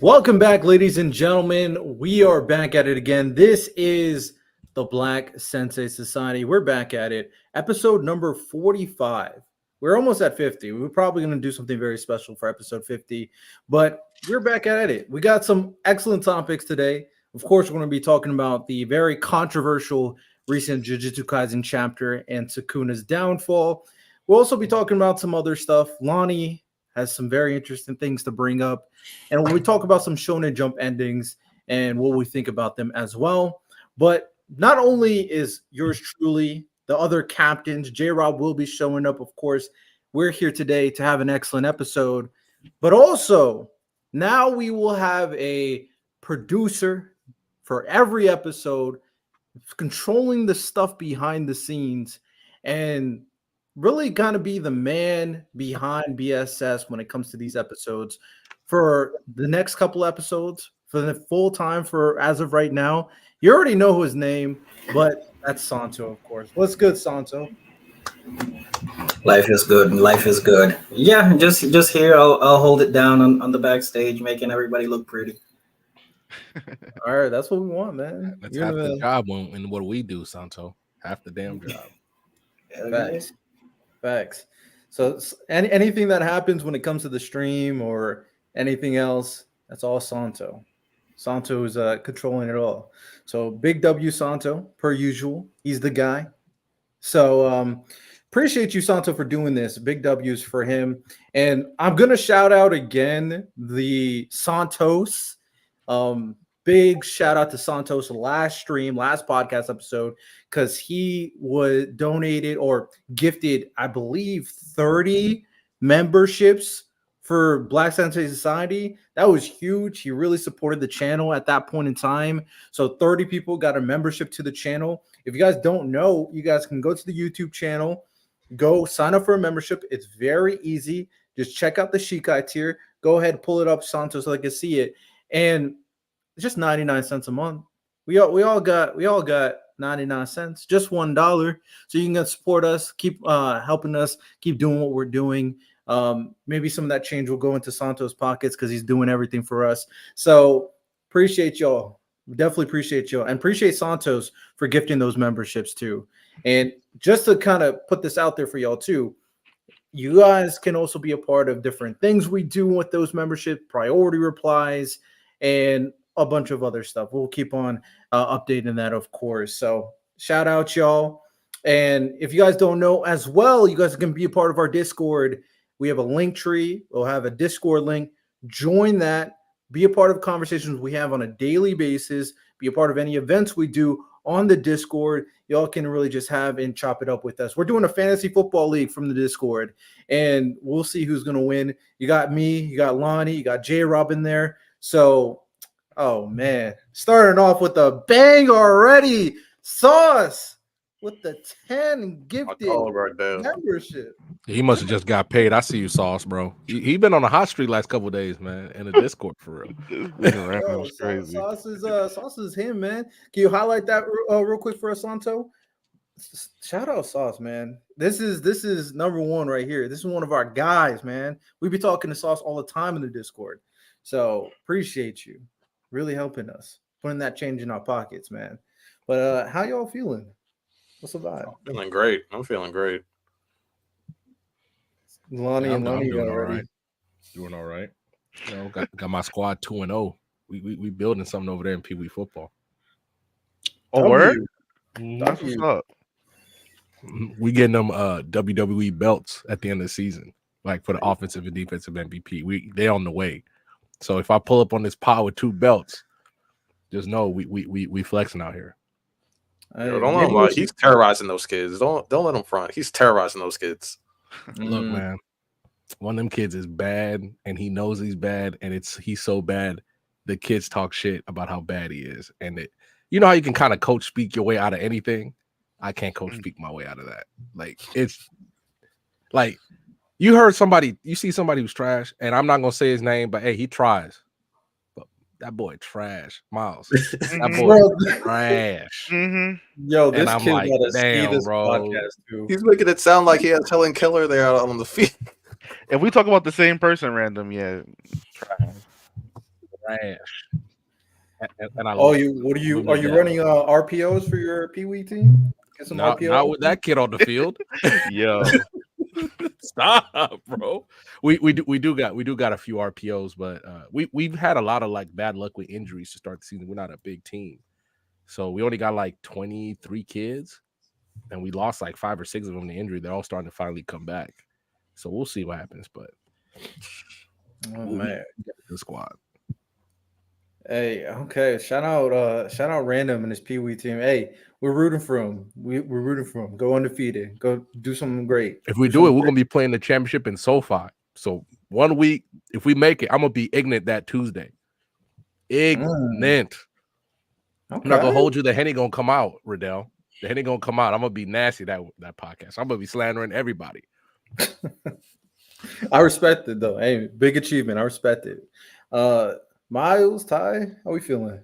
Welcome back, ladies and gentlemen. We are back at it again. This is the Black Sensei Society. We're back at it. Episode number 45. We're almost at 50. We're probably going to do something very special for episode 50, but we're back at it. We got some excellent topics today. Of course, we're going to be talking about the very controversial recent Jujutsu Kaisen chapter and Sukuna's downfall. We'll also be talking about some other stuff. Lani has some very interesting things to bring up. And when we talk about some Shonen Jump endings and what we think about them as well. But not only is yours truly, the other captains, J-Rob will be showing up, of course. We're here today to have an excellent episode. But also, now we will have a producer for every episode controlling the stuff behind the scenes and really gonna be the man behind BSS when it comes to these episodes for the next couple episodes, for the full time, for as of right now. You already know his name, but that's Santo, of course. What's good, Santo? Life is good. Life is good. Yeah, just here. I'll hold it down on the backstage, making everybody look pretty. All right, that's what we want, man. That's half the job and what we do, Santo. Half the damn job. Facts. So anything that happens when it comes to the stream or anything else, that's all Santo. Santo is controlling it all. So big W Santo, per usual. He's the guy. So appreciate you, Santo, for doing this. Big W's for him. And I'm going to shout out again the Santos. Big shout out to Santos last stream, last podcast episode, because he was donated or gifted, I believe, 30 memberships for Black Sensei Society. That was huge. He really supported the channel at that point in time. So 30 people got a membership to the channel. If you guys don't know, you guys can go to the YouTube channel, go sign up for a membership. It's very easy. Just check out the Shikai tier. Go ahead, pull it up, Santos, so I can see it. And it's just 99 cents a month. We all got 99 cents, just $1. So you can support us, keep helping us, keep doing what we're doing. Maybe some of that change will go into Santos' pockets because he's doing everything for us. So appreciate y'all. We definitely appreciate y'all, and appreciate Santos for gifting those memberships too. And just to kind of put this out there for y'all too, you guys can also be a part of different things we do with those membership, priority replies, and a bunch of other stuff. We'll keep on updating that, of course. So shout out, y'all. And if you guys don't know as well, you guys can be a part of our Discord. We have a link tree. We'll have a Discord link. Join that. Be a part of conversations we have on a daily basis. Be a part of any events we do on the Discord. Y'all can really just have and chop it up with us. We're doing a fantasy football league from the Discord, and we'll see who's going to win. You got me, you got Lani, you got J-Rob in there. So, oh, man. Starting off with a bang already. Sauce with the 10 gifted membership. He must have just got paid. I see you, Sauce, bro. He been on a hot streak last couple of days, man, in the Discord for real. Yo, crazy. Sauce is him, man. Can you highlight that real quick for us, Santo? Shout out Sauce, man. This is number one right here. This is one of our guys, man. We be talking to Sauce all the time in the Discord. So appreciate you. Really helping us, putting that change in our pockets, man. But how y'all feeling? What's the vibe? I'm feeling great. Lonnie and Lonnie doing already. All right. Doing all right. You know, got my squad 2-0. We building something over there in Pee Wee football. Oh, word? That's what's up. We getting them WWE belts at the end of the season, like for the offensive and defensive MVP. They on the way. So if I pull up on this pod with 2 belts, just know we flexing out here. Yo, don't let him lie. He's terrorizing those kids. Don't let him front. He's terrorizing those kids. Look, man, one of them kids is bad, and he knows he's bad, and he's so bad. The kids talk shit about how bad he is, and you know how you can kind of coach speak your way out of anything. I can't coach speak my way out of that. Like it's like you see somebody who's trash, and I'm not gonna say his name, but hey, he tries. That boy trash, Miles. That boy trash. Yo, this kid gotta see this bro. podcast too. He's making it sound like he has Helen Keller there on the field. If we talk about the same person random, yeah. trash. And I Oh, love are you that. running RPOs for your Pee Wee team? Get some Not RPOs. with that kid on the field. Yo, Stop, bro. We do got a few RPOs, but we've had a lot of like bad luck with injuries to start the season. We're not a big team, so we only got like 23 kids, and we lost like 5 or 6 of them to injury. They're all starting to finally come back, so we'll see what happens. But Oh man, the squad. hey, okay. Shout out Random and his Pee Wee team. Hey, we're rooting for him. We're rooting for him. Go undefeated. Go do something great. If we do it, we're gonna be playing the championship in SoFi. So 1 week, if we make it, I'm gonna be ignorant that Tuesday. Ignorant. Okay. I'm not gonna hold you. The Henny gonna come out, Riddell. The Henny gonna come out. I'm gonna be nasty that podcast. I'm gonna be slandering everybody. I respect it though. Hey, big achievement. I respect it. Miles, Ty, how we feeling?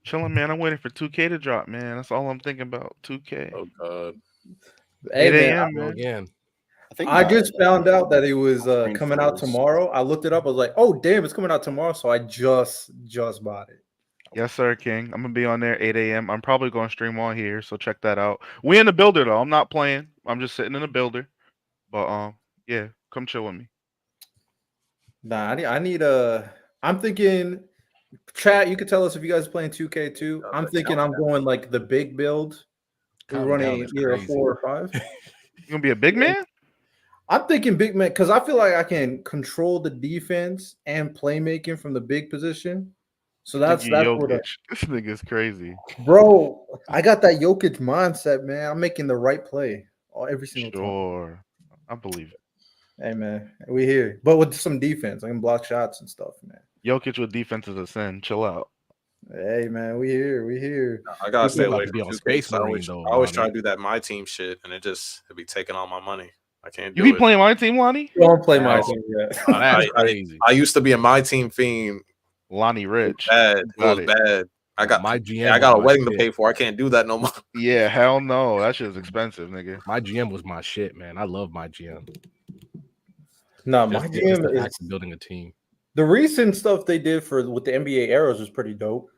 chilling, man. I'm waiting for 2K to drop, man. That's all I'm thinking about. 2K. Oh God. 8 Hey man, a.m., man. Again. I just found out that it was Screen coming out froze. tomorrow. I looked it up. I was like, oh damn, it's coming out tomorrow. So I just bought it. Yes, sir, King. I'm gonna be on there 8 a.m. I'm probably gonna stream on here, so check that out. We in the builder though. I'm not playing. I'm just sitting in the builder. But yeah, come chill with me. Nah, I need a. I'm thinking, chat. You could tell us if you guys are playing 2K too. I'm thinking I'm going like the big build. We're Counting running down is either a crazy. 4 or 5. You gonna be a big man? I'm thinking big man because I feel like I can control the defense and playmaking from the big position. So that's where Jokic. This nigga's crazy. bro. I got that Jokic mindset, man. I'm making the right play every single time. Sure. I believe it. Hey man, we here, but with some defense, I can block shots and stuff, man. Jokic with defense is a sin. Chill out. Hey man, we here. I gotta stay about away to be from on 2K, Space so I Marine, though, always Lonnie. try to do that my team shit, and it'd be taking all my money. I can't do You be it. playing my team, Lonnie? Don't play my No. team yet. That's crazy. I used to be a my team fiend. Lonnie It Rich. was bad. It Got was it. bad. I got my GM. I got a was my wedding to shit. pay for. I can't do that no more. Yeah, hell no. That shit is expensive, nigga. My GM was my shit, man. I love my GM. No, my Just GM the is act of building a team. the recent stuff they did with the NBA eras was pretty dope.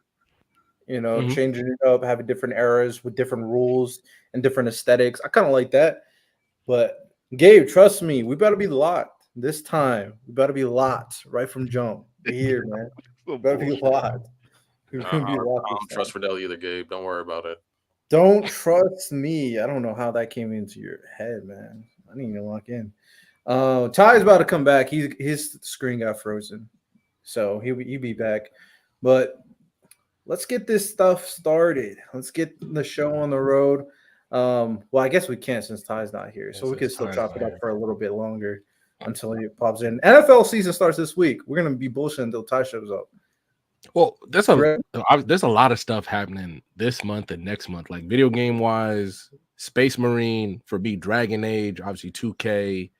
You know, Mhm. changing it up, having different eras with different rules and different aesthetics. I kind of like that. But Gabe, trust me, we better be locked this time. We better be locked right from jump. We here, man. So Better be bullshit. locked. We're I gonna be don't locked. this trust time. Riddell either, Gabe. Don't worry about it. Don't trust me. I don't know how that came into your head, man. I need to lock in. Ty's about to come back. His screen got frozen, so he'll be back. But let's get this stuff started. Let's get the show on the road. Well, I guess we can't since Ty's not here, so Yeah, we can since still Ty's chop not it up here. for a little bit longer until he pops in. NFL season starts this week. We're gonna be bullshitting until Ty shows up. Well, there's a lot of stuff happening this month and next month, like video game wise, Space Marine for me, Dragon Age, obviously 2K.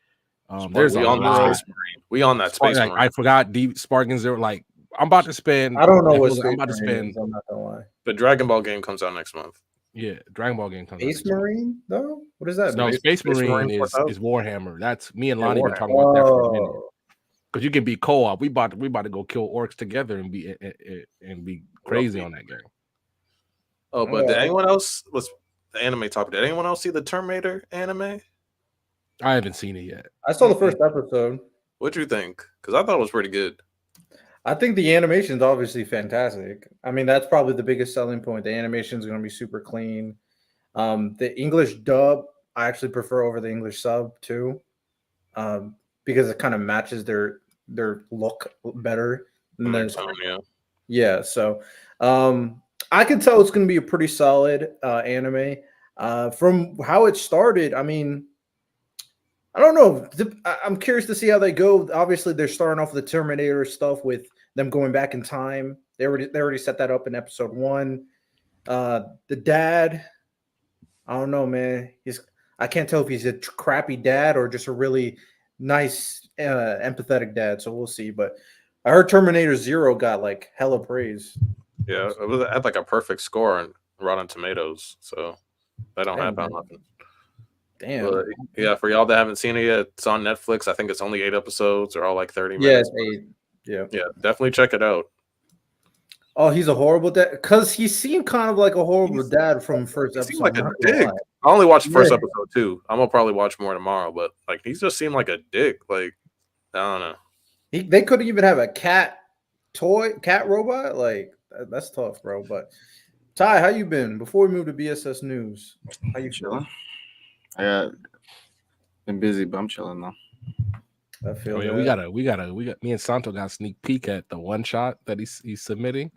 There's we a on lot. that Space Marine. We on that Space Marine. I forgot Deep Sparking Zero. Like I'm about to spend. I don't know what I'm Space about to Marine spend. is. I'm not gonna lie. The Dragon Ball game comes out next month. Yeah, Dragon Ball game comes out Space next month. Marine, though? What does that No, mean? Space Marine Marine is 4000. Warhammer. That's me and Yeah, Lonnie been Warhammer. talking about that for a minute. Oh. Because you can be co-op. We about to go kill orcs together and be crazy on that game. Oh, but did anyone else was the anime topic? Did anyone else see the Terminator anime? I haven't seen it yet. I saw the first episode. What'd you think? Because I thought it was pretty good. I think the animation is obviously fantastic. I mean, that's probably the biggest selling point. The animation is going to be super clean. The English dub, I actually prefer over the English sub too, because it kind of matches their look better. And Their then, tone, yeah. yeah, so I can tell it's going to be a pretty solid anime. From how it started, I mean, I don't know. I'm curious to see how they go. Obviously, they're starting off with the Terminator stuff with them going back in time. They already set that up in episode 1. The dad, I don't know, man. I can't tell if he's a crappy dad or just a really nice, empathetic dad. So we'll see. But I heard Terminator 0 got like hella praise. Yeah, it had like a perfect score on Rotten Tomatoes, so they don't have that nothing. Damn. But yeah, for y'all that haven't seen it yet, it's on Netflix. I think it's only 8 episodes. They're all like 30 Yeah, minutes. it's 8. Yeah. Yeah, definitely check it out. Oh, he's a horrible dad because he seemed kind of like a horrible dad from first He seemed episode. like I'm a not gonna dick. lie. I only watched the first Yeah. episode too. I'm gonna probably watch more tomorrow, but like he just seemed like a dick. Like I don't know. They couldn't even have a cat robot. Like that's tough, bro. But Ty, how you been? Before we move to BSS news, how you feeling? Chilling. Been busy, but I'm chilling though. I feel Oh, yeah, that. we got me and Santo got a sneak peek at the one shot that he's submitting.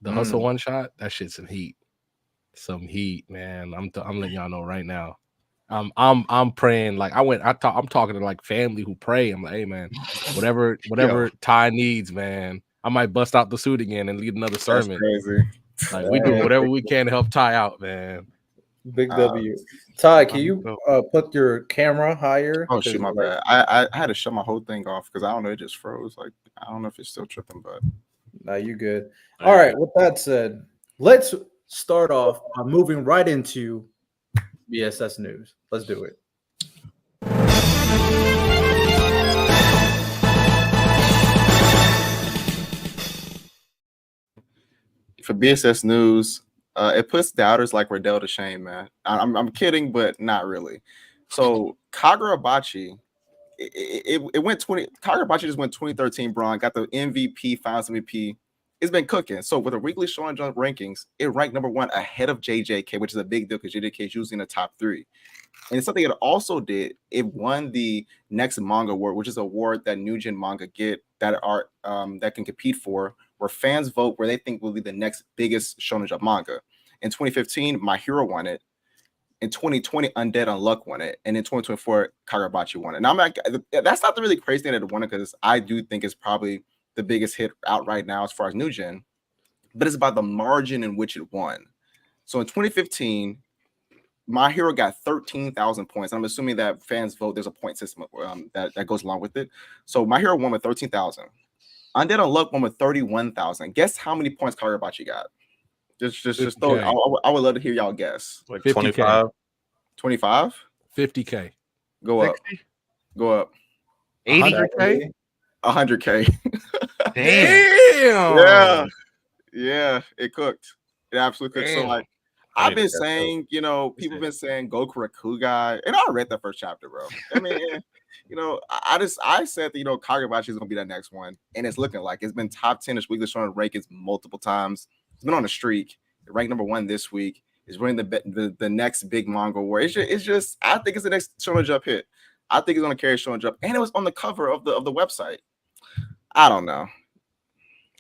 The hustle one shot, that shit's some heat. Some heat, man. I'm letting y'all know right now. I'm praying, like I'm talking to like family who pray. I'm like, hey man, whatever Ty needs, man. I might bust out the suit again and lead another sermon. That's crazy. Like we do whatever we can to help Ty out, man. Big W. Ty, can you put your camera higher? Oh shoot, my bad. I had to shut my whole thing off because I don't know, it just froze. Like I don't know if it's still tripping, but No, you good. All right. With that said, let's start off by moving right into BSS news. Let's do it. for BSS news, it puts doubters like Riddell to shame, man. I'm kidding, but not really. So Kagurabachi, it went 20. Kagurabachi just went 2013 bronze, got the MVP, Finals MVP. It's been cooking. So with the weekly Shonen Jump rankings, it ranked number 1 ahead of JJK, which is a big deal because JJK is usually in the top 3. And something it also did, it won the next manga award, which is an award that new gen manga get that are that can compete for, where fans vote where they think will be the next biggest Shonen Jump manga. In 2015, My Hero won it. In 2020, Undead Unluck won it, and in 2024, Kagurabachi won it. And I'm like, that's not the really crazy thing that it won it, because I do think it's probably the biggest hit out right now as far as new gen, but it's about the margin in which it won. So in 2015, My Hero got 13,000 points. I'm assuming that fans vote. There's a point system that goes along with it. So My Hero won with 13,000. Undead Unluck won with 31,000. Guess how many points Kagurabachi got? Just throw it. I would love to hear y'all guess. Like 25. 25? 50K. Go 60? up. Go up. 80K? 100K. Damn. Yeah, it cooked. It absolutely cooked. Damn. So like I I've need been to catch saying, people have been saying Goku Rakugai, and I read the first chapter, bro. I mean, I said that Kagurabachi is gonna be that next one, and it's looking like it's been top 10 weekly Shonen rankings multiple times. It's been on a streak. It ranked number 1 this week. It's winning the next big manga war. It's just I think it's the next Shonen Jump hit. I think it's gonna carry Shonen Jump, and it was on the cover of the website. I don't know.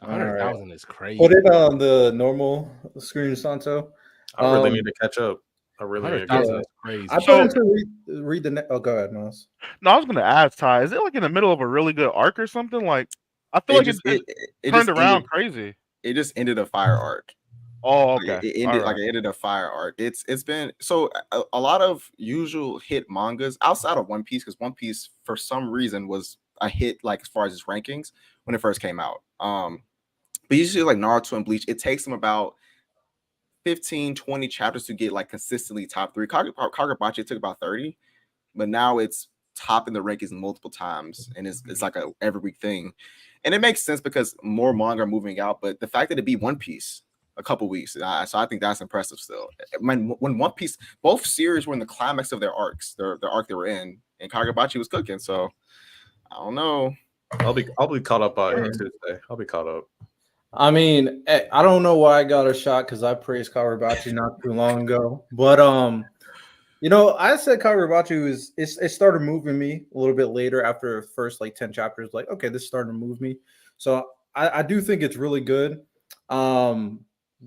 100,000 is crazy. Put it on the normal screen, Santo. I really need to catch up. I really need to catch 100,000 up. is crazy. I put to read the. Oh, go ahead, Miles. No, I was gonna ask Ty, is it like in the middle of a really good arc or something? Like I feel like it turned around crazy. It just ended a fire arc. Oh, okay. It ended a fire arc. It's been so a lot of usual hit mangas outside of One Piece, because One Piece for some reason was a hit like as far as its rankings when it first came out. But usually like Naruto and Bleach, it takes them about 15, 20 chapters to get like consistently top 3. Kagurabachi took about 30, but now it's top in the rankings multiple times, and it's like a every week thing. And it makes sense because more manga are moving out, but the fact that it beat One Piece a couple weeks, so I think that's impressive still. When One Piece, both series were in the climax of their arcs, their arc they were in, and Kagurabachi was cooking. So I don't know. I'll be caught up by Tuesday. I'll be caught up. I mean, I don't know why I got a shot because I praised Kagurabachi not too long ago, but I said Kagurabachi it started moving me a little bit later after the first like 10 chapters. Like, okay, this started to move me, so I do think it's really good. Goku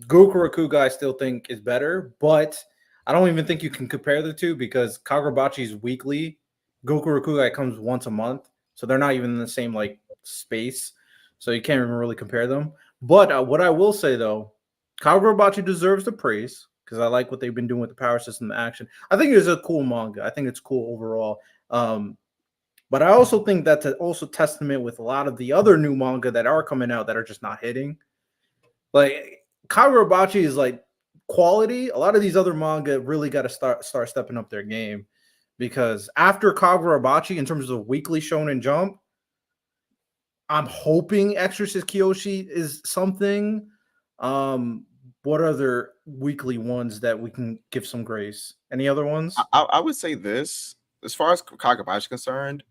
Rakugai I still think is better, but I don't even think you can compare the two because Kagurabachi's weekly, Goku Rakugai comes once a month, so they're not even in the same like space, so you can't even really compare them. But what I will say though, Kagurabachi deserves the praise because I like what they've been doing with the power system action. I think it's a cool manga. I think it's cool overall. But I also think that's also testament with a lot of the other new manga that are coming out that are just not hitting. Like Kagurabachi is like quality. A lot of these other manga really got to start stepping up their game, because after Kagurabachi, in terms of weekly Shonen Jump, I'm hoping Exorcist Kyoshi is something. What other weekly ones that we can give some grace? Any other ones? I would say this, as far as Kagabachi is concerned,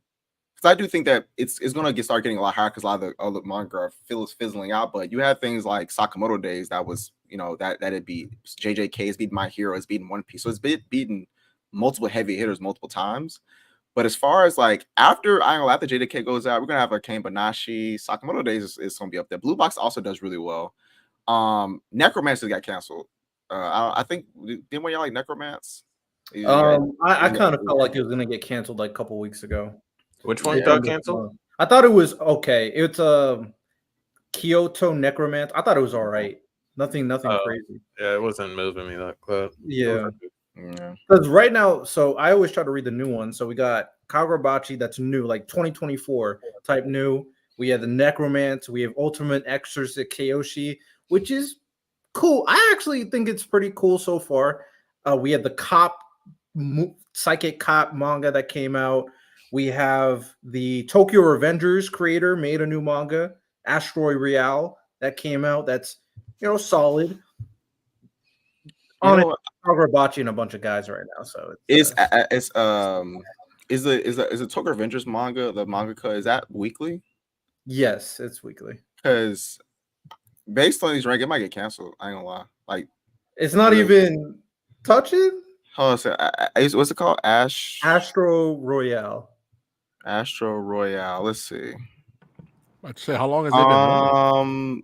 because I do think that it's going to start getting a lot higher because a lot of the manga are fizzling out. But you have things like Sakamoto Days that was, that it beat JJK, it's beaten My Hero, it's beaten One Piece, so it's beaten multiple heavy hitters multiple times. But as far as like after JJK goes out, we're gonna have like Kane Banashi, Sakamoto Days is gonna be up there. Blue Box also does really well. Necromancer got canceled. I think didn't one y'all like Necromance? I kind of felt like it was gonna get canceled like a couple weeks ago. Which one got canceled? I thought it was okay. It's Kyoto Necromancer. I thought it was all right. Nothing crazy. Yeah, it wasn't moving me like that. Yeah. Because right now, so I always try to read the new one. So we got Kagurabachi, that's new, like 2024 type new. We have the Necromancer. We have Ultimate Exorcist Kyoshi, which is cool. I actually think it's pretty cool so far. We have the Psychic Cop manga that came out. We have the Tokyo Revengers creator made a new manga, Asteroid Real, that came out. That's solid. Kagurabachi and a bunch of guys right now. So is the Tokyo Revengers manga, the mangaka, is that weekly? Yes, it's weekly. Because based on these rank, it might get canceled. I ain't gonna lie. Like it's not even touching. Hold on, what's it called? Astro Royale. Astro Royale. Let's see. I'd say how long has it been?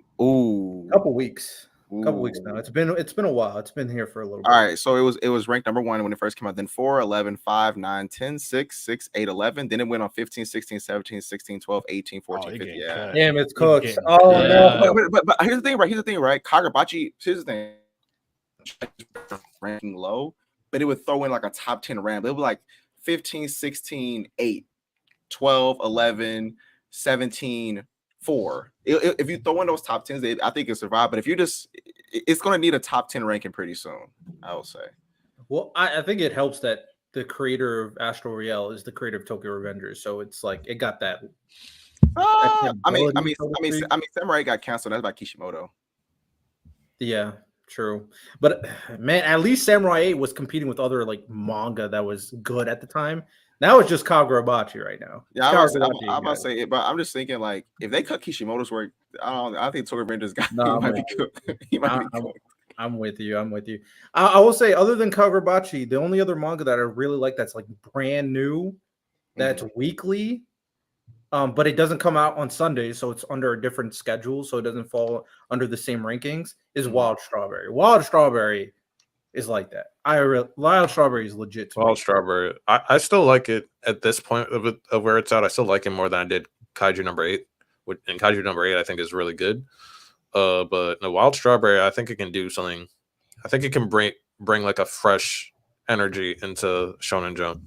Couple weeks. Couple weeks now. It's been a while. It's been here for a little bit. All right, so it was ranked number 1 when it first came out, then 4, 11, 5, 9, 10, 6, 6, 8, 11. Then it went on 15, 16, 17, 16, 12, 18, 14, 15. Yeah. Damn, it's cooked. No. But here's the thing, right? Kagurabachi, here's the thing. Ranking low, but it would throw in like a top 10 ramp. It would be like 15, 16, 8, 12, 11, 17, 4. If you throw in those top 10s, I think it'll survive. But if you it's going to need a top 10 ranking pretty soon, I will say. Well, I think it helps that the creator of Astro Real is the creator of Tokyo Revengers, so it's like it got that. I mean, Samurai got canceled. That's by Kishimoto. Yeah, true. But man, at least Samurai 8 was competing with other like manga that was good at the time. Now it's just Kagurabachi right now. Yeah, I'm about to say it, but I'm just thinking like if they cut Kishimoto's work, I think Tokyo Revengers might be good. He might be good. I'm with you. I will say, other than Kagurabachi, the only other manga that I really like that's like brand new, that's weekly, but it doesn't come out on Sundays, so it's under a different schedule, so it doesn't fall under the same rankings, is Wild Strawberry. Wild Strawberry is like that. Wild Strawberry is legit. Wild Strawberry. I still like it at this point of where it's at. I still like it more than I did Kaiju number 8. And Kaiju number 8, I think, is really good. But the Wild Strawberry, I think it can do something. I think it can bring like a fresh energy into Shonen Jump.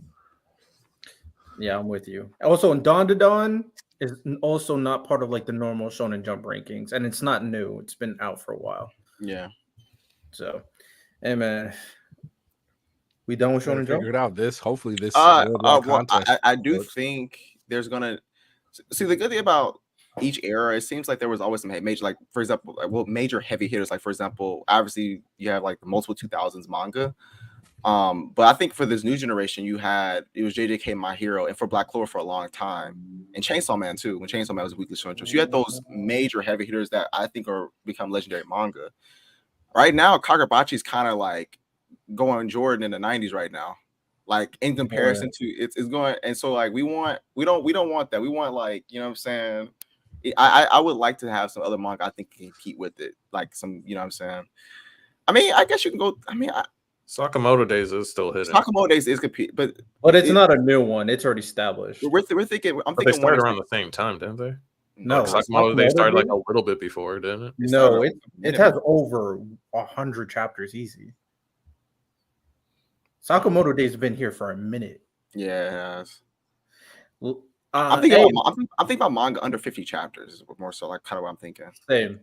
Yeah, I'm with you. Also, Dawn to Dawn is also not part of like the normal Shonen Jump rankings, and it's not new. It's been out for a while. Yeah. So, hey man, we done with Shonen Jump? Figured out this. Hopefully, this. I do think there's gonna see the good thing about each era. It seems like there was always some major, like for example, major heavy hitters. Like for example, obviously you have like the multiple 2000s manga. But I think for this new generation, it was JJK, My Hero, and for Black Clover for a long time, and Chainsaw Man too. When Chainsaw Man was a weekly show, so you had those major heavy hitters that I think are become legendary manga. Right now, Kagurabachi is kind of like going Jordan in the 90s right now, like in comparison to it's going. And so like we don't want that. We want like, you know what I'm saying. I would like to have some other manga I think can compete with it, like some, you know what I'm saying. I mean, I guess you can go. I mean, Sakamoto Days is still hidden. Sakamoto Days is compete, but it's not a new one. It's already established. We're thinking. But they started around the same time, didn't they? No, Sakamoto Days started like a little bit before, didn't it? No, it has over 100 chapters easy. Sakamoto Days have been here for a minute. Yeah. I'm thinking about manga under 50 chapters, more so like kind of what I'm thinking. Same.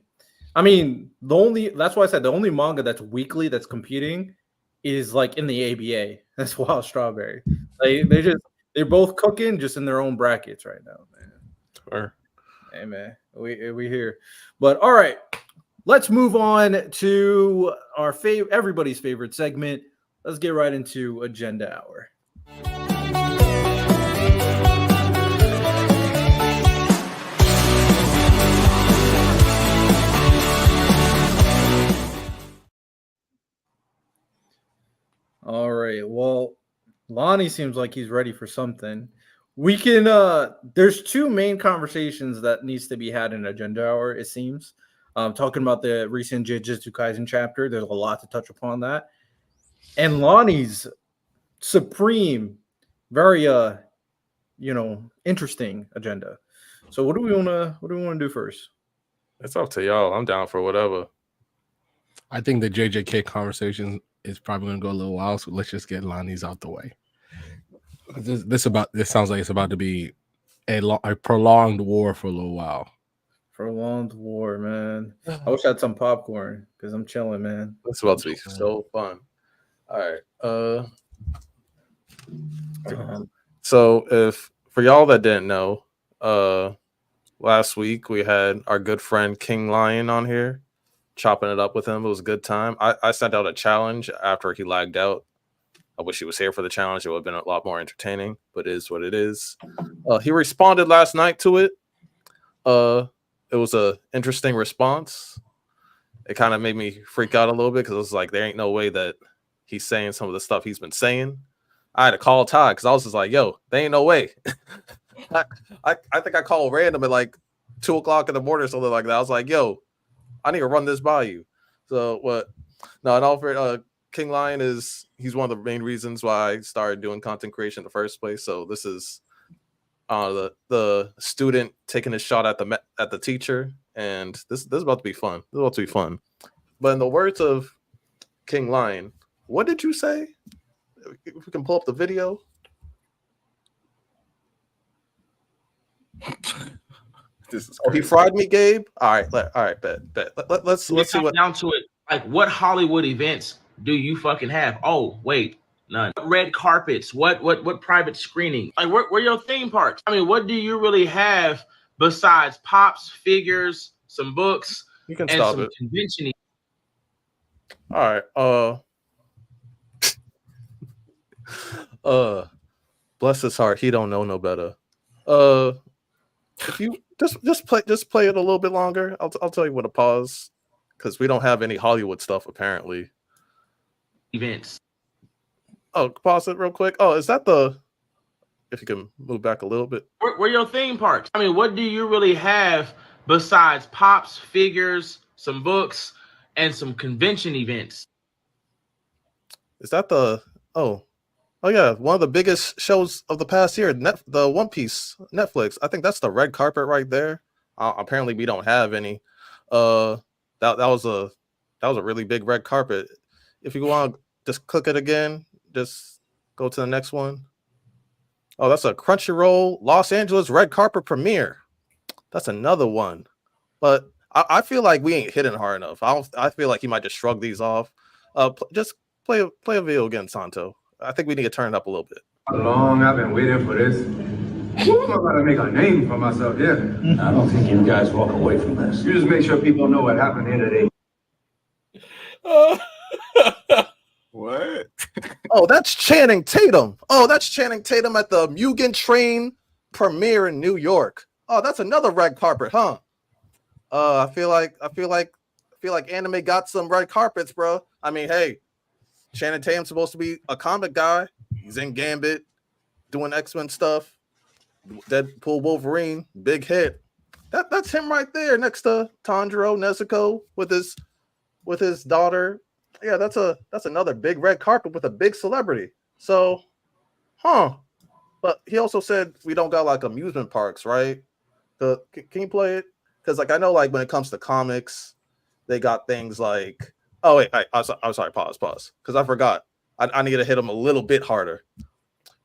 I mean, that's why I said the only manga that's weekly that's competing is like in the ABA. That's Wild Strawberry. They're both cooking just in their own brackets right now, man. Sure. Hey man, we here. But all right, let's move on to our everybody's favorite segment. Let's get right into Agenda Hour. All right. Well, Lani seems like he's ready for something. We can there's two main conversations that needs to be had in Agenda Hour, it seems. Talking about the recent Jujutsu Kaisen chapter. There's a lot to touch upon that. And Lani's supreme, very interesting agenda. So what do we wanna do first? It's up to y'all. I'm down for whatever. I think the JJK conversation is probably going to go a little while, so let's just get Lani's out the way. This sounds like it's about to be a prolonged war for a little while. Prolonged war, man. I wish I had some popcorn because I'm chilling, man. It's about to be so fun. All right. So if for y'all that didn't know, last week we had our good friend King Lion on here, chopping it up with him. It was a good time. I sent out a challenge after he lagged out. I wish he was here for the challenge. It would have been a lot more entertaining, but it is what it is. He responded last night to it. It was an interesting response. It kind of made me freak out a little bit because it was like, there ain't no way that he's saying some of the stuff he's been saying. I had to call Todd because I was just like, yo, there ain't no way. I think I called random at like 2 o'clock in the morning or something like that. I was like, yo, I need to run this by you. So what? No, and all for King Lion he's one of the main reasons why I started doing content creation in the first place. So this is the student taking a shot at the teacher, and this is about to be fun. This is about to be fun. But in the words of King Lion, what did you say? If we can pull up the video. This is He fried me, Gabe. All right, bet. Let's see what down to it. Like, what Hollywood events do you fucking have? Oh, wait, none. Red carpets. What private screening? Like, where your theme parks? I mean, what do you really have besides pops, figures, some books, you can and stop some it. convention? All right. Bless his heart, he don't know no better. If you just play it a little bit longer, I'll tell you what to pause because we don't have any Hollywood stuff apparently. Events. Oh, pause it real quick. Oh, is that if you can move back a little bit? Where your theme parks? I mean, what do you really have besides pops, figures, some books, and some convention events? Is that oh yeah, one of the biggest shows of the past year, the One Piece Netflix. I think that's the red carpet right there. Apparently, we don't have any. That was a really big red carpet. If you want to just click it again, just go to the next one. Oh, that's a Crunchyroll Los Angeles red carpet premiere. That's another one. But I feel like we ain't hitting hard enough. I feel like he might just shrug these off. Just play a video again, Santo. I think we need to turn it up a little bit. How long I've been waiting for this. I'm about to make a name for myself, yeah. I don't think you guys walk away from this. You just make sure people know what happened here today. What? Oh, that's Channing Tatum. Oh, that's Channing Tatum at the Mugen Train premiere in New York. Oh, that's another red carpet, huh? I feel like anime got some red carpets, bro. I mean, hey, Channing Tatum's supposed to be a comic guy. He's in Gambit, doing X-Men stuff. Deadpool Wolverine, big hit. That's him right there next to Tanjiro Nezuko with his daughter. Yeah, that's another big red carpet with a big celebrity. So, But he also said we don't got like amusement parks, right? Can you play it? Because like I know like when it comes to comics, they got things like I'm sorry, pause. Because I forgot. I need to hit them a little bit harder.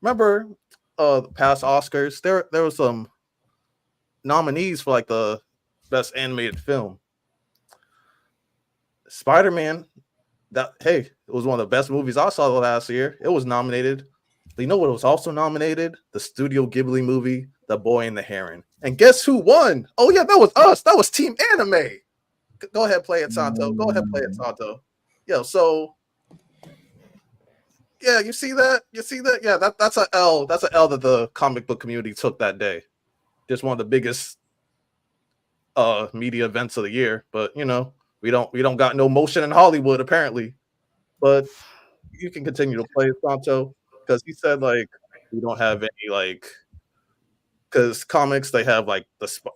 Remember the past Oscars? There was some nominees for like the best animated film. Spider-Man, it was one of the best movies I saw last year. It was nominated. But you know what was also nominated? The Studio Ghibli movie, The Boy and the Heron. And guess who won? Oh yeah, that was us. That was Team Anime. Go ahead, play it, Santo. Go ahead, play it, Santo. Yo, so yeah, you see that? You see that? Yeah, that's an L. That's an L that the comic book community took that day. Just one of the biggest media events of the year. But you know, we don't got no motion in Hollywood apparently. But you can continue to play Santo because he said like we don't have any like because comics they have like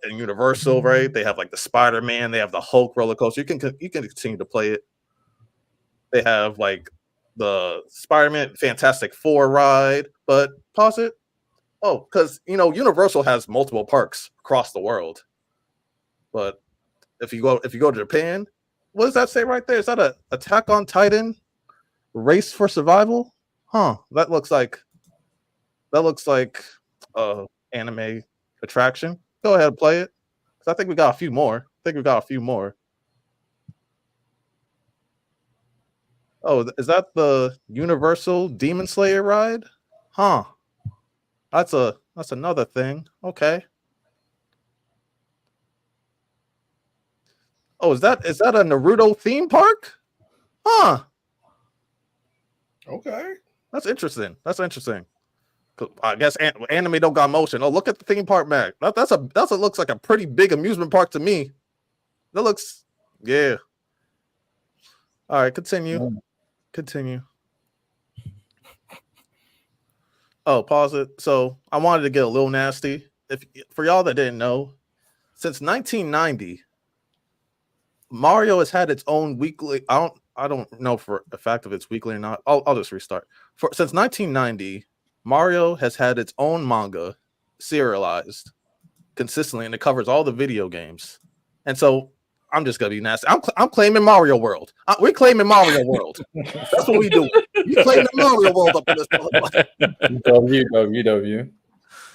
in Universal, right? They have like the Spider-Man, they have the Hulk roller coaster. You can continue to play it. They have like the Spider-Man Fantastic Four ride, but pause it. Oh, because you know Universal has multiple parks across the world. But if you go to Japan, what does that say right there? Is that a Attack on Titan Race for Survival? Huh. That looks like anime attraction. Go ahead and play it. Because I think we got a few more. Oh, is that the Universal Demon Slayer ride? Huh. That's another thing. Okay. Oh, is that a Naruto theme park? Huh. Okay. That's interesting. I guess anime don't got motion. Oh, look at the theme park map. That's looks like a pretty big amusement park to me. That looks, yeah. All right, continue. Oh, pause it. So I wanted to get a little nasty. If for y'all that didn't know, since 1990, Mario has had its own weekly. I don't know for a fact if it's weekly or not. I'll just restart. Since 1990, Mario has had its own manga serialized consistently, and it covers all the video games. And so I'm just gonna be nasty. I'm claiming Mario World. We're claiming Mario World. That's what we do. You claiming Mario World up in this. WWW.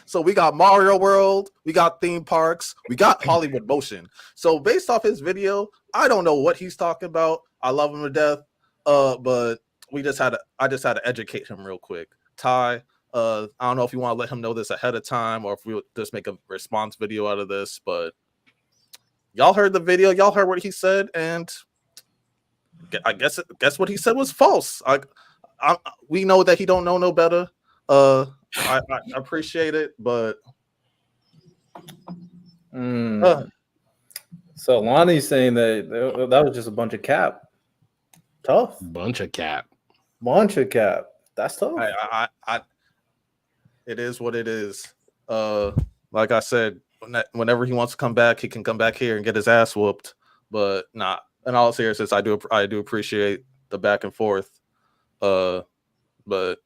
So we got Mario World, we got theme parks, we got Hollywood Motion. So based off his video, I don't know what he's talking about. I love him to death. But I just had to educate him real quick. Ty, I don't know if you want to let him know this ahead of time or if we just make a response video out of this, but y'all heard the video, y'all heard what he said, and I guess what he said was false. We know that he don't know no better. I appreciate it, but so Lani's saying that was just a bunch of cap. Tough. Bunch of cap. That's tough. It is what it is. Like I said, whenever he wants to come back, he can come back here and get his ass whooped. But nah, in all seriousness, I do appreciate the back and forth. But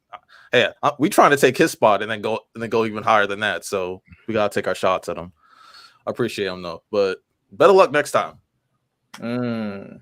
hey, we trying to take his spot and then go even higher than that. So we gotta take our shots at him. I appreciate him though, but better luck next time. Oh,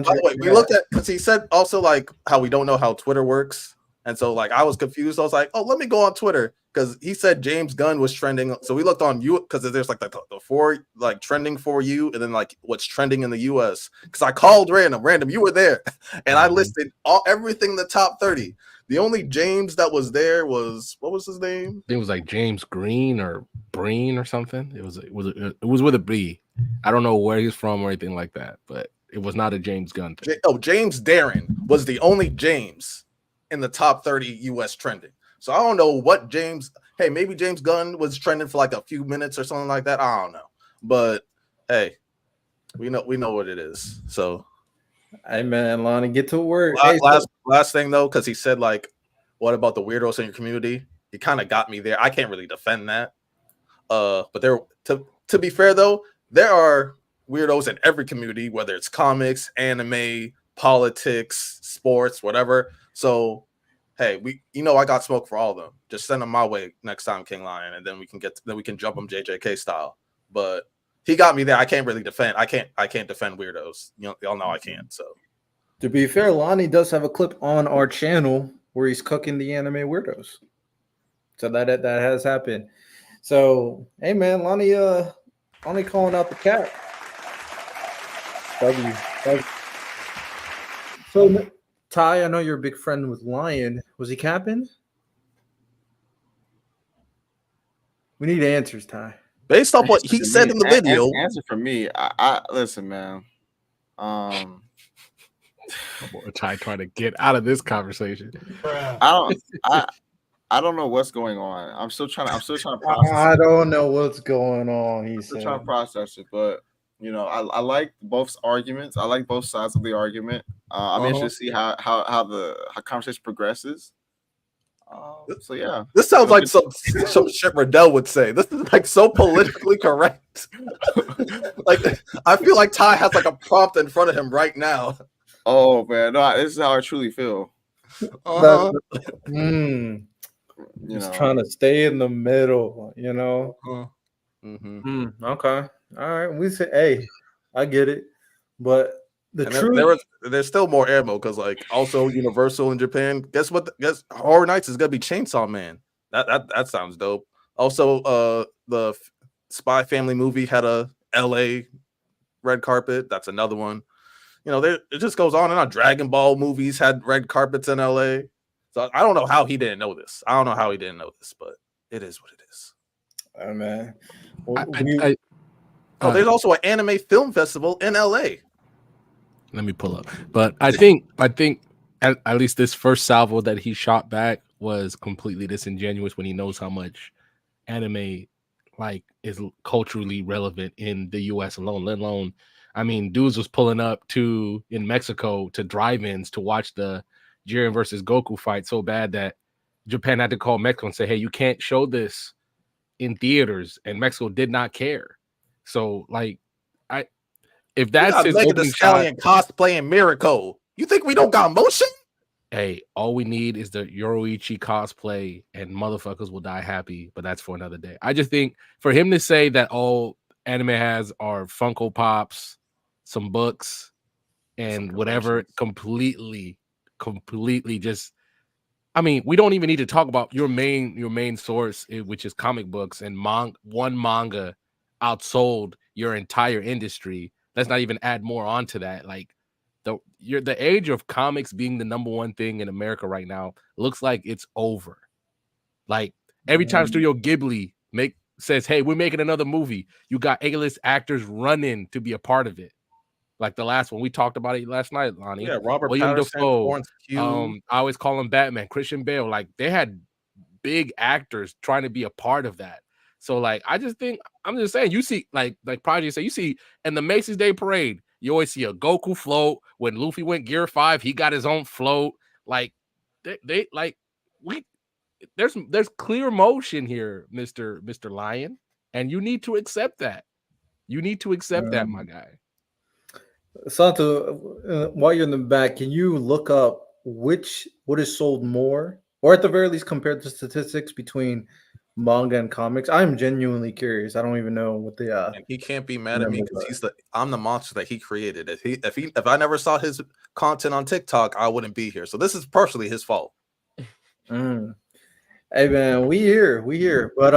by the way, we looked at because he said also like how we don't know how Twitter works, and so like I was confused. I was like, oh, let me go on Twitter because he said James Gunn was trending. So we looked on you because there's like the four like trending for you, and then like what's trending in the US. Because I called random, you were there, and I listed everything in the top 30. The only James that was there was what was his name? It was like James Green or Breen or something. It was with a B. I don't know where he's from or anything like that, but it was not a James Gunn thing. James Darren was the only James in the top 30 US trending. So I don't know what James. Hey, maybe James Gunn was trending for like a few minutes or something like that. I don't know, but hey, we know what it is. So, hey man, Lani, get to work. Last thing though, because he said like, what about the weirdos in your community? He kind of got me there. I can't really defend that. But there, to be fair though, there are weirdos in every community, whether it's comics, anime, politics, sports, whatever. So, hey, I got smoke for all of them. Just send them my way next time, King Lion, and then we can jump them JJK style. But he got me there. I can't really defend. I can't defend weirdos. Y'all know I can't. So, to be fair, Lani does have a clip on our channel where he's cooking the anime weirdos. So that has happened. So, hey man, Lani calling out the cat. W. So, Ty, I know you're a big friend with Lion. Was he capping? We need answers, Ty. Based off what he Answer said me. in the video, Answer for me. I listen, man. Trying to get out of this conversation. I don't know what's going on. I'm still trying to process. I don't know what's going on. I'm still trying to process it, but I like both arguments. I like both sides of the argument. I'm interested to see how the conversation progresses. So yeah, this sounds like some shit Riddell would say. This is like so politically correct. Like I feel like Ty has like a prompt in front of him right now. Oh man, no, this is how I truly feel. Just trying to stay in the middle, Okay, all right. We say, hey, I get it, but there's still more ammo because like also Universal in Japan. Guess what? Guess Horror Nights is gonna be Chainsaw Man. That sounds dope. Also, the Spy Family movie had a LA red carpet. That's another one. It just goes on and on. Dragon Ball movies had red carpets in LA. So I don't know how he didn't know this. But it is what it is. Oh man. There's also an anime film festival in LA. Let me pull up. But I think at least this first salvo that he shot back was completely disingenuous when he knows how much anime like is culturally relevant in the US alone, let alone, I mean, dudes was pulling up in Mexico to drive-ins to watch the Jiren versus Goku fight so bad that Japan had to call Mexico and say, hey, you can't show this in theaters, and Mexico did not care. So like if that's his Megan Thee opening Stallion shot, cosplaying Miracle, you think we don't got motion? Hey, all we need is the Yoroichi cosplay and motherfuckers will die happy, but that's for another day. I just think for him to say that all anime has are Funko Pops, some books, and whatever, completely just, I mean, we don't even need to talk about your main source, which is comic books, and one manga outsold your entire industry. Let's not even add more onto that. Like the age of comics being the number one thing in America right now looks like it's over. Like every time Studio Ghibli says, hey, we're making another movie, you got A-list actors running to be a part of it. Like the last one, we talked about it last night, Lani. Yeah, Robert William Patterson, Dafoe. Florence Pugh. I always call him Batman, Christian Bale. Like they had big actors trying to be a part of that. So like, I'm just saying, you see, like Prodigy said, you see in the Macy's Day Parade, you always see a Goku float. When Luffy went Gear 5, he got his own float. Like there's clear motion here, Mr. Lion, and you need to accept that. You need to accept that, my guy. Santo, while you're in the back, can you look up what is sold more, or at the very least compare the statistics between manga and comics? I'm genuinely curious. I don't even know what the and he can't be mad at me because I'm the monster that he created. If I never saw his content on TikTok, I wouldn't be here. So this is partially his fault. Hey man, we here. But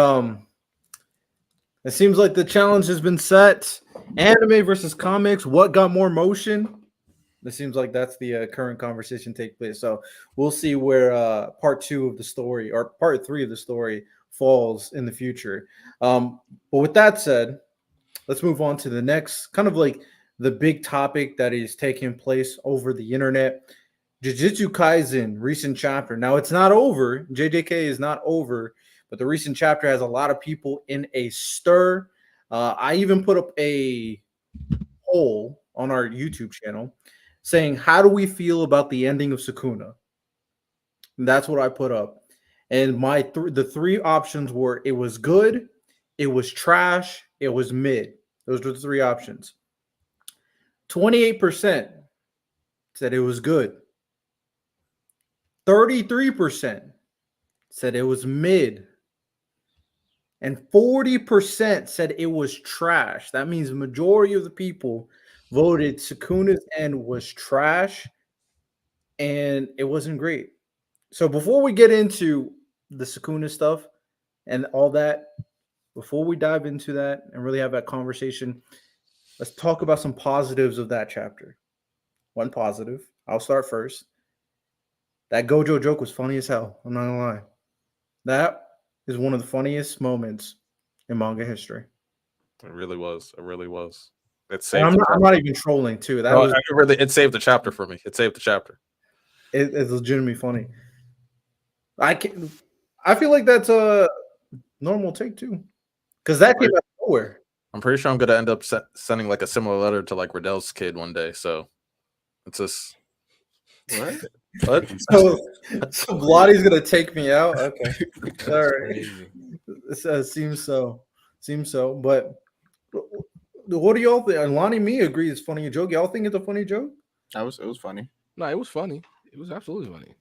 it seems like the challenge has been set. Anime versus comics. What got more motion? It seems like that's the current conversation take place. So we'll see where part 2 of the story or part 3 of the story falls in the future. But with that said, let's move on to the next kind of like the big topic that is taking place over the internet. Jujutsu Kaisen recent chapter. Now it's not over. JJK is not over, but the recent chapter has a lot of people in a stir. I even put up a poll on our YouTube channel saying, how do we feel about the ending of Sukuna? And that's what I put up. And the 3 options were: it was good, it was trash, it was mid. Those were the 3 options. 28% said it was good. 33% said it was mid. And 40% said it was trash. That means the majority of the people voted Sukuna's end was trash and it wasn't great. So before we get into the Sukuna stuff and all that, before we dive into that and really have that conversation, let's talk about some positives of that chapter. One positive. I'll start first. That Gojo joke was funny as hell. I'm not gonna lie. That is one of the funniest moments in manga history. It really was. It really was. It And saved. I'm not even trolling too. That was it saved the chapter for me. It saved the chapter. it's legitimately funny. I feel like that's a normal take too, because that came out of nowhere. I'm pretty sure I'm gonna end up sending like a similar letter to like Riddell's kid one day. So it's just What? what? So Blottie's gonna take me out. Okay, all right. Crazy. Seems so. But what do y'all think? And Lani me agree it's funny joke. Y'all think it's a funny joke? It was funny. No, it was funny. It was absolutely funny.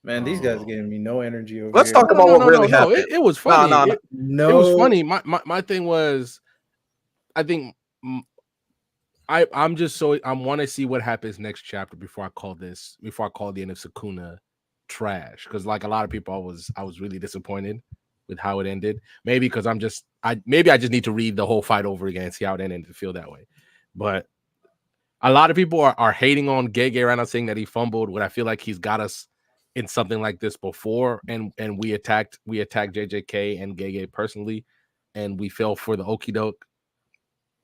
Man, these guys giving me no energy over Let's here. talk about what really happened. It was funny. No. No, It was funny. My thing was, I think I want to see what happens next chapter before I call the end of Sukuna trash, because like a lot of people, I was really disappointed with how it ended. Maybe because I just need to read the whole fight over again and see how it ended to feel that way. But a lot of people are hating on Gege right now, saying that he fumbled when I feel like he's got us in something like this before, and we attacked JJK and Gege personally, and we fell for the okie doke.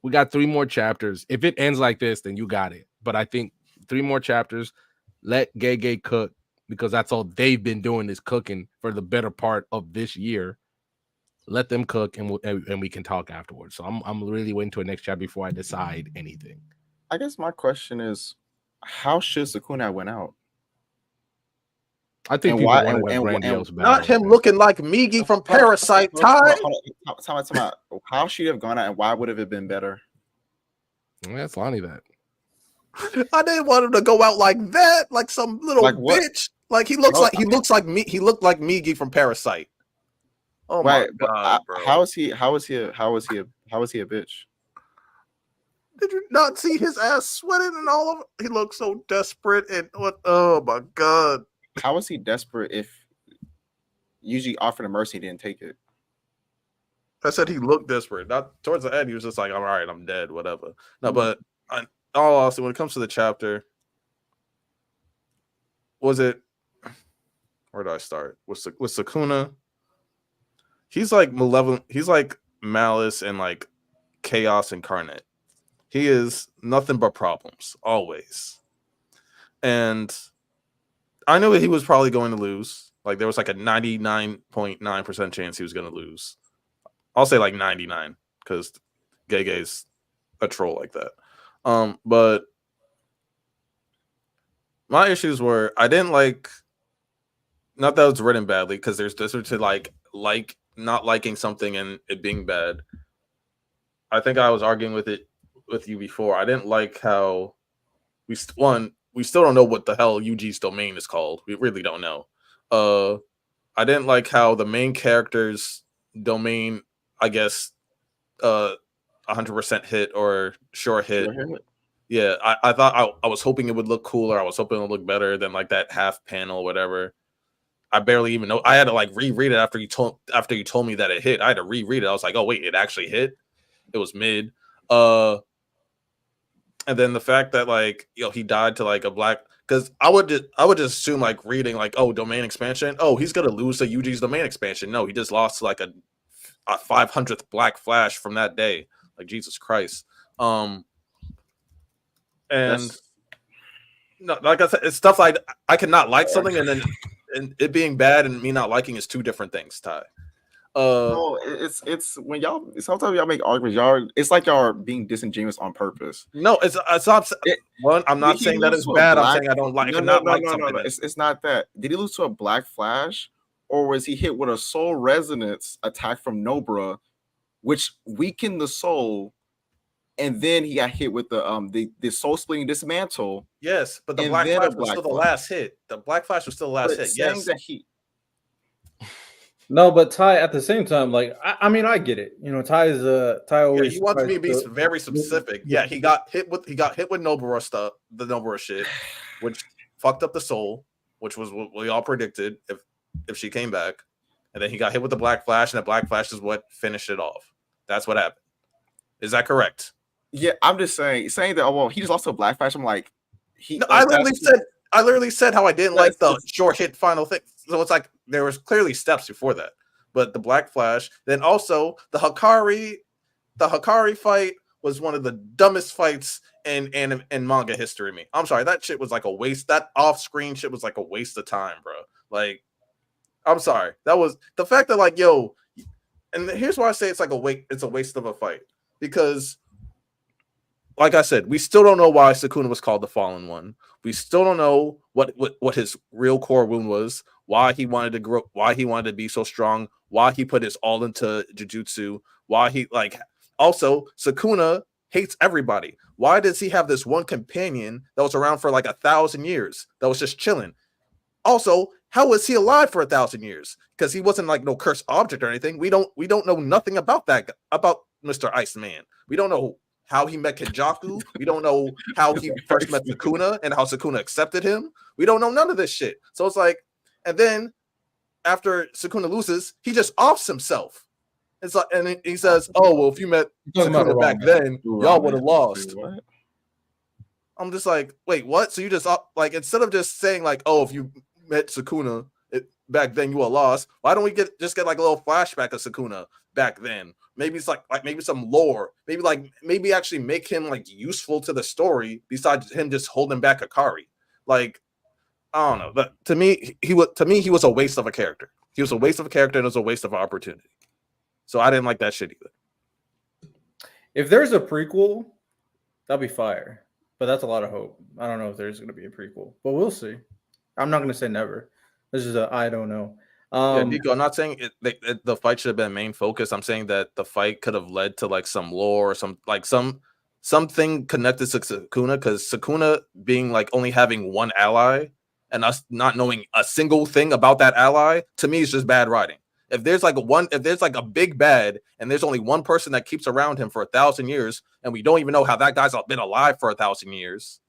We got 3 more chapters. If it ends like this, then you got it. But I think 3 more chapters. Let Gege cook, because that's all they've been doing is cooking for the better part of this year. Let them cook, and we can talk afterwards. So I'm really waiting to a next chapter before I decide anything. I guess my question is, how should Sukuna went out? I think And people why- want and- a and- grandiose and- battle. Not him looking like Migi from Parasite. Time Ty. out. How should he have gone out, and why would it have been better? That's Lani that. I didn't want him to go out like that, like some little Like what? bitch. Like he looks like me. He looked like Migi from Parasite. Oh my Right, but god, bro! how is he a bitch? Did you not see his ass sweating and all of it? He looked so desperate and what? Oh my god! How is he desperate if Yuji offered him mercy, he didn't take it? I said he looked desperate. Not towards the end, he was just like, "All right, I'm dead, whatever." No, but all honestly, when it comes to the chapter, was it? Where do I start? With Sukuna, he's like malevolent. He's like malice and like chaos incarnate. He is nothing but problems, always. And I knew he was probably going to lose. Like there was like a 99.9% chance he was going to lose. I'll say like 99 because Gege's a troll like that. But my issues were I didn't like, not that it was written badly, because there's this to like not liking something and it being bad. I think I was arguing with you before. I didn't like how we still don't know what the hell Yuji's domain is called. We really don't know. I didn't like how the main character's domain, I guess, 100% hit or sure hit. Yeah, I thought I was hoping it would look cooler. I was hoping it would look better than like that half panel or whatever. I barely even know. I had to like reread it after you told me that it hit. I had to reread it. I was like, oh wait, it actually hit. It was mid. And then the fact that like he died to like a black, because I would just assume like reading like, oh, domain expansion. Oh, he's gonna lose to Yuji's domain expansion. No, he just lost to like a 500th Black Flash from that day. Like Jesus Christ. And no, like I said, it's stuff like I cannot like something and then it being bad and me not liking is two different things, Ty. No, it's when y'all sometimes y'all make arguments, it's like y'all are being disingenuous on purpose. No, it's not. One, I'm not saying that it's bad. I'm saying I don't like. No, it's not that. Did he lose to a Black Flash, or was he hit with a soul resonance attack from Nobra, which weakened the soul, and then he got hit with the soul splitting dismantle? Yes, but the Black Flash was still the last hit. The Black Flash was still the last hit. Yes. No, but Ty at the same time, like I mean, I get it. Ty always. He wants me to be very specific. Yeah, he got hit with Nobara stuff, the Nobara shit, which fucked up the soul, which was what we all predicted if she came back, and then he got hit with the Black Flash, and the Black Flash is what finished it off. That's what happened. Is that correct? Yeah, I'm just saying that. Oh well, he just lost to a Black Flash. I'm like, I literally said how I didn't like the short hit final thing. So it's like there was clearly steps before that. but the Black Flash. Then also the Hikari fight was one of the dumbest fights in manga history to me. I'm sorry, that shit was like a waste. That off-screen shit was like a waste of time, bro. Like, I'm sorry. That was the fact that like, yo, and here's why I say it's like it's a waste of a fight. Because like I said, we still don't know why Sukuna was called the Fallen One. We still don't know what his real core wound was, why he wanted to grow, why he wanted to be so strong, why he put his all into Jujutsu, why he like also Sukuna hates everybody. Why does he have this one companion that was around for like 1,000 years that was just chilling? Also, how was he alive for 1,000 years? Because he wasn't like no cursed object or anything. We don't know nothing about about Mr. Iceman. We don't know how he met Kenjaku. We don't know how he first met Sukuna and how Sukuna accepted him. We don't know none of this shit. So it's like, and then after Sukuna loses, he just offs himself. It's like, and he says, "Oh well, if you met Sukuna back then, y'all would have lost." What? I'm just like, wait, what? So you just like instead of just saying like, "Oh, if you met Sukuna back then, you were lost." Why don't we get like a little flashback of Sukuna back then? Maybe it's like maybe some lore. Maybe actually make him like useful to the story besides him just holding back Hikari. Like, I don't know. But to me, he was a waste of a character. He was a waste of a character and it was a waste of an opportunity. So I didn't like that shit either. If there's a prequel, that'll be fire. But that's a lot of hope. I don't know if there's going to be a prequel, but we'll see. I'm not going to say never. This is I don't know. Yeah, Nico, I'm not saying the fight should have been main focus. I'm saying that the fight could have led to like some lore or something connected to Sukuna, because Sukuna being like only having one ally and us not knowing a single thing about that ally, to me is just bad writing. If there's like a big bad and there's only one person that keeps around him for 1,000 years, and we don't even know how that guy's been alive for 1,000 years,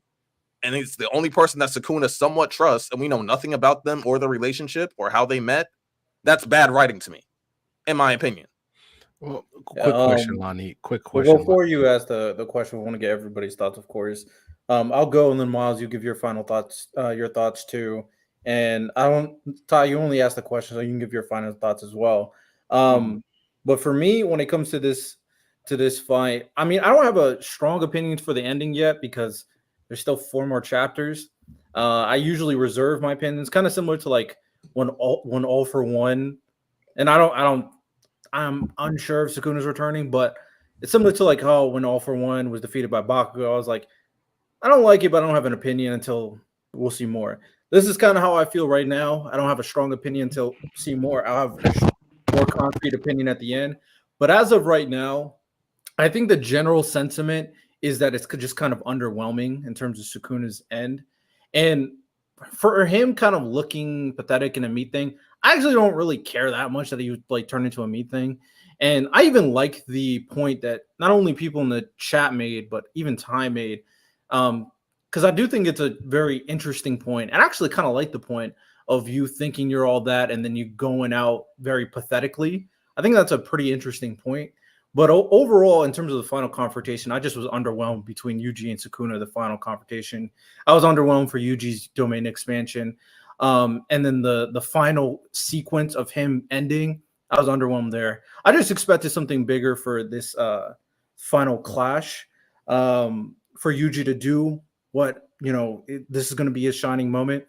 and it's the only person that Sukuna somewhat trusts, and we know nothing about them or the relationship or how they met, that's bad writing to me, in my opinion. Well, quick question, Lani. Quick question. Well, before you ask the question, we want to get everybody's thoughts, of course. I'll go, and then Miles, you give your final thoughts, your thoughts too. And I don't, Ty, you only asked the question, so you can give your final thoughts as well. But for me, when it comes to this fight, I mean, I don't have a strong opinion for the ending yet because there's still 4 more chapters. I usually reserve my opinions, kind of similar to like when All for One, and I'm unsure if Sukuna's returning, but it's similar to like how when All for One was defeated by Bakugo, I was like, I don't like it, but I don't have an opinion until we'll see more. This is kind of how I feel right now. I don't have a strong opinion until see more. I'll have a more concrete opinion at the end. But as of right now, I think the general sentiment is that it's just kind of underwhelming in terms of Sukuna's end. And for him kind of looking pathetic in a meat thing, I actually don't really care that much that he would like turn into a meat thing. And I even like the point that not only people in the chat made, but even Ty made, because I do think it's a very interesting point. And I actually kind of like the point of you thinking you're all that and then you going out very pathetically. I think that's a pretty interesting point. But overall, in terms of the final confrontation, I just was underwhelmed between Yuji and Sukuna, the final confrontation. I was underwhelmed for Yuji's domain expansion. And then the final sequence of him ending, I was underwhelmed there. I just expected something bigger for this final clash, for Yuji to do what, this is going to be his shining moment.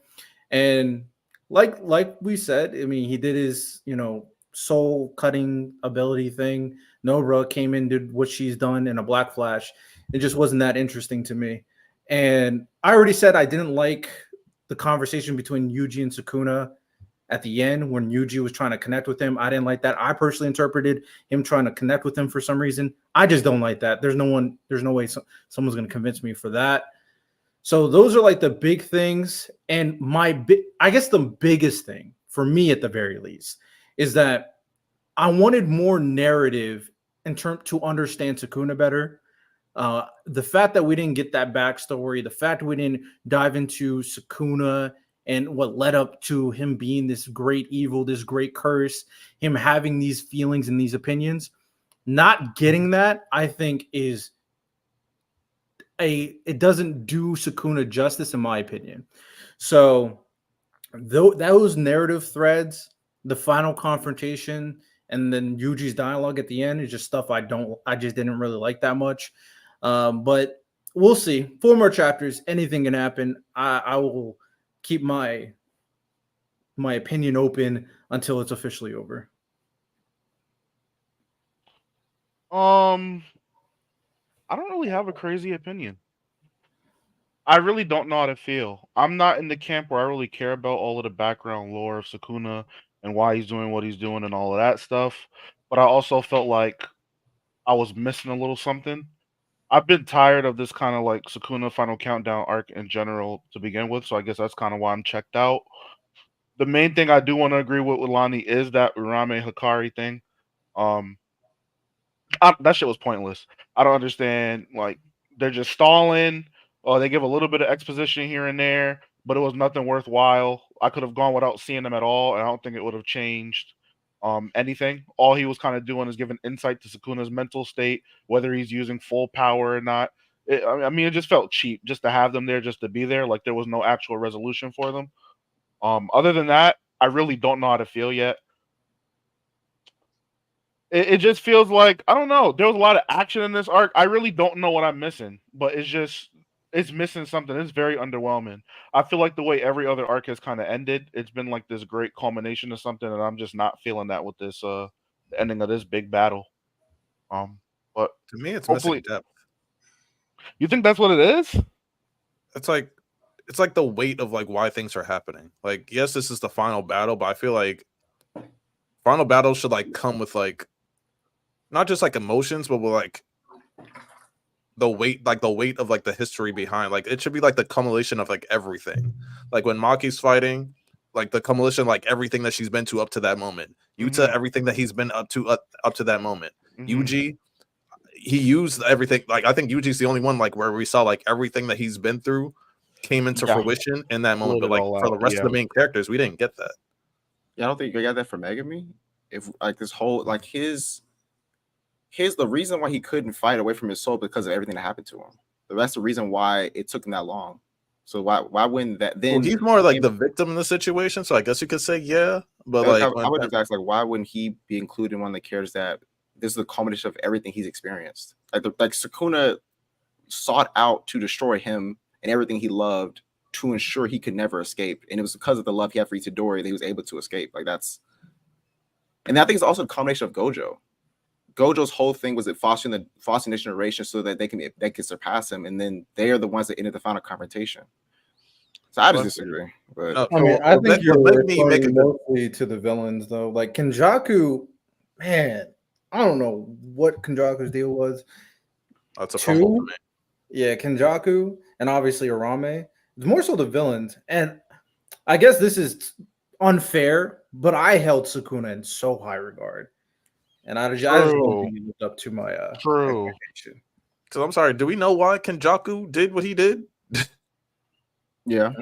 And like we said, I mean, he did his, soul cutting ability thing. Nobra came in, did what she's done in a Black Flash. It just wasn't that interesting to me. And I already said I didn't like the conversation between Yuji and Sukuna at the end when Yuji was trying to connect with him. I didn't like that. I personally interpreted him trying to connect with him for some reason. I just don't like that. There's no way someone's going to convince me for that. So those are like the big things. And I guess the biggest thing for me at the very least is that I wanted more narrative in terms to understand Sukuna better. The fact that we didn't get that backstory, the fact we didn't dive into Sukuna and what led up to him being this great evil, this great curse, him having these feelings and these opinions, not getting that, I think it doesn't do Sukuna justice in my opinion. So those narrative threads the final confrontation and then Yuji's dialogue at the end is just stuff I just didn't really like that much. But we'll see. 4 more chapters, anything can happen. I will keep my opinion open until it's officially over. I don't really have a crazy opinion. I really don't know how to feel. I'm not in the camp where I really care about all of the background lore of Sukuna and why he's doing what he's doing and all of that stuff. But I also felt like I was missing a little something. I've been tired of this kind of like Sukuna Final Countdown arc in general to begin with, so I guess that's kind of why I'm checked out. The main thing I do want to agree with Lani is that Urame Hikari thing. That shit was pointless. I don't understand. Like they're just stalling, or they give a little bit of exposition here and there, but it was nothing worthwhile. I could have gone without seeing them at all, and I don't think it would have changed anything. All he was kind of doing is giving insight to Sukuna's mental state, whether he's using full power or not. I mean, it just felt cheap just to have them there, just to be there. Like there was no actual resolution for them. Other than that, I really don't know how to feel yet. It just feels like, I don't know. There was a lot of action in this arc. I really don't know what I'm missing, but it's missing something. It's very underwhelming. I feel like the way every other arc has kind of ended, it's been like this great culmination of something, and I'm just not feeling that with this the ending of this big battle. But To me, it's hopefully, missing depth. you think that's what it is? It's like the weight of like why things are happening. Like, yes, this is the final battle, but I feel like final battles should like come with like not just like emotions, but with like the weight of like the history behind. Like it should be like the culmination of like everything. Like when Maki's fighting, like the culmination of like everything that she's been to up to that moment. Yuta, everything that he's been up to that moment. Yuji, he used everything. Like I think Yuji's the only one like where we saw like everything that he's been through came into fruition in that moment. But like for the rest of the main characters, we didn't get that. Yeah, I don't think you got that for Megami. If like this whole like his the reason why he couldn't fight away from his soul because of everything that happened to him. That's the reason why it took him that long. So why wouldn't that then? Well, he's more like the victim in the situation, so I guess you could say yeah. But like I would just ask like why wouldn't he be included in one of the characters that this is the culmination of everything he's experienced? Like Sukuna sought out to destroy him and everything he loved to ensure he could never escape, and it was because of the love he had for Itadori that he was able to escape. Like that's, and I think it's also a combination of Gojo. Gojo's whole thing was fostering this generation so that they can surpass him, and then they are the ones that ended the final confrontation. So I just disagree. But I mean, I think you're referring mostly to the villains, though. Like Kenjaku, man, I don't know what Kenjaku's deal was. That's a fumble for me. Yeah, Kenjaku and obviously Arame. It's more so the villains, and I guess this is unfair, but I held Sukuna in so high regard. And I just don't think he lived up to my expectation. So I'm sorry. Do we know why Kenjaku did what he did? Yeah.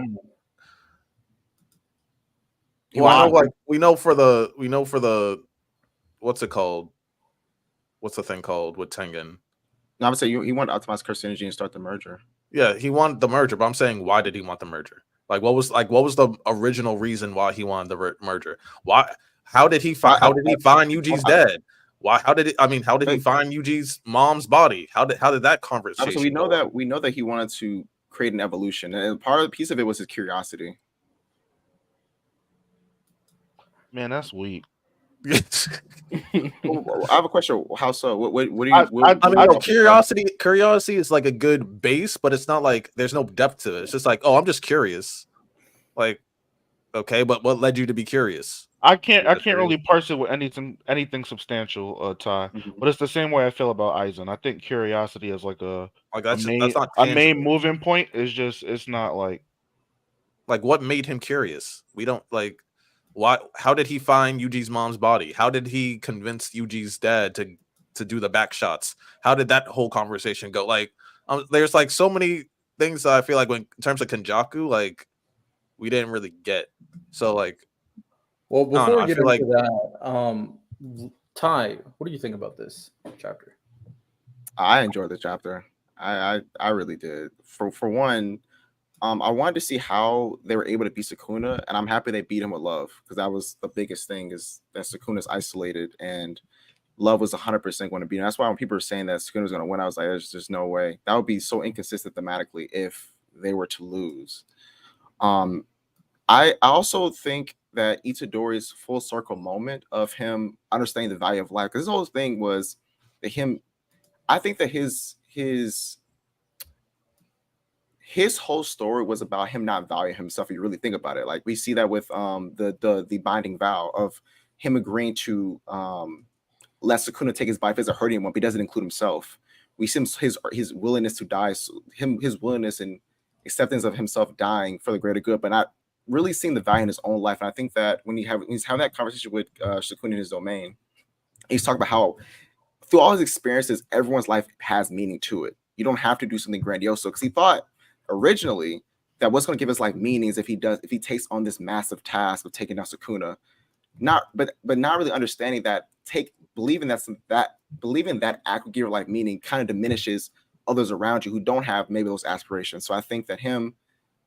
Well, we know for the what's it called? What's the thing called with Tengen? No, I would say he wanted to optimize curse energy and start the merger. Yeah, he wanted the merger, but I'm saying why did he want the merger? What was the original reason why he wanted the merger? Why? How did he find Yuji's dad? Why? How did he find Yuji's mom's body? How did that conversation? So we know that he wanted to create an evolution, and piece of it was his curiosity. Man, that's weak. I have a question. How so? What do you? Curiosity is like a good base, but it's not like there's no depth to it. It's just like, oh, I'm just curious. Like, okay, but what led you to be curious? I can't really parse it with anything substantial, Ty. But it's the same way I feel about Aizen. I think curiosity is like a main moving point. It's not like what made him curious. We don't like why. How did he find Yuji's mom's body? How did he convince Yuji's dad to do the back shots? How did that whole conversation go? Like, there's like so many things that I feel like in terms of Kenjaku, like we didn't really get. So like. Well, before we get into that, Ty, what do you think about this chapter? I enjoyed the chapter. I really did. For one, I wanted to see how they were able to beat Sukuna, and I'm happy they beat him with love, because that was the biggest thing, is that Sukuna's isolated and love was 100% going to beat him. That's why when people are saying that Sukuna was going to win, I was like, there's just no way. That would be so inconsistent thematically if they were to lose. I also think that Itadori's full circle moment of him understanding the value of life, because this whole thing was that him. I think that his whole story was about him not valuing himself. If you really think about it, like we see that with the binding vow of him agreeing to let Sukuna take his life as a hurting one, but he doesn't include himself. We see his willingness to die, his willingness and acceptance of himself dying for the greater good, but not really seeing the value in his own life. And I think that when he's having that conversation with Sukuna in his domain, he's talking about how through all his experiences, everyone's life has meaning to it. You don't have to do something grandiose. Because he thought originally that what's going to give his life meaning is if he takes on this massive task of taking down Sukuna, but not really understanding that believing that act will give your life meaning kind of diminishes others around you who don't have maybe those aspirations. So I think that him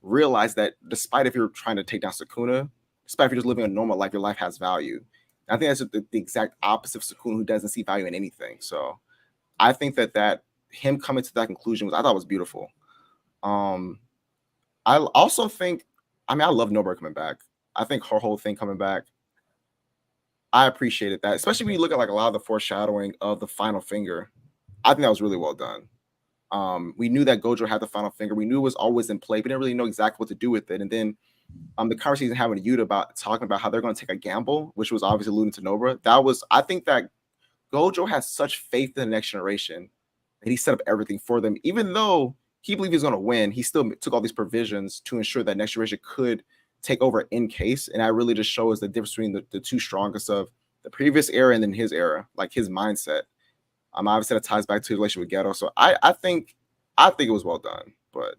realized that despite if you're trying to take down Sukuna, despite if you're just living a normal life, your life has value. I think that's the exact opposite of Sukuna, who doesn't see value in anything. So I think that him coming to that conclusion I thought was beautiful. I also think, I love Nobara coming back. I think her whole thing coming back, I appreciated that, especially when you look at like a lot of the foreshadowing of the final finger. I think that was really well done. We knew that Gojo had the final finger. We knew it was always in play, but didn't really know exactly what to do with it. And then the conversation having Yuta about talking about how they're going to take a gamble, which was obviously alluding to Nobara. I think that Gojo has such faith in the next generation that he set up everything for them. Even though he believed he was going to win, he still took all these provisions to ensure that next generation could take over in case. And that really just shows the difference between the two strongest of the previous era and then his era, like his mindset. Obviously that ties back to his relationship with Ghetto. So I think it was well done. But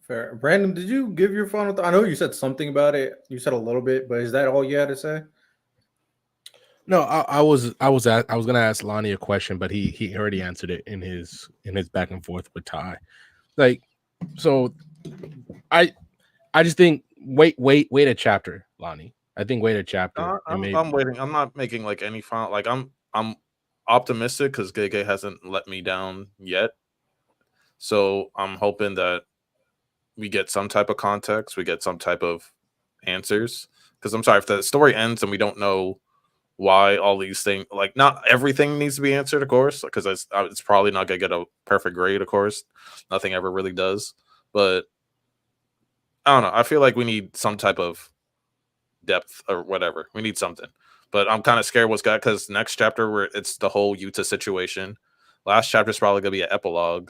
fair. Brandon, did you give your final thought? I know you said something about it. You said a little bit, but is that all you had to say? No, I was gonna ask Lani a question, but he already answered it in his back and forth with Ty. Like, so I just think wait a chapter, Lani. I think wait a chapter. I'm waiting. I'm not making like any final. Like I'm optimistic because Gege hasn't let me down yet. So I'm hoping that we get some type of context, we get some type of answers. Because I'm sorry, if the story ends and we don't know why all these things, like not everything needs to be answered, of course, because it's probably not going to get a perfect grade, of course. Nothing ever really does. But I don't know. I feel like we need some type of depth or whatever. We need something. But I'm kind of scared what's got, because next chapter where it's the whole Yuta situation. Last chapter is probably going to be an epilogue.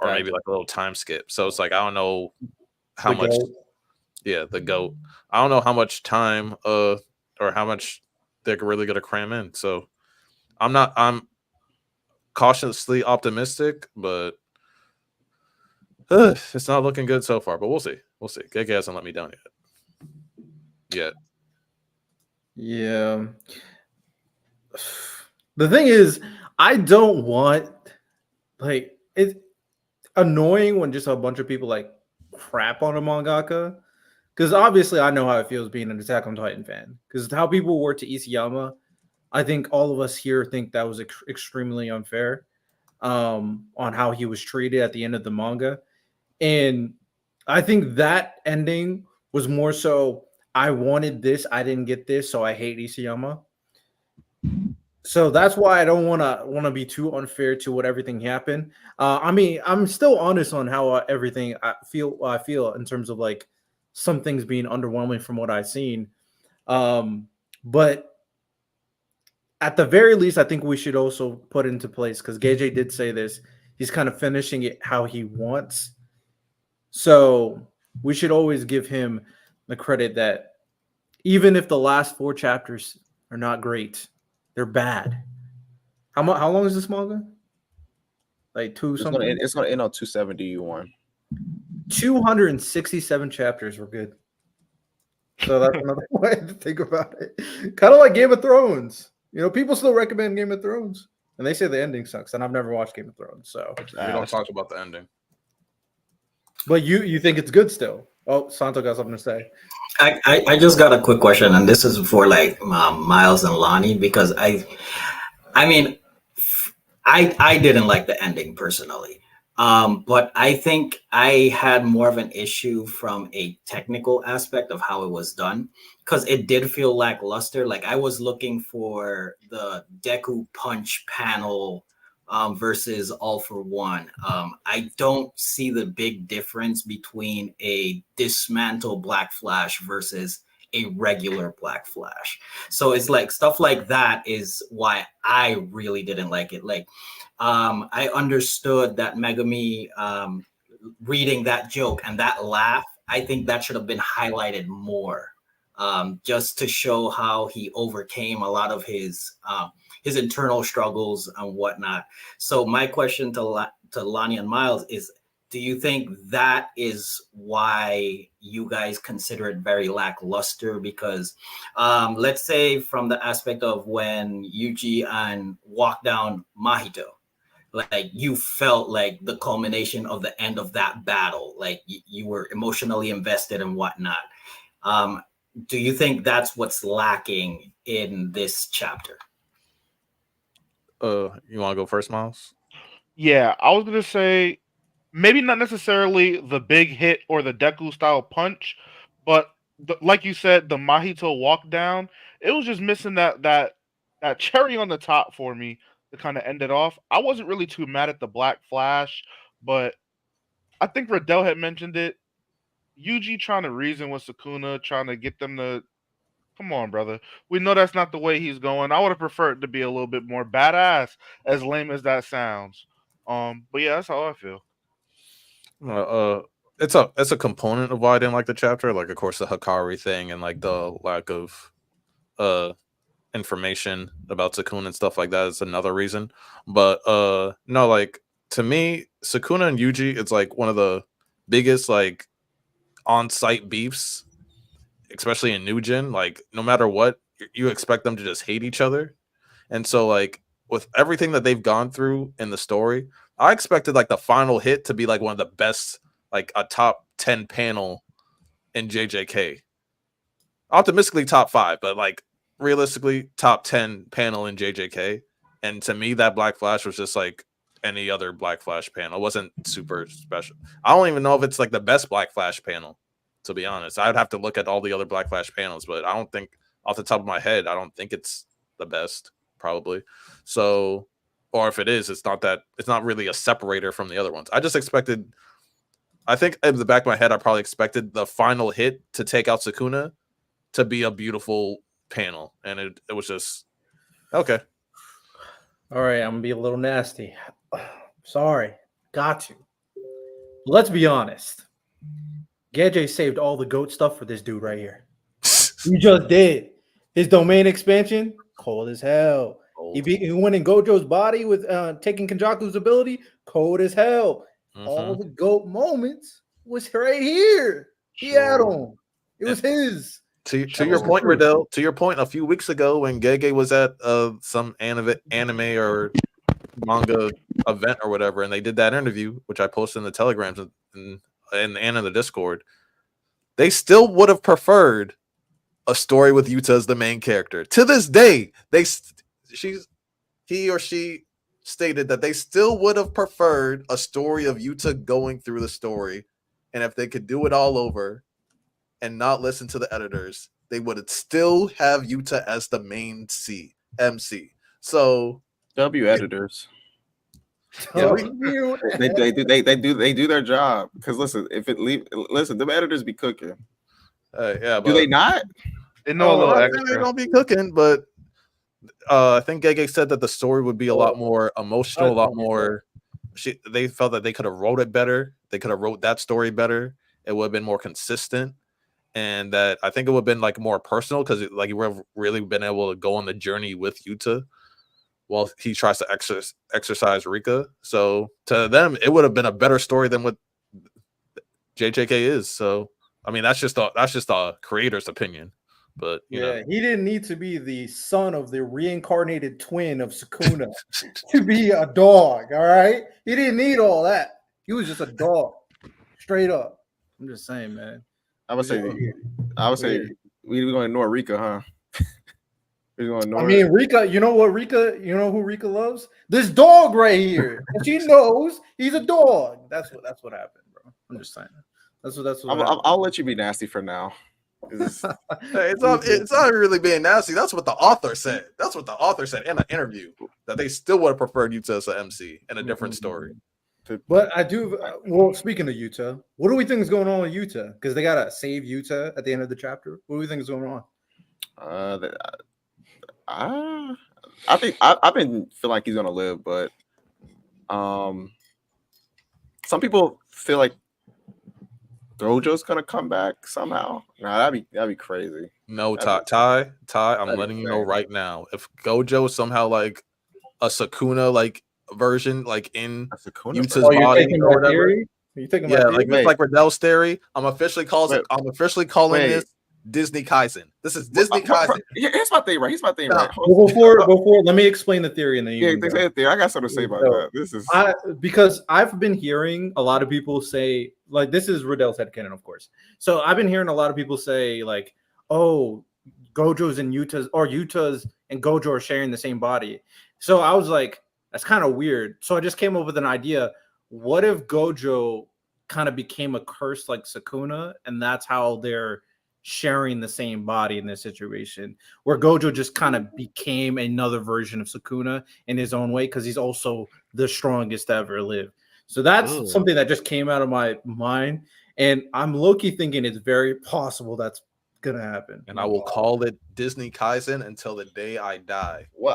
Or maybe like a little time skip. So it's like, I don't know how much. Yeah, the GOAT. I don't know how much time or how much they're really going to cram in. So I'm cautiously optimistic, but it's not looking good so far. But we'll see. We'll see. Gege hasn't let me down yet. Yeah. The thing is, I don't want, like, it's annoying when just a bunch of people like crap on a mangaka, because obviously I know how it feels being an Attack on Titan fan, because how people were to Isayama, I think all of us here think that was extremely unfair on how he was treated at the end of the manga. And I think that ending was more so, I wanted this, I didn't get this, so I hate Isayama. So that's why I don't want to be too unfair to what everything happened. I'm still honest on how everything I feel in terms of like some things being underwhelming from what I've seen. But at the very least, I think we should also put into place, because Gege did say this, he's kind of finishing it how he wants. So we should always give him the credit that even if the last 4 chapters are not great, they're bad. How long is this manga? Like 2 something? It's gonna end on 271. 267 chapters were good. So that's another way to think about it. Kind of like Game of Thrones. You know, people still recommend Game of Thrones, and they say the ending sucks. And I've never watched Game of Thrones, so we don't talk about the ending. But you think it's good still? Oh, Santo got something to say. I just got a quick question, and this is for like Miles and Lani, because I mean, I didn't like the ending personally. But I think I had more of an issue from a technical aspect of how it was done, because it did feel lackluster. Like I was looking for the Deku Punch panel versus All for One. I don't see the big difference between a dismantle Black Flash versus a regular Black Flash. So it's like stuff like that is why I really didn't like it. Like I understood that Megami reading that joke and that laugh. I think that should have been highlighted more, just to show how he overcame a lot of his internal struggles and whatnot. So my question to Lani and Miles is, do you think that is why you guys consider it very lackluster? Because let's say from the aspect of when Yuji and walk down Mahito, like you felt like the culmination of the end of that battle, like you were emotionally invested and whatnot. Do you think that's what's lacking in this chapter? You want to go first, Miles? Yeah, I was gonna say maybe not necessarily the big hit or the Deku style punch, but like you said, the Mahito walk down. It was just missing that cherry on the top for me to kind of end it off. I wasn't really too mad at the Black Flash, but I think Riddell had mentioned it. Yuji trying to reason with Sukuna, trying to get them to come on, brother. We know that's not the way he's going. I would have preferred to be a little bit more badass, as lame as that sounds. But yeah, that's how I feel. It's a component of why I didn't like the chapter. Like, of course, the Hikari thing and like the lack of information about Sukuna and stuff like that is another reason. But no, like to me, Sukuna and Yuji, it's like one of the biggest like on-site beefs, especially in New Gen. Like, no matter what, you expect them to just hate each other. And so, like, with everything that they've gone through in the story, I expected like the final hit to be like one of the best, like a top 10 panel in JJK. Optimistically top 5, but like realistically top 10 panel in JJK. And to me, that Black Flash was just like any other Black Flash panel. It wasn't super special. I don't even know if it's like the best Black Flash panel, to be honest. I'd have to look at all the other Black Flash panels, but I don't think, off the top of my head, I don't think it's the best, probably. So, or if it is, it's not really a separator from the other ones. I just expected, I think in the back of my head, I probably expected the final hit to take out Sukuna to be a beautiful panel. And it was just, okay. All right, I'm gonna be a little nasty. Sorry, got to. Let's be honest. Gege saved all the GOAT stuff for this dude right here. He just did. His domain expansion, cold as hell. He went in Gojo's body with taking Kenjaku's ability, cold as hell. Mm-hmm. All the GOAT moments was right here. He had them. It was his. To your point, Riddell, to your point, a few weeks ago when Gege was at some anime or manga event or whatever, and they did that interview, which I posted in the Telegrams and in the Discord, they still would have preferred a story with Yuta as the main character. To this day, he or she stated that they still would have preferred a story of Yuta going through the story, and if they could do it all over and not listen to the editors, they would still have Yuta as the main MC. So editors. Yeah, they do their job, because listen, the editors be cooking. Yeah, do they not? They know a little extra. They're gonna be cooking, but I think Gege said that the story would be a lot more emotional, a lot more. They felt that they could have wrote it better. They could have wrote that story better. It would have been more consistent, and that I think it would have been like more personal, because like you would have really been able to go on the journey with Yuta while he tries to exercise Rika. So to them, it would have been a better story than what JJK is. So I mean, that's just a creator's opinion. But you know, he didn't need to be the son of the reincarnated twin of Sukuna to be a dog. All right, he didn't need all that. He was just a dog. Straight up. I'm just saying, man. I would say we're gonna ignore Rika, huh? We're gonna ignore. I mean, Rika. You know what, Rika? You know who Rika loves? This dog right here. And she knows he's a dog. That's what happened, bro. I'm just saying. That's what. I'll let you be nasty for now. It's not really being nasty. That's what the author said. That's what the author said in an interview, that they still would have preferred Yuta as an MC in a different story. But I do. Well, speaking of Yuta, what do we think is going on with Yuta? Because they gotta save Yuta at the end of the chapter. What do we think is going on? I think I've been feeling like he's gonna live, but some people feel like Gojo's gonna come back somehow. Nah, that'd be crazy. No, Ty, I'm letting you know right now. If Gojo somehow like a Sukuna like version, like in Yuta's body or whatever. You thinking like Riddell's theory? I'm officially calling this Disney Kaisen. This is Disney Kaisen. Here's my thing, right? Before, let me explain the theory, and then you. Yeah, theory. I got something to say about that. This is because I've been hearing a lot of people say, like, this is Riddell's headcanon, of course. So I've been hearing a lot of people say, like, oh, Gojo's and Yuta's and Gojo are sharing the same body. So I was like, that's kind of weird. So I just came up with an idea. What if Gojo kind of became a curse like Sukuna, and that's how they're sharing the same body in this situation, where Gojo just kind of became another version of Sukuna in his own way, because he's also the strongest to ever live. So that's something that just came out of my mind, and I'm low-key thinking it's very possible that's gonna happen. And I will call it Disney Kaisen until the day I die. Well,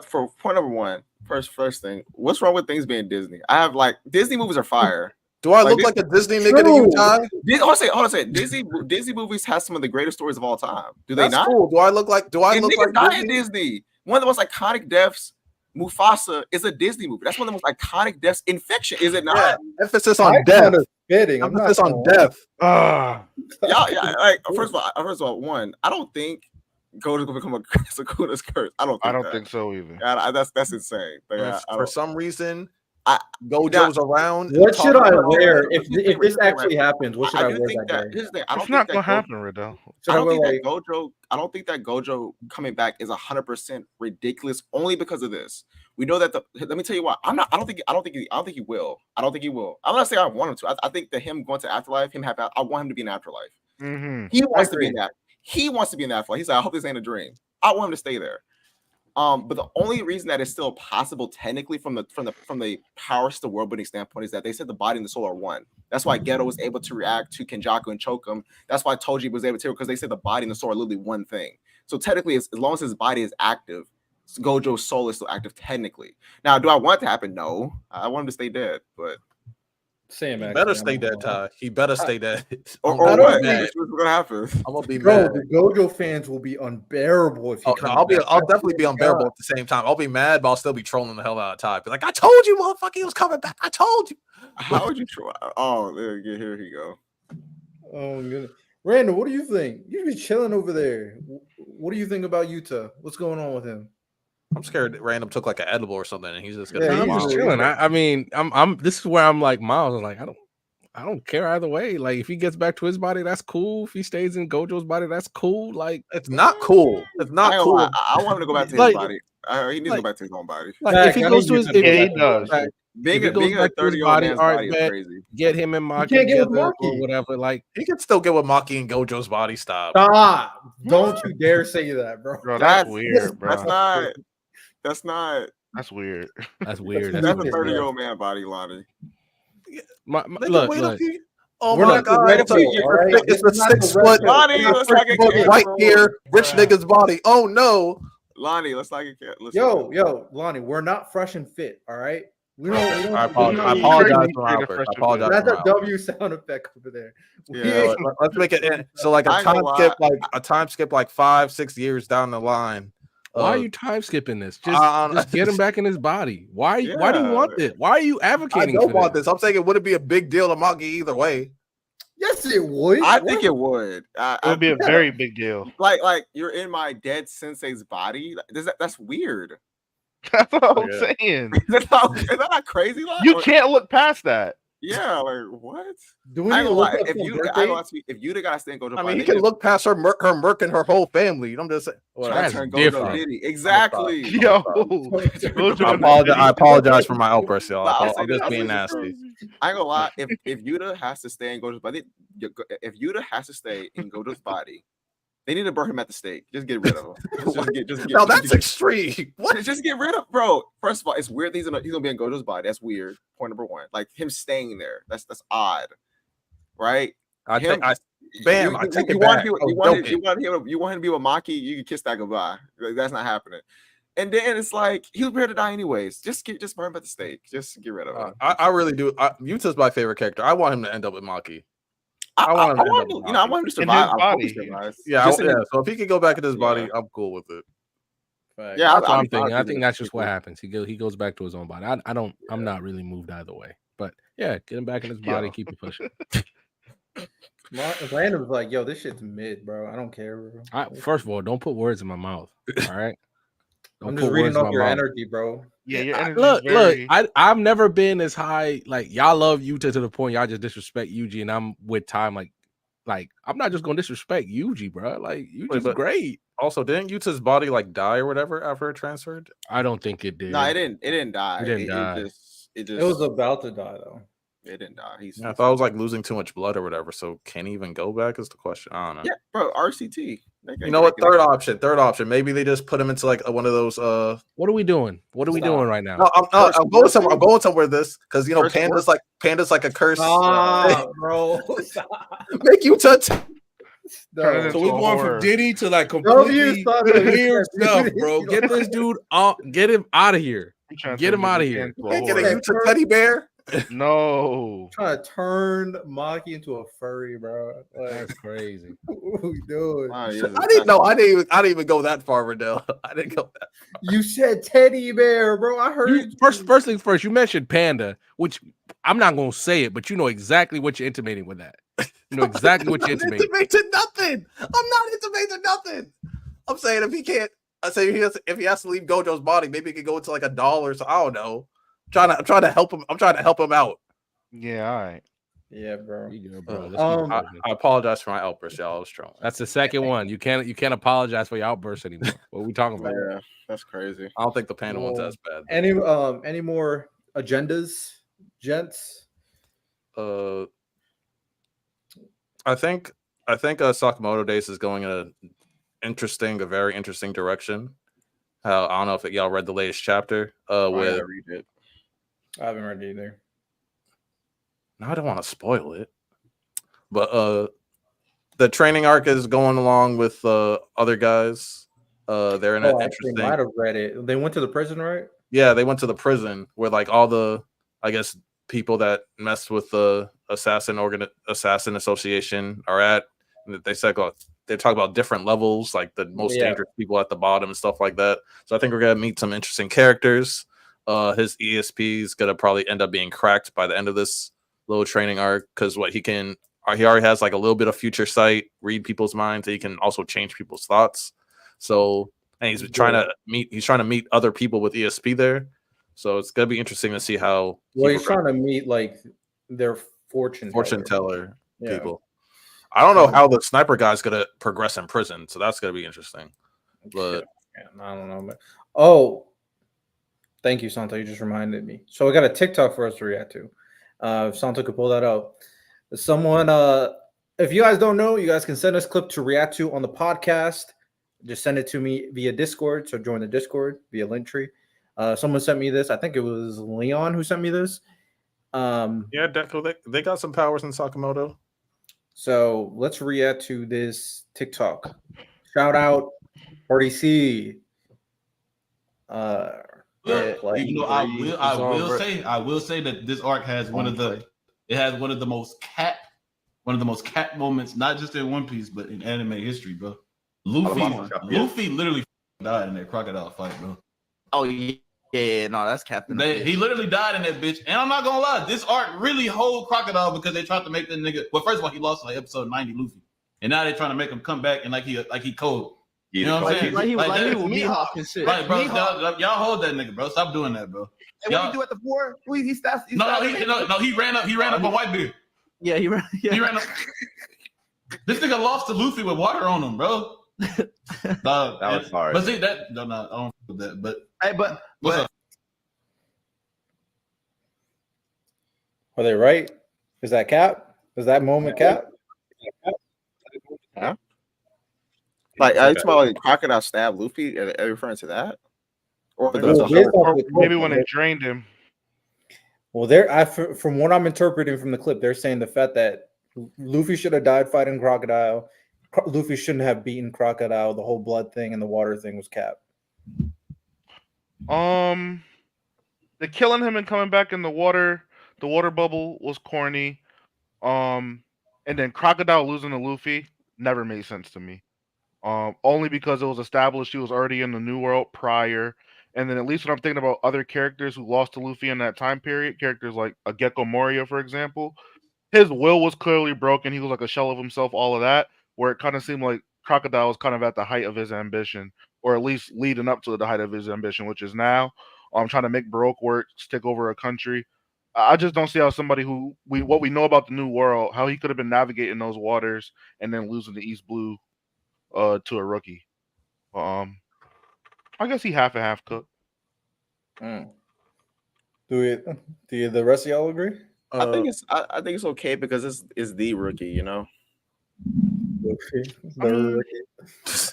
for point number one. First thing, what's wrong with things being Disney? I have like Disney movies are fire. Do I look like a Disney nigga to you, Ty? Hold on, say Disney movies has some of the greatest stories of all time. Do they not? Cool. Do I look like Disney? One of the most iconic deaths, Mufasa, is a Disney movie. That's one of the most iconic deaths in fiction, is it not? Yeah, emphasis on death. Emphasis on death. Like first of all, one, I don't think Gojo's gonna become a Sukuna's curse. I don't think so either. That's insane. For some reason, Gojo's around. What should I wear if this actually happens? What should I wear that day? Here's the thing. It's not gonna happen, Riddell. I don't think that Gojo coming back is 100% ridiculous only because of this. We know that let me tell you why. I don't think he will. I'm not saying I want him to. I think that him going to afterlife, I want him to be in afterlife. Mm-hmm. He wants to be in that. He wants to be in that afterlife. He's like, I hope this ain't a dream. I want him to stay there. But the only reason that it's still possible technically from the powers to the world building standpoint is that they said the body and the soul are one. That's why Geto was able to react to Kenjaku and choke him. That's why Toji was able to, because they said the body and the soul are literally one thing. So technically, as long as his body is active, Gojo's soul is still active technically. Now, do I want it to happen? No. I want him to stay dead, but Same. He better stay dead, Ty. He better stay dead. Or what? What's gonna happen? I'm gonna be mad. The Gojo fans will be unbearable if he comes back. I'll definitely be unbearable at the same time. I'll be mad, but I'll still be trolling the hell out of Ty. Be like, I told you, motherfucker, he was coming back. I told you. How would you try? Oh, here he go. Oh goodness. Randall, what do you think? You be chilling over there. What do you think about Yuta? What's going on with him? I'm scared that Random took like an edible or something, and he's just gonna. Yeah, I'm just chilling. I mean, I'm. This is where I'm like Miles. I'm like, I don't care either way. Like, if he gets back to his body, that's cool. If he stays in Gojo's body, that's cool. Like, it's not cool. It's not cool. I want him to go back to his body. He needs to go back to his own body. Like, if he goes to his, he does. Being a 30-year-old man's body is crazy. Get him and Maki together or whatever. Like, he can still get with Maki and Gojo's body. Stop. Don't you dare say that, bro. That's weird, bro. That's not. That's weird. That's weird. That's a 30-year-old man body, Lani. Look. Oh my God! It's a 6 foot Lani, right here, rich nigga's body. Oh no, Lonnie, let's not get careful. Yo, Lonnie, we're not fresh and fit. All right. We don't. I apologize for Albert. I apologize. That's a W sound effect over there. Yeah, let's make it in. So like a time skip, like 5-6 years down the line. Why are you time skipping this? Just get him back in his body. Why do you want this? Why are you advocating? I don't want this. I'm saying it wouldn't be a big deal to Maki either way. Yes, it would. I think it would. It would be a very big deal. Like you're in my dead sensei's body. That's weird. That's what I'm saying. Is that not crazy? You can't look past that. Yeah, like what? Do we I need ain't to gonna look lie. up If some you, birth I ain't gonna dates? lie, if you the guy staying Gojo's I body, mean, he they can look past her murking her whole family. I'm just saying. trying That's to turn different. Gojo Diddy. Exactly. Yo, I Gojo apologize for my outburst, y'all. But I'll say I'm this, just I'll say being this, nasty. I ain't gonna lie. If Yuta has to stay in Gojo's body, if Yuta has to stay in Gojo's body, they need to burn him at the stake. Just get rid of him. No, that's extreme. What? Just get rid of, bro. First of all, it's weird that he's gonna be in Gojo's body. That's weird. Point number one. Like him staying there. That's odd, right? I Him, take it back. You want him to be with Maki? You can kiss that goodbye. Like, that's not happening. And then it's like he was prepared to die anyways. Just burn him at the stake. Just get rid of him. I really do. Yuta's my favorite character. I want him to end up with Maki. I want him to survive. I hope he survives. Yeah, so if he could go back in his body, I'm cool with it. Yeah, that's what I'm thinking. I think that's just what happens. He goes back to his own body. I'm not really moved either way. But yeah, get him back in his body, keep it pushing. Random's like, yo, this shit's mid, bro. I don't care, bro. First of all, don't put words in my mouth. All right. I'm just reading off your energy, bro. Yeah, your energy. Look. I've never been as high. Like y'all love Yuta to the point y'all just disrespect Yuji, and I'm with time. Like I'm not just gonna disrespect Yuji, bro. Like Yuji's great. Also, didn't Yuta's body like die or whatever after it transferred? I don't think it did. No, it didn't. It didn't die. It was about to die though. It didn't die. I thought I was like losing too much blood or whatever. So can he even go back? Is the question. I don't know. Yeah, bro. RCT. You know what? Third option. Maybe they just put him into like one of those. What are we doing? What are we doing right now? No, I'm going somewhere. I'm going somewhere. This because you know Panda's like a curse. Bro. Make you touch. No. So we're going from Diddy to like completely weird stuff, bro. Get this dude get him out of here. Get him out of here. Get a Yuta teddy bear. No. Trying to turn Maki into a furry, bro. Like, that's crazy. What are we doing? I didn't even go that far, Riddell. I didn't go that far. You said teddy bear, bro. I heard first things first, you mentioned Panda, which I'm not gonna say it, but you know exactly what you're intimating with that. You know exactly what you're intimating. Intimating nothing. I'm not intimating nothing. I'm saying if he can't, if he has to leave Gojo's body, maybe he could go into like a doll or so. I don't know. I'm trying to help him. I'm trying to help him out. Yeah, all right. Yeah, bro. I apologize for my outburst, y'all. I was strong. That's the second one. You can't apologize for your outburst anymore. What are we talking about? Yeah, that's crazy. I don't think the Panda one's as bad. Any more agendas, gents? I think Sakamoto Days is going in a very interesting direction. I don't know if y'all read the latest chapter. With read it. I haven't read it either. No, I don't want to spoil it. But the training arc is going along with other guys. They're in an interesting. I might have read it. They went to the prison, right? Yeah, they went to the prison where like all the, I guess, people that messed with the assassin association are at. They said they talk about different levels, like the most dangerous people at the bottom and stuff like that. So I think we're gonna meet some interesting characters. His ESP is gonna probably end up being cracked by the end of this little training arc because he already has like a little bit of future sight, read people's minds, and he can also change people's thoughts. So and he's trying to meet other people with ESP there. So it's gonna be interesting to see how. Well, he's trying to meet like their fortune teller people. I don't know how the sniper guy's gonna progress in prison, so that's gonna be interesting. But I don't know. Oh, thank you, Santo. You just reminded me. So I got a TikTok for us to react to. If Santo could pull that up. Someone, if you guys don't know, you guys can send us clip to react to on the podcast. Just send it to me via Discord. So join the Discord via Linktree. Someone sent me this. I think it was Leon who sent me this. Yeah, Deco, they got some powers in Sakamoto. So let's react to this TikTok. Shout out RDC. Even though I will say that this arc has one of the most cat moments, not just in One Piece, but in anime history, bro. Luffy literally died in that crocodile fight, bro. Oh yeah, no, that's Captain. He literally died in that bitch, and I'm not gonna lie, this arc really hold crocodile because they tried to make the nigga. Well, first of all, he lost like episode 90, Luffy, and now they're trying to make him come back and like he cold. You know what I'm saying? Like he was that's with Mihawk and shit. Like, bro, y'all hold that nigga, bro. Stop doing that, bro. Hey, what he do at the four? He stopped. He ran up. He ran up on Whitebeard. Yeah, he ran. Yeah. He ran up. This nigga lost to Luffy with water on him, bro. That was hard. But see that? No, I don't feel that. But hey, but what's up? Are they right? Is that cap? Is that moment cap? Yeah. Like, are you talking about like Crocodile stab Luffy? Are you referring to that? Or maybe when they drained him. Well, from what I'm interpreting from the clip, they're saying the fact that Luffy should have died fighting Crocodile. Luffy shouldn't have beaten Crocodile. The whole blood thing and the water thing was cap. The killing him and coming back in the water bubble was corny. And then Crocodile losing to Luffy never made sense to me. Only because it was established he was already in the New World prior. And then at least when I'm thinking about other characters who lost to Luffy in that time period, characters like a Gecko Moria, for example, his will was clearly broken. He was like a shell of himself, all of that, where it kind of seemed like Crocodile was kind of at the height of his ambition, or at least leading up to the height of his ambition, which is now trying to make Baroque work, take over a country. I just don't see how somebody what we know about the New World, how he could have been navigating those waters and then losing to East Blue to a rookie. I guess he half and half cooked. Do the rest of y'all agree? I think it's okay because it's the rookie, you know.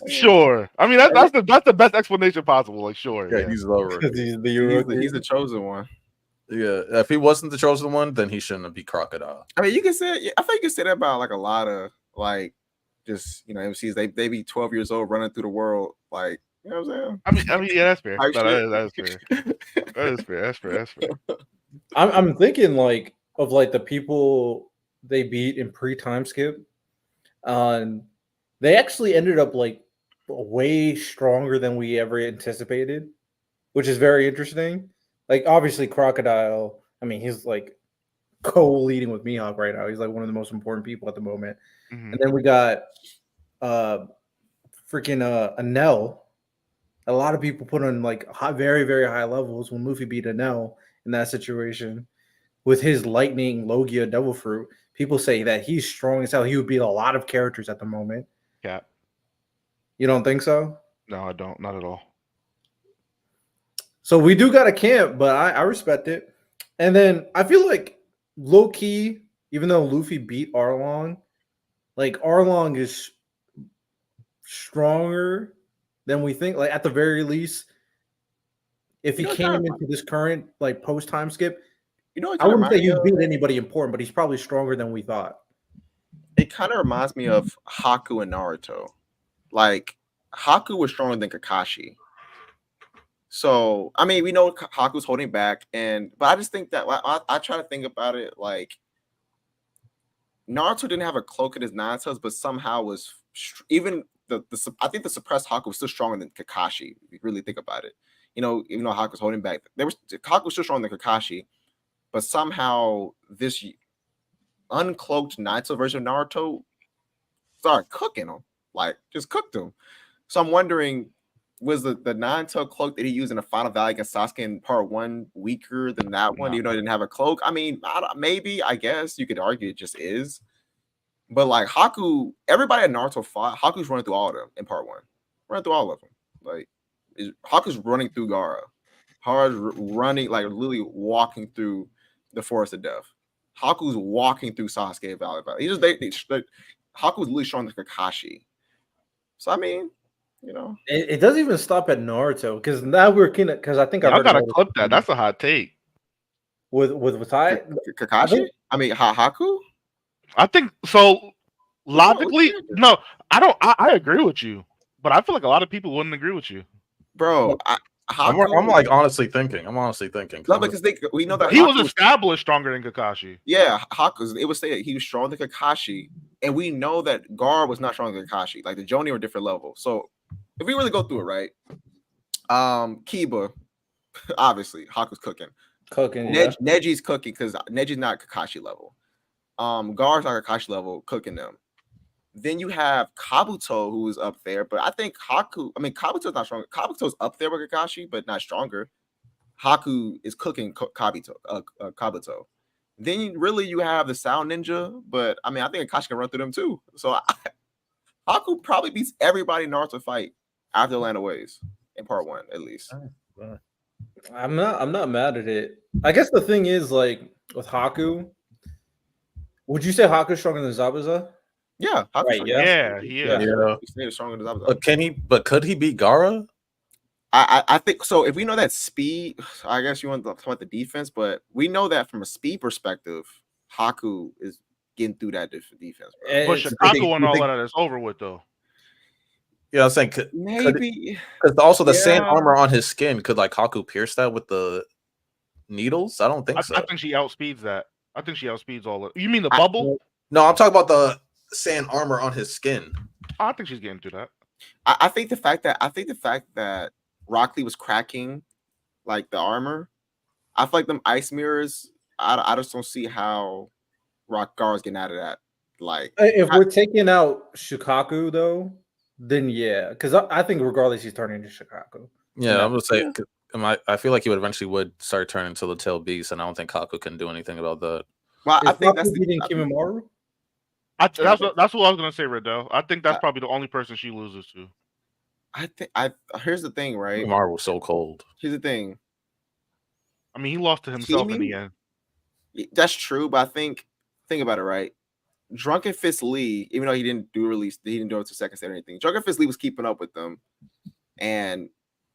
Sure. I mean that's the best explanation possible. Like sure. Yeah, he's the rookie. He's the chosen one. Yeah, if he wasn't the chosen one, then he shouldn't have beat Crocodile. I mean, you can say, I think you can say that about like a lot of like just MCs. They be 12 years old running through the world, like, you know what I'm saying? I mean, yeah, that's fair. That is fair. That's fair. I'm thinking like of like the people they beat in pre-time skip. They actually ended up like way stronger than we ever anticipated, which is very interesting. Like obviously Crocodile, I mean, he's like co-leading with Mihawk right now. He's like one of the most important people at the moment. Mm-hmm. And then we got freaking Anel. A lot of people put on like very, very high levels when Luffy beat Anel in that situation with his lightning Logia Devil Fruit. People say that he's strong as hell. He would beat a lot of characters at the moment. Yeah. You don't think so? No, I don't. Not at all. So we do got a camp, but I respect it. And then I feel like low key, even though Luffy beat Arlong, like Arlong is stronger than we think. Like at the very least, if he came into this current like post time skip, I wouldn't say he beat anybody important, but he's probably stronger than we thought. It kind of reminds me of Haku and Naruto. Like Haku was stronger than Kakashi. So, I mean, we know Haku's holding back, but I just think that I try to think about it like Naruto didn't have a cloak in his nine tails, but somehow was even I think the suppressed Haku was still stronger than Kakashi. If you really think about it, even though Haku's holding back, Haku was still stronger than Kakashi, but somehow this uncloaked nine tail version of Naruto started cooking him, like just cooked him. So I'm wondering, was the nine-tail cloak that he used in the final valley against Sasuke in part 1 weaker than that one, even though he didn't have a cloak? I mean, maybe, I guess you could argue it just is. But like Haku, everybody at Naruto fought, Haku's running through all of them in part 1. Running through all of them. Like, Haku's running through Gaara. Gaara's running, like literally walking through the Forest of Death. Haku's walking through Sasuke Valley. Haku's literally showing the Kakashi. So, I mean, it doesn't even stop at Naruto because now because I think I gotta clip that. That's a hot take. With Kakashi? I mean Haku? I think so. Logically, no, I don't. I agree with you, but I feel like a lot of people wouldn't agree with you, bro. I'm like honestly thinking. No, because we know that he was established stronger than Kakashi. Yeah, Haku. It would say he was stronger than Kakashi, and we know that Gaara was not stronger than Kakashi. Like the Jonin were different level. So if we really go through it, right? Kiba, obviously, Haku's cooking. Neji's cooking because Neji's not Kakashi level. Gaara's not Kakashi level, cooking them. Then you have Kabuto, who is up there, but I think Kabuto's not strong. Kabuto's up there with Kakashi, but not stronger. Haku is cooking Kabuto. Then you have the Sound Ninja, but I mean, I think Kakashi can run through them too. So Haku probably beats everybody in Naruto fight after Land of Waves in part 1, at least. I'm not mad at it. I guess the thing is, like, with Haku, would you say Haku's stronger than Zabuza? Yeah, Haku's right. stronger. Yeah, he is. Yeah. He's stronger than Zabuza. But could he beat Gaara? I think so. If we know that speed, I guess you want to talk about the defense, but we know that from a speed perspective, Haku is getting through that defense. Bro. But Shikaku won all of that. It's over with though. Yeah, I'm saying maybe because also the sand armor on his skin could like Haku pierce that with the needles. I don't think so. I think she outspeeds that. I think she outspeeds all of it. You mean the bubble? No, I'm talking about the sand armor on his skin. I think she's getting through that. I think the fact that Rock Lee was cracking like the armor, I feel like them ice mirrors. I just don't see how Gaara's getting out of that. Like, if we're taking out Shikaku though, then yeah, because I think regardless he's turning into Shikaku. Yeah, I'm gonna say I feel like he would eventually start turning into the tail beast, and I don't think Haku can do anything about that. Well, I think that's beating Kimimaro. That's what I was gonna say, Riddell. I think that's probably the only person she loses to. Here's the thing, right? Kimimaro was so cold. Here's the thing. I mean, he lost to himself in the end. That's true, but I think about it, right? Drunken Fist Lee, even though he didn't do it to second set or anything. Drunken Fist Lee was keeping up with them, and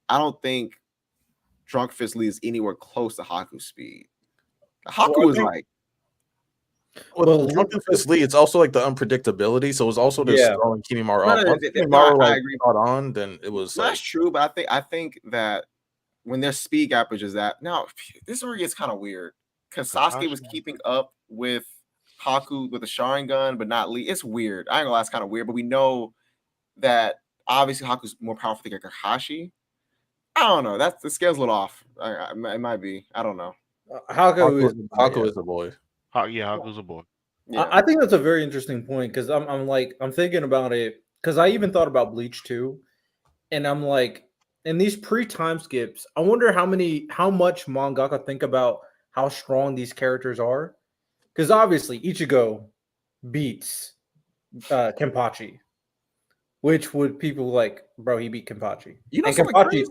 I don't think Drunken Fist Lee is anywhere close to Haku's speed. Haku was like. Well, Drunken Fist Lee, it's also like the unpredictability. So it was also just throwing Kimimaro off. Once Kimimaro caught on, then it was. That's true, but I think that when their speed gap is just that. Now, this is where it gets kind of weird because Sasuke was keeping up with Haku with a Sharingan, but not Lee. It's weird. I ain't gonna lie, it's kind of weird, but we know that obviously Haku's more powerful than Kakashi. I don't know. That's the scale's a little off. It might be. I don't know. Haku is a boy. Haku's a boy. Yeah. I think that's a very interesting point because I'm thinking about it because I even thought about Bleach too, and I'm like, in these pre-time skips, I wonder how much mangaka think about how strong these characters are, because obviously Ichigo beats Kenpachi, which would people like, bro? He beat Kenpachi. You know, Kenpachi.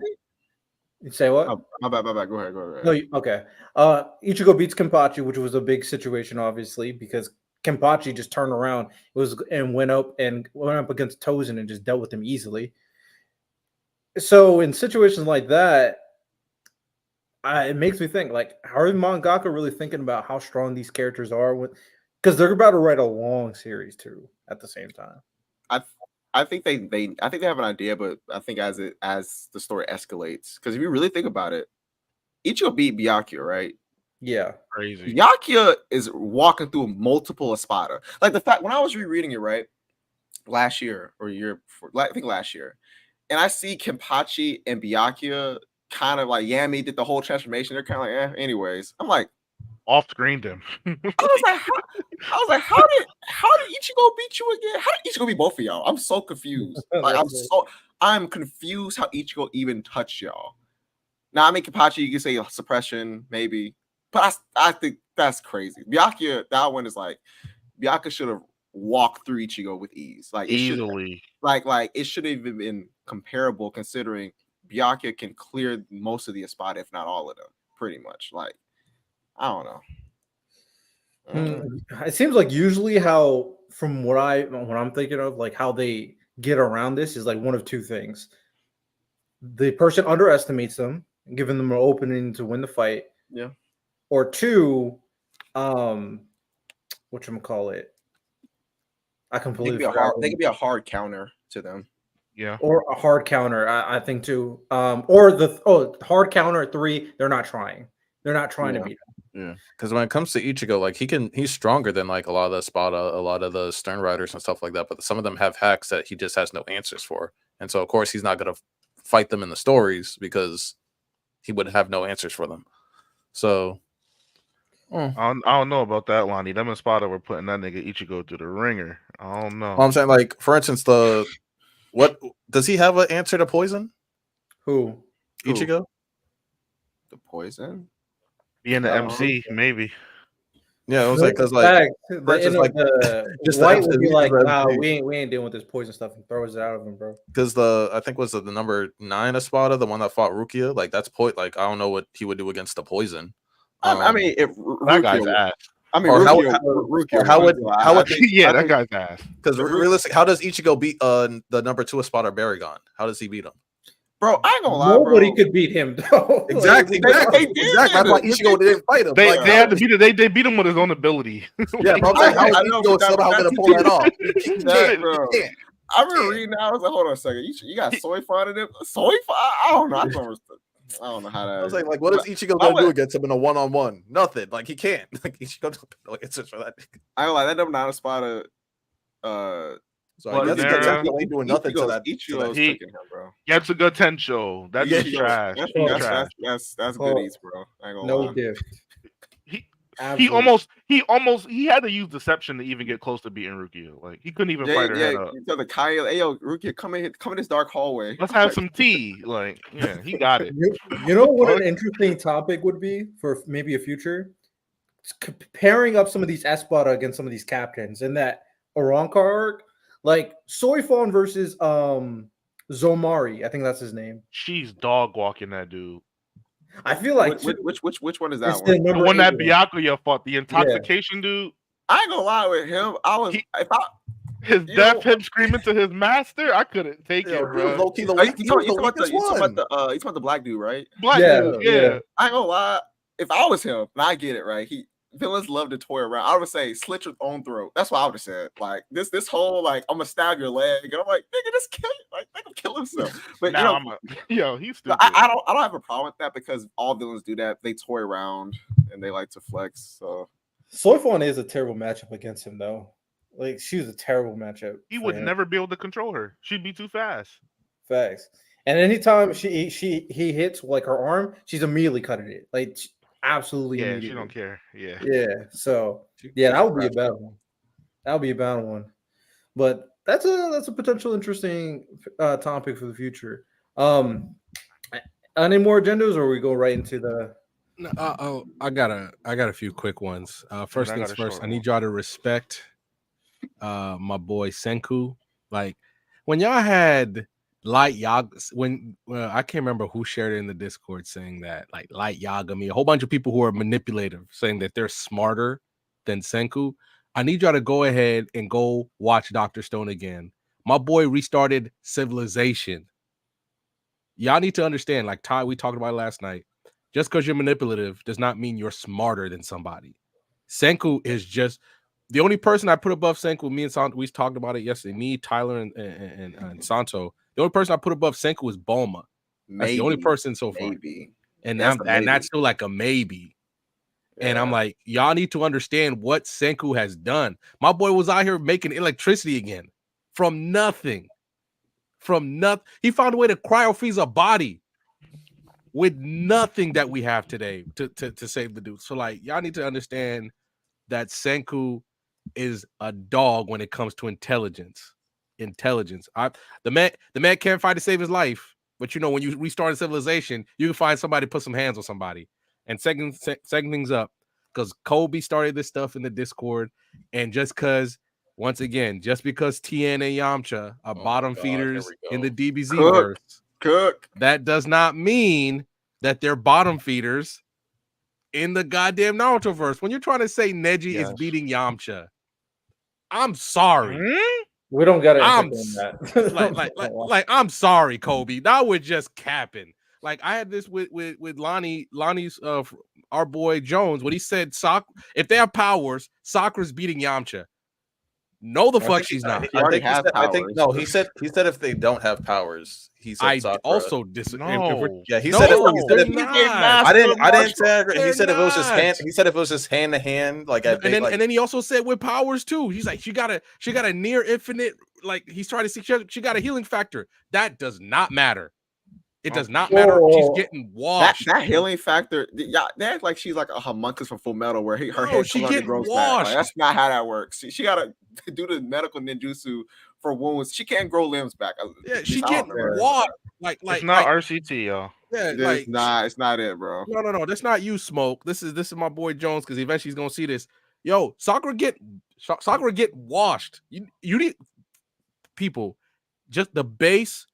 You say what? Oh, my bad. Go ahead. No, okay. Ichigo beats Kenpachi, which was a big situation, obviously, because Kenpachi just turned around, went up against Tozen and just dealt with him easily. So in situations like that, it makes me think, like, how are mangaka really thinking about how strong these characters are? Because they're about to write a long series too at the same time. I think they have an idea, but I think as the story escalates, because if you really think about it, Ichigo beat Byakuya, right? Yeah, crazy. Byakuya is walking through multiple Espada. Like the fact when I was rereading it, right, last year or year before, I think last year, and I see Kenpachi and Byakuya kind of like Yami did the whole transformation. They're kind of like, anyways. I'm like, off-screened him. I was like, how did Ichigo beat you again? How did Ichigo beat both of y'all? I'm so confused. Like, I'm confused how Ichigo even touched y'all. Now, I mean, Kenpachi, you can say suppression, maybe, but I think that's crazy. Byakuya, that one is like, Byakuya should have walked through Ichigo with ease, like easily. Like it should have even been comparable, considering Byakuya can clear most of the Espada, if not all of them, pretty much. Like, I don't know. It seems like usually how, from what I'm thinking of, like how they get around this is like one of two things. The person underestimates them, giving them an opening to win the fight. Yeah. Or two, whatchamacallit? I completely forgot. They could be a hard counter to them. Yeah. Or a hard counter, I think too. Or hard counter at 3, they're not trying. They're not trying to beat him. Yeah, because when it comes to Ichigo, like he's stronger than like a lot of the Espada, a lot of the Stern Riders and stuff like that. But some of them have hacks that he just has no answers for, and so of course he's not gonna fight them in the stories because he would have no answers for them. So I don't know about that, Lani. Them Espada were putting that nigga Ichigo through the ringer. I don't know. Well, I'm saying, like, for instance, what does he have an answer to poison? Who? Ichigo? The poison? Being the MC, maybe. Yeah, it was like because like Fact, for instance, like the White would be like, nah, we ain't dealing with this poison stuff, and throws it out of him, bro. Because I think was the number 9 Espada, the one that fought Rukia, like that's like I don't know what he would do against the poison. I mean, if that guy's ass. I mean, Rukia, how would yeah, that guy's ass. Because realistic, how does Ichigo beat the number 2 Espada Baragon? How does he beat him? Bro, I ain't gonna lie, Nobody bro. could beat him, though. Exactly. That's why Ichigo didn't fight him. They had to beat him. They beat him with his own ability. Yeah, but I'm saying, how is Ichigo somehow gonna pull that off? He can't. I remember reading that. I was like, hold on a second. You got soy fun in it? Soy fun? I don't know. I don't know how that. I was like, what is Ichigo gonna do against him in a 1-on-1? Nothing. Like he can't. Like Ichigo don't answer for that. I don't like that number 9 Espada. So I guess he's definitely doing nothing to that. Ichigo's tricking him, bro. Getsuga Tensho. That's trash. That's goodies, bro. I ain't gonna no lie. gift. He had to use deception to even get close to beating Rukia. Like he couldn't even fight her head up. You tell the Kaya, hey yo, Rukia, come in this dark hallway. Let's have some tea. Like, yeah, he got it. You know what an interesting topic would be for maybe a future? It's pairing up some of these Espada against some of these captains in that Arankar arc. Like Soifon versus Zomari, I think that's his name. She's dog walking that dude. I feel like which one is that one? The one that Byakuya fought, the intoxication dude. I ain't gonna lie with him. His death, him screaming to his master. I couldn't take it, bro. You talking about the black dude, right? Black dude, yeah. I ain't gonna lie. If I was him, and I get it, right? Villains love to toy around. I would say slit your own throat. That's what I would have said. Like this whole like I'm gonna stab your leg, and I'm like, nigga, just kill you. Like make him kill himself. But he's stupid. I don't have a problem with that because all villains do that. They toy around and they like to flex. So Soifon is a terrible matchup against him, though. Like she was a terrible matchup. He would never be able to control her. She'd be too fast. Facts. And anytime he hits like her arm, she's immediately cutting it. Like absolutely. Yeah, she don't care. Yeah. Yeah. So yeah, that would be a bad one. That would be a bad one. But that's a potential interesting topic for the future. Any more agendas, or we go right into the? I got a few quick ones. First things first, I need y'all to respect my boy Senku. Like when y'all had Light Yagami, I can't remember who shared it in the Discord saying that like Light Yagami, a whole bunch of people who are manipulative saying that they're smarter than Senku. I need y'all to go ahead and go watch Dr. Stone again. My boy restarted Civilization. Y'all need to understand, like Ty, we talked about it last night. Just because you're manipulative does not mean you're smarter than somebody. Senku is just the only person I put above Senku. Me and Santo, we talked about it yesterday. Me, Tyler, and Santo. The only person I put above Senku is Bulma. That's the only person so far. Maybe. And that's still like a maybe. Yeah. And I'm like, y'all need to understand what Senku has done. My boy was out here making electricity again from nothing. From nothing. He found a way to cryo-freeze a body with nothing that we have today to save the dude. So like, y'all need to understand that Senku is a dog when it comes to intelligence. The man can't fight to save his life, but you know when you restart a civilization, you can find somebody to put some hands on somebody. And second things up, because Kobe started this stuff in the Discord, and just because Tien and Yamcha are bottom feeders in the DBZ verse, that does not mean that they're bottom feeders in the goddamn Naruto verse. When you're trying to say Neji is beating Yamcha, I'm sorry. We don't gotta that. like I'm sorry, Kobe. Now we're just capping. Like I had this with Lani's our boy Jones when he said if they have powers, Sakura's beating Yamcha. No, the fuck she's not. He said if they don't have powers, he said I Sakura. also disagree. Yeah, he said I didn't say he said if it was just hand. He said if it was just hand to hand, like and then he also said with powers too. He's like she got a near infinite. Like he's trying to see she got a healing factor. That does not matter. It does not matter. She's getting washed. That healing factor, yeah, they act like she's like a homunculus from Full Metal, where her head she comes out and getting grows back. washed. Like, that's not how that works. She gotta do the medical ninjutsu for wounds. She can't grow limbs back. Yeah, she getting washed. Like it's not RCT, y'all. Yeah, it's not it, bro. No. That's not you, Smoke. This is my boy Jones, because eventually he's gonna see this. Yo, Sakura get washed. You need people. Just the base,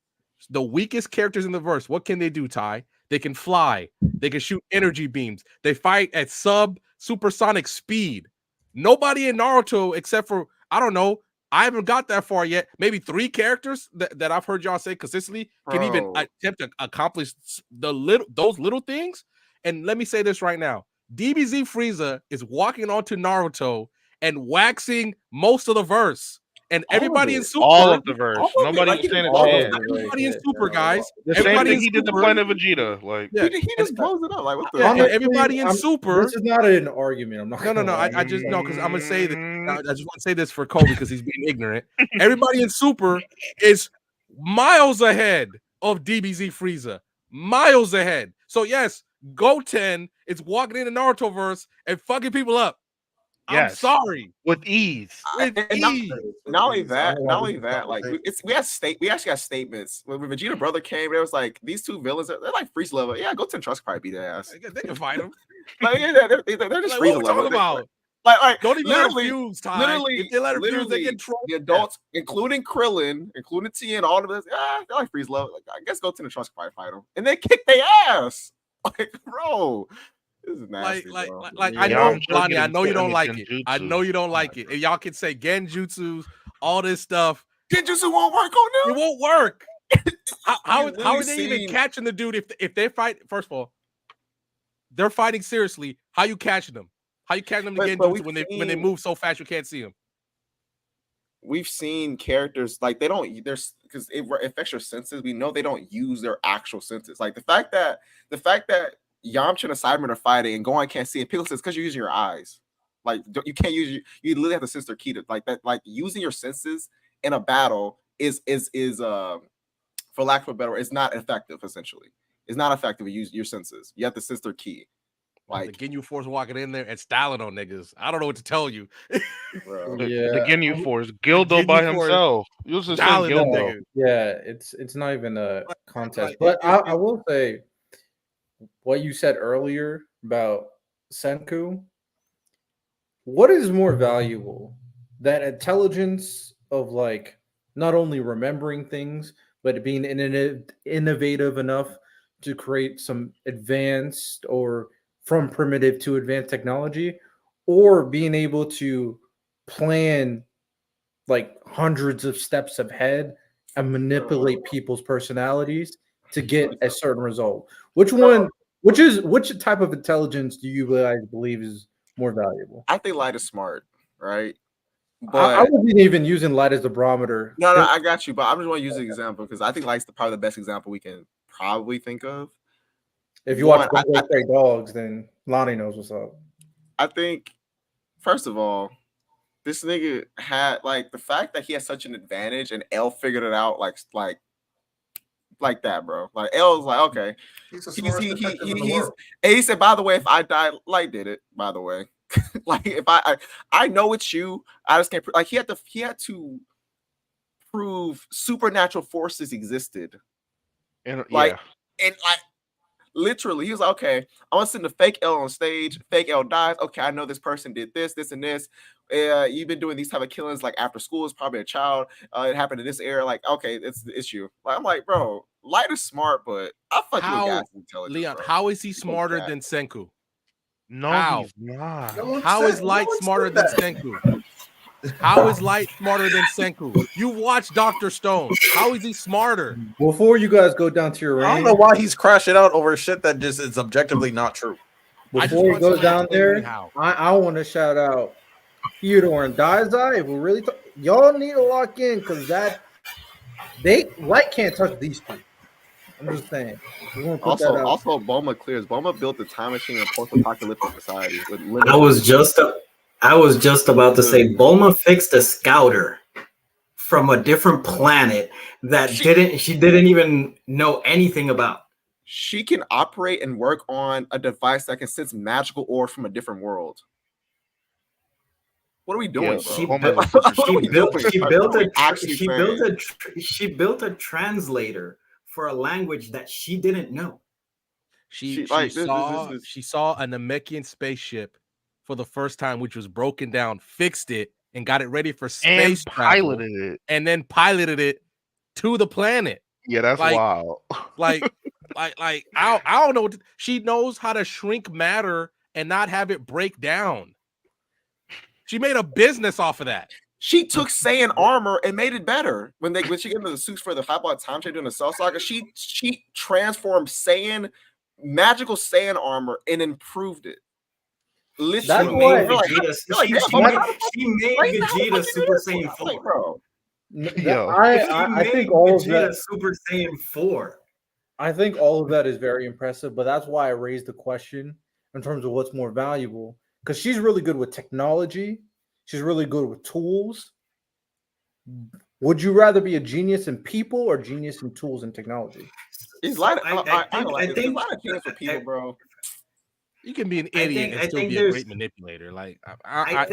the weakest characters in the verse. What can they do, Ty? They can fly. They can shoot energy beams. They fight at supersonic speed. Nobody in Naruto, except for, I don't know, I haven't got that far yet. Maybe 3 characters that I've heard y'all say consistently can even attempt to accomplish those little things. And let me say this right now. DBZ Frieza is walking onto Naruto and waxing most of the verse. And everybody in Super, all of the verse. Nobody was saying it. Everybody in Super, guys. The same thing he did the Planet Vegeta. Like, he just blows it up. Like, what the? Yeah, everybody in Super. This is not an argument. I'm not. No. I just know, because I'm gonna say that. I just want to say this for Kobe, because he's being ignorant. Everybody in Super is miles ahead of DBZ Frieza. Miles ahead. So yes, Goten is walking in the Naruto verse and fucking people up. Yes. I'm sorry. With ease. Not only that, like we actually got statements. When Vegeta brother came, it was like these 2 villains, they're like Frieza level. Yeah, Goten Trust probably beat their ass. They can fight him. Like, yeah, they're just Frieza level. About? Like don't even let them fuse, Ty. Literally, if they let them fuse, they get trolled. The adults, including Krillin, including Tien, all of this, they're like Frieza level. Like, I guess Goten and Trust probably fight them, and they kick their ass. Like, bro. This is nasty, I know, Lani, I know you don't like it. I know you don't like it. And y'all can say genjutsus, all this stuff. Genjutsu won't work on them. It won't work. How are they even catching the dude if they fight? First of all, they're fighting seriously. How you catching them? How you catching them to genjutsu when they move so fast you can't see them? We've seen characters like they don't. There's because it affects your senses. We know they don't use their actual senses. Like the fact that Yamcha and Cybermen are fighting and Gohan can't see it. Piccolo says because you're using your eyes. Like you can't use you literally have to sense their key to like that. Like using your senses in a battle is for lack of a better word, it's not effective. Essentially, it's not effective to use your senses. You have to sense their key. Like the Ginyu Force walking in there and styling on niggas. I don't know what to tell you. Bro. The Ginyu Force, Gildo by himself. You just say Gildo. Yeah, it's not even a contest. But I will say, what you said earlier about Senku, what is more valuable? That intelligence of like not only remembering things, but being innovative enough to create some advanced or from primitive to advanced technology, or being able to plan like hundreds of steps ahead and manipulate people's personalities to get a certain result. Which type of intelligence do you guys believe is more valuable? I think Light is smart, right? But I wasn't even using Light as the barometer. No, I got you. But I just want to use an example because I think Light's probably the best example we can probably think of. If you watch Stray Dogs, then Lani knows what's up. I think, first of all, this nigga had like the fact that he has such an advantage, and L figured it out like that, bro. Like L was like, okay, he said, by the way, if I die, Light did it. By the way, like if I know it's you, I just can't. Like he had to prove supernatural forces existed, and literally, he was like, okay, I want to send a fake L on stage. Fake L dies. Okay, I know this person did this, this, and this. You've been doing these type of killings like after school. It's probably a child. It happened in this era. Like, okay, it's you. Like, I'm like, bro, Light is smart, but I fuck you with guys intelligence. Leon, bro. how is he smarter than Senku? No, he's not. How is Light smarter than Senku? How is Light smarter than Senku? You watch Dr. Stone. How is he smarter? Before you guys go down to your range, I don't know why he's crashing out over shit that just is objectively not true. Before he goes down there, I want to shout out Theodore and Daizai. If we really y'all need to lock in because Light can't touch these two. I'm just saying. Also, Bulma clears. Bulma built the time machine in post-apocalyptic society. I was just about to say Bulma fixed a scouter from a different planet that she didn't even know anything about. She can operate and work on a device that can sense magical ore from a different world. What are we doing, Yeah, bro? She built a translator for a language that she didn't know. She saw a Namekian spaceship for the first time, which was broken down, fixed it, and got it ready for space travel, piloted it, and then piloted it to the planet. Yeah, that's wild. I don't know. She knows how to shrink matter and not have it break down. She made a business off of that. She took Saiyan armor and made it better. When she got into the suits for the Hyperbolic Time Changer in the Cell Saga, she transformed magical Saiyan armor and improved it. Literally, she made Vegeta Super Saiyan 4, bro. I think all of that Super Saiyan 4. I think all of that is very impressive, but that's why I raised the question in terms of what's more valuable. Because she's really good with technology, she's really good with tools. Would you rather be a genius in people or genius in tools and technology? It's like I think for people, bro. You can be an idiot and still be a great manipulator. Like I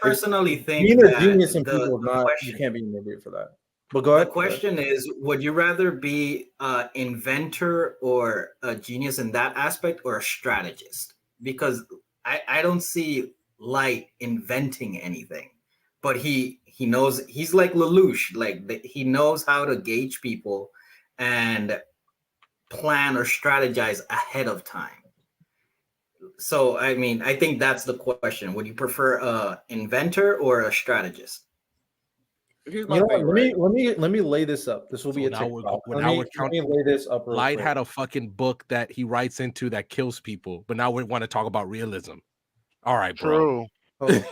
personally think being that a genius in people is not. You can't be an idiot for that. But go ahead. The question is, would you rather be an inventor or a genius in that aspect, or a strategist? Because I don't see Light inventing anything, but he knows, he's like Lelouch, like he knows how to gauge people and plan or strategize ahead of time. So I mean, I think that's the question. Would you prefer a inventor or a strategist? Let me lay this up. This will be a TikTok. Let me lay this up. Light had a fucking book that he writes into that kills people, but now we want to talk about realism. All right, bro. True.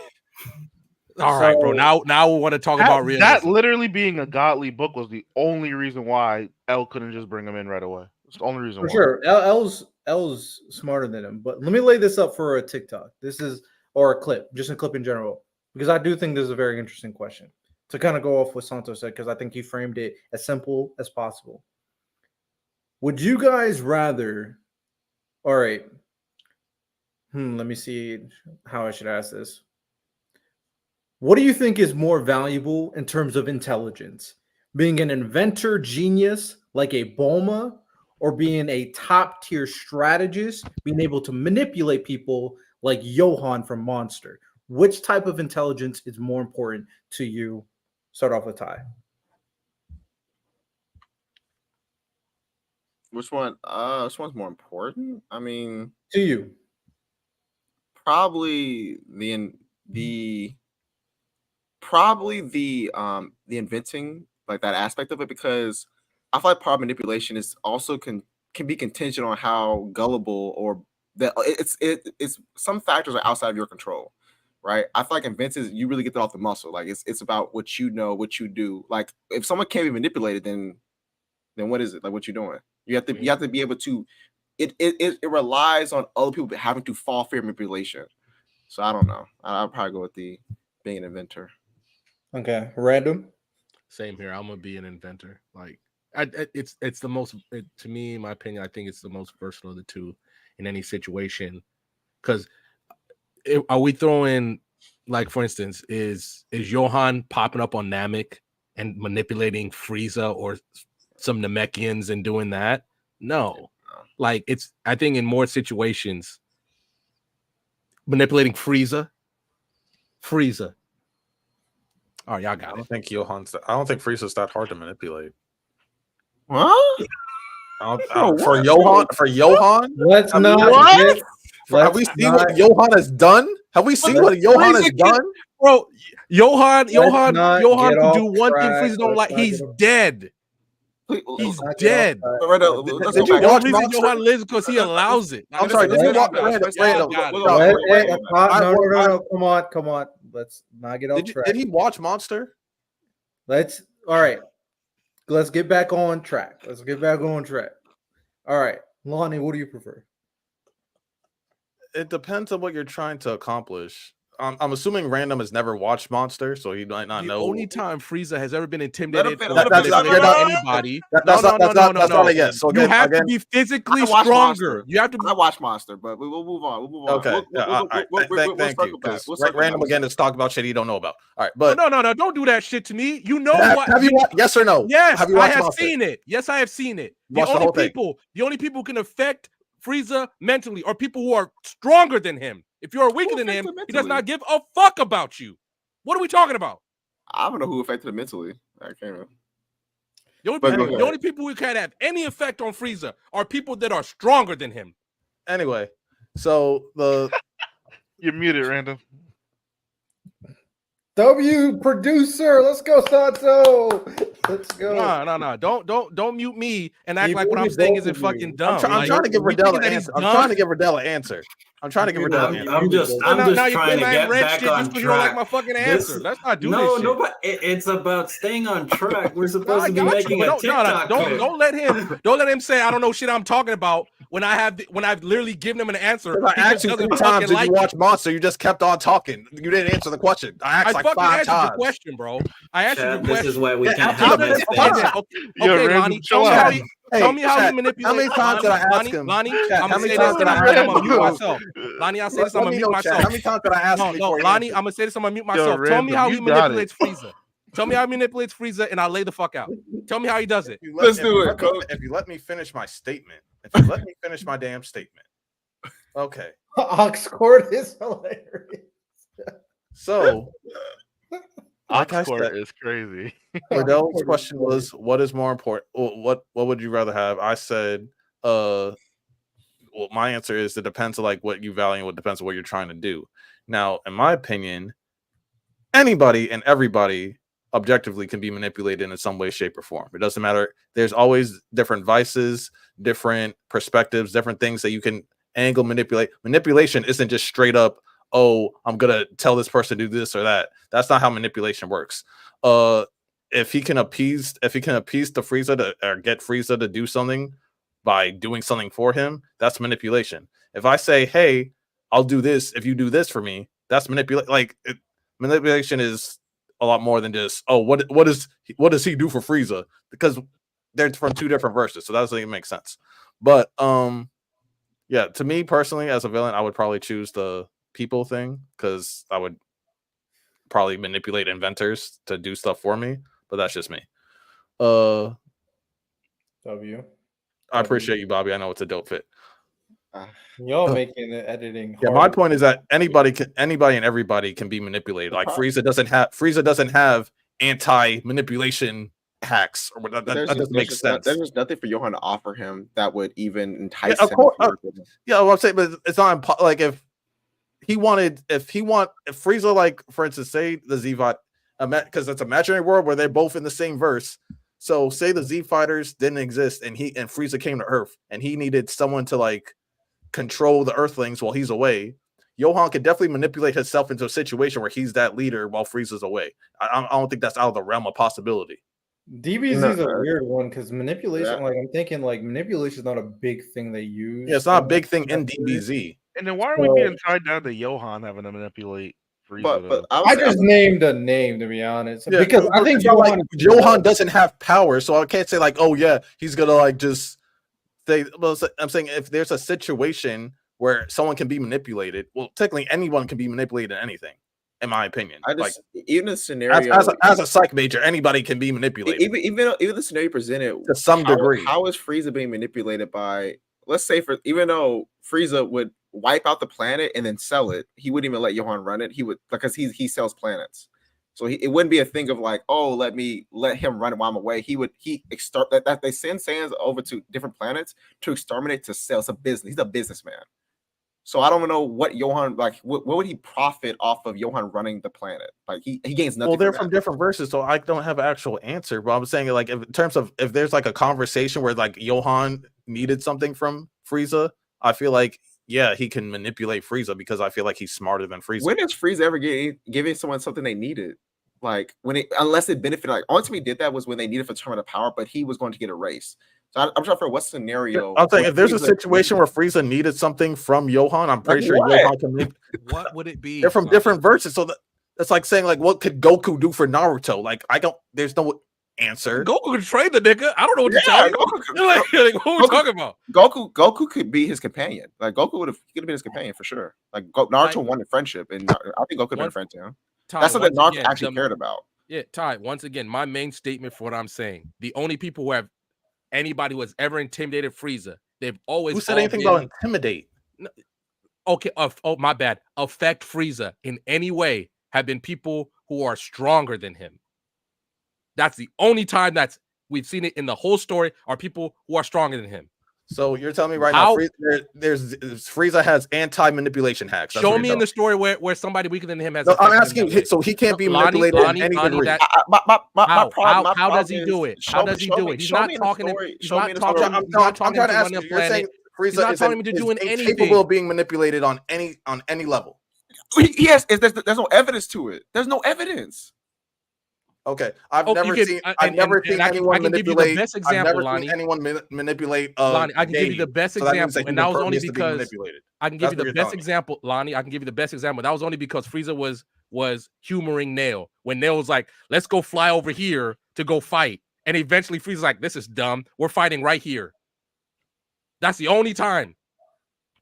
All right, bro. Now we want to talk about realism. That literally being a godly book was the only reason why L couldn't just bring him in right away. It's the only reason. For sure, L's smarter than him. But let me lay this up for a TikTok. Or a clip, just a clip in general, because I do think this is a very interesting question. To kind of go off what Santo said, because I think he framed it as simple as possible. Would you guys rather? All right. Let me see how I should ask this. What do you think is more valuable in terms of intelligence? Being an inventor genius like a Bulma, or being a top tier strategist, being able to manipulate people like Johan from Monster? Which type of intelligence is more important to you? Start off with Ty. Which one? Which one's more important? I mean, to you, probably the inventing, like that aspect of it, because I feel like part of manipulation is also can be contingent on how gullible or that it's some factors are outside of your control. Right, I feel like inventions, you really get that off the muscle. Like it's about what you know, what you do. Like if someone can't be manipulated, then what is it? Like what you doing? You have to be able to. It relies on other people having to fall for manipulation. So I don't know. I'll probably go with being an inventor. Okay, random. Same here. I'm gonna be an inventor. Like it's the most to me, in my opinion. I think it's the most versatile of the two in any situation, because. Are we throwing, like, for instance, is Johan popping up on Namek and manipulating Frieza or some Namekians and doing that? No. Like, I think in more situations, manipulating Frieza. All right, y'all got it. I don't think Frieza's that hard to manipulate. What? For Johan? Let's not. What? Have we seen what Johan has done? Have we seen what Johan has done? Bro, Johan can do one thing track. Frieza don't like. He's dead. He's dead. Did you watch reason Johan lives because he allows it. I'm sorry. Did you watch? No. Come on. Let's not get off track. Did he watch Monster? All right. Let's get back on track. All right, Lani, what do you prefer? It depends on what you're trying to accomplish. I'm assuming Random has never watched Monster, so he might not The know. only time Frieza has ever been intimidated or That's manipulated by anybody. That's not a yes. So You again, have to be physically I watch stronger. Monster. You have to. I watch Monster, but we'll move on. We'll move on. Okay. Thank you. Because Random again is talking about shit he don't know about. All right, but no, don't do that shit to me. You know what? Have you watched? Yes or no? Yes, have you I have Monster? seen it. Yes, I have seen it. The Watch the whole thing. only people who can affect Frieza mentally are people who are stronger than him. If you're weaker than him, he does not give a fuck about you. What are we talking about? I don't know who affected him mentally. I can't remember. The only people who can have any effect on Frieza are people that are stronger than him. Anyway, so You're muted, Random. W producer, let's go, Sato. Let's go. No. Don't mute me and act He like what I'm muted saying both isn't of you. fucking dumb. I'm trying to give Riddell an answer. I'm trying to give Riddell an answer. I'm trying to give Riddell an answer. I'm just trying to get back on because you don't like track. my fucking answer. Let's not do this shit. No, but it's about staying on track. We're supposed to be making a TikTok. Don't let him say I don't know shit I'm talking about when I've literally given him an answer. I asked you 3 times, did you watch Monster? You just kept on talking. You didn't answer the question. I asked like 5 times. Your question, bro. I asked you your question. This is why we can't have this. Okay, Lani, tell me how you manipulate. How many times did I ask him? Lani, I'm gonna say this and I'm gonna mute myself. Lani, I'll say this, I'm gonna mute myself. How many times did I ask him? No, Lani, I'm gonna say this, I'm gonna mute myself. Tell me how he manipulates Frieza. Tell me how he manipulates Frieza, and I'll lay the fuck out. Tell me how he does it. Let's do it, Coach. If you let me finish my statement, if you let me finish my damn statement. Okay. Oxcord is hilarious. So, like I Oxcord said, is crazy. Riddell's question was, what is more important? What would you rather have? I said, well, my answer is it depends on like what you value and what depends on what you're trying to do. Now, in my opinion, anybody and everybody objectively can be manipulated in some way, shape, or form. It doesn't matter. There's always different vices, different perspectives, different things that you can angle manipulate. Manipulation isn't just straight up, oh, I'm gonna tell this person to do this or that. That's not how manipulation works. If he can appease the Frieza or get Frieza to do something by doing something for him, that's manipulation. If I say, hey, I'll do this if you do this for me, that's manipulation. Manipulation is a lot more than just, oh, what does he do for Frieza? Because they're from 2 different verses, so that doesn't even make sense. But yeah, to me personally, as a villain, I would probably choose the people thing because I would probably manipulate inventors to do stuff for me. But that's just me. W. I appreciate you, Bobby. I know it's a dope fit. Y'all making the editing hard. Yeah, my point is that anybody and everybody can be manipulated. Like Frieza doesn't have anti-manipulation hacks, or that doesn't make sense. There's nothing for Johan to offer him that would even entice him. Yeah, well, I'm saying, but it's not like if Frieza, like for instance, say the Z-Bot, because it's an imaginary world where they're both in the same verse. So say the Z fighters didn't exist and Frieza came to Earth and he needed someone to like control the Earthlings while he's away. Johan could definitely manipulate himself into a situation where he's that leader while Frieza's away. I don't think that's out of the realm of possibility. DBZ is a weird one because manipulation, like I'm thinking, like manipulation is not a big thing they use. Yeah, it's not a big thing in DBZ. And then why are we being tied down to Johan having to manipulate Frieza? But I just named a name, to be honest, yeah, because I think Johan doesn't have power, so I can't say like, oh yeah, he's gonna like just say. Well, I'm saying if there's a situation where someone can be manipulated, well, technically anyone can be manipulated in anything, in my opinion. Even a scenario as a psych major, anybody can be manipulated. Even the scenario presented to some degree. How is Frieza being manipulated by? Let's say even though Frieza would wipe out the planet and then sell it, he wouldn't even let Johan run it. He would, because he sells planets, so it wouldn't be a thing of like, oh, let him run it while I'm away. He extort that they send Saiyans over to different planets to exterminate, to sell. It's a business. He's a businessman. So I don't know what Johan, like, what would he profit off of Johan running the planet? Like he gains nothing. Well, they're from different verses, so I don't have an actual answer. But I'm saying, like, in terms of if there's like a conversation where like Johan needed something from Frieza, I feel like yeah, he can manipulate Frieza because I feel like he's smarter than Frieza. When does Frieza ever giving someone something they needed? Like unless it benefited, like only time he did that was when they needed for tournament of power, but he was going to get erased. So I'm trying to figure what scenario. I'm saying would if there's a Frieza situation need- where Frieza needed something from Johan, I'm pretty Like sure what? Johan can make. What would it be? They're from Son? different verses, so that's like saying like, what could Goku do for Naruto? Like, I don't. There's no answer. Goku could train the nigga. I don't know what to Yeah, tell you. Goku could- Like, what are we talking about? Goku could be his companion. Like Goku could have been his companion for sure. Like Naruto Like- wanted friendship, and I think Goku could have been One- a friend to him. Ty, That's something once Naruto again, actually cared about. Yeah, Ty, once again, my main statement for what I'm saying, the only people who have anybody who has ever intimidated Frieza, they've always Who said all anything been- about intimidate? Okay, oh my bad. Affect Frieza in any way have been people who are stronger than him. That's the only time that's we've seen it in the whole story are people who are stronger than him. So you're telling me right How- now, there's Frieza has anti-manipulation hacks. That's Show what me you're in the telling story where somebody weaker than him has. No, I'm affected asking him you, that way. so he can't be Lonnie, manipulated Lonnie, in any Lonnie, degree. that- My How problem does he is- do it? How does he do it? He's show not me in the talking. story- He's show me not in the talking. story. He's not I'm talking trying to to ask run you. the You're saying planet. Frieza not is telling him to do anything. incapable of being manipulated on any level. Yes, there's no evidence to it. There's no evidence. Okay, I've Oh, never you can- seen. and- I've never and seen I can- anyone I can give you the manipulate. best I've example, never Lonnie. seen anyone manipulate. Lonnie, I can give you the Dave. best So that means example, that and that was human only purpose to be because manipulated. I can give That's you what the you're best telling me. example, Lonnie. I can give you the best example. That was only because Frieza was humoring Nail when Nail was like, "Let's go fly over here to go fight," and eventually Frieza's like, "This is dumb. We're fighting right here." That's the only time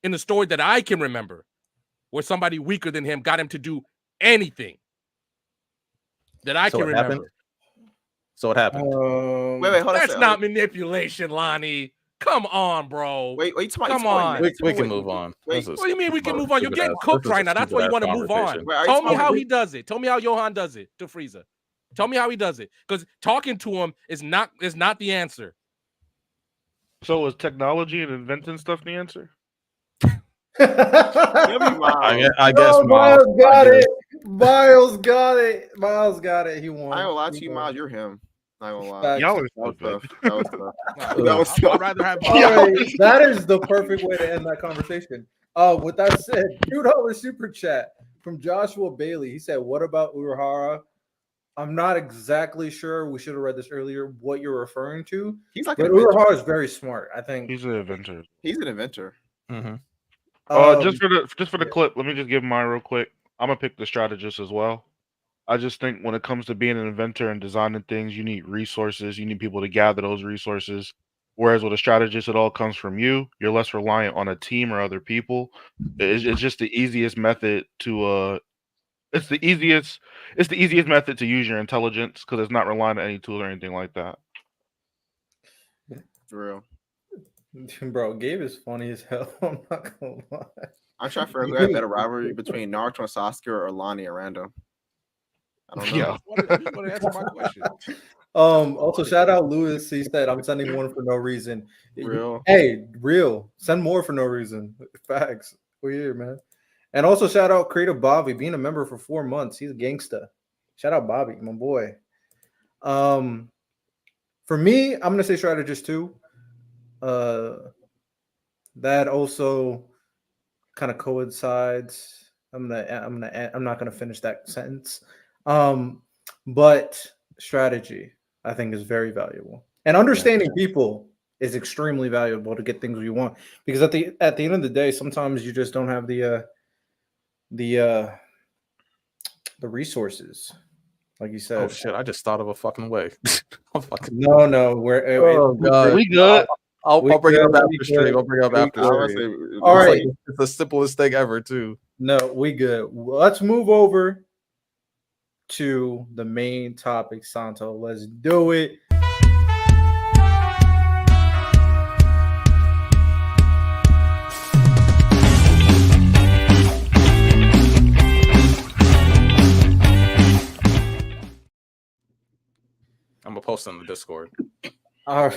in the story that I can remember where somebody weaker than him got him to do anything that I So can it happened? remember. So it happened. Wait, hold on. a That's second. not manipulation, Lonnie. Come on, bro. Wait, you talking Come about- on. We can move on. Wait, This is- What do you mean we can move on? You're stupid getting ass- cooked this is a right now. That's why you stupid want to ass move on. conversation. Wait, are you Tell me talking how about- he does it. Tell me how Johan does it to Frieza. Tell me how he does it. Because talking to him is not the answer. So is technology and inventing stuff the answer? I guess Oh, Miles. Miles got it. Miles got it. Miles got it. He won. I ain't gonna lie to He you, won. Miles. You're him. Not gonna lie. Facts. Y'all are That was stupid. tough. That was tough. Nah, That was I'd tough. rather have All right, that is the perfect way to end that conversation. With that said, $2 super chat from Joshua Bailey. He said, "What about Urahara?" I'm not exactly sure. We should have read this earlier. What you're referring to? He's like But an inventor. Urahara is very smart. I think. He's an inventor. He's an inventor. Just for the clip, let me just give mine real quick. I'm gonna pick the strategist as well. I just think when it comes to being an inventor and designing things, you need resources. You need people to gather those resources. Whereas with a strategist, it all comes from you. You're less reliant on a team or other people. It's just the easiest method to It's the easiest method to use your intelligence because it's not relying on any tool or anything like that. For real. Bro, Gabe is funny as hell. I'm not gonna lie. I'm trying to figure out who had better rivalry between Naruto and Sasuke or Lani and Random. I don't know. Yeah. I just want to answer my question. Also, shout out Lewis. He said, "I'm sending one for no reason." Real. Hey, real. Send more for no reason. Facts. We're here, man. And also shout out Creative Bobby being a member for 4 months. He's a gangsta. Shout out Bobby, my boy. For me, I'm gonna say strategist too. That also kind of coincides. I'm not gonna finish that sentence. But strategy, I think, is very valuable. And understanding people is extremely valuable to get things you want. Because at the end of the day, sometimes you just don't have the resources, like you said. Oh shit! I just thought of a fucking way. No, we're We good. I'll bring it up we after stream. good. I'll bring it up We after good. stream. All It's right. like- it's the simplest thing ever too. No, we good. Let's move over to the main topic, Santo. Let's do it. I'm gonna post on the Discord. All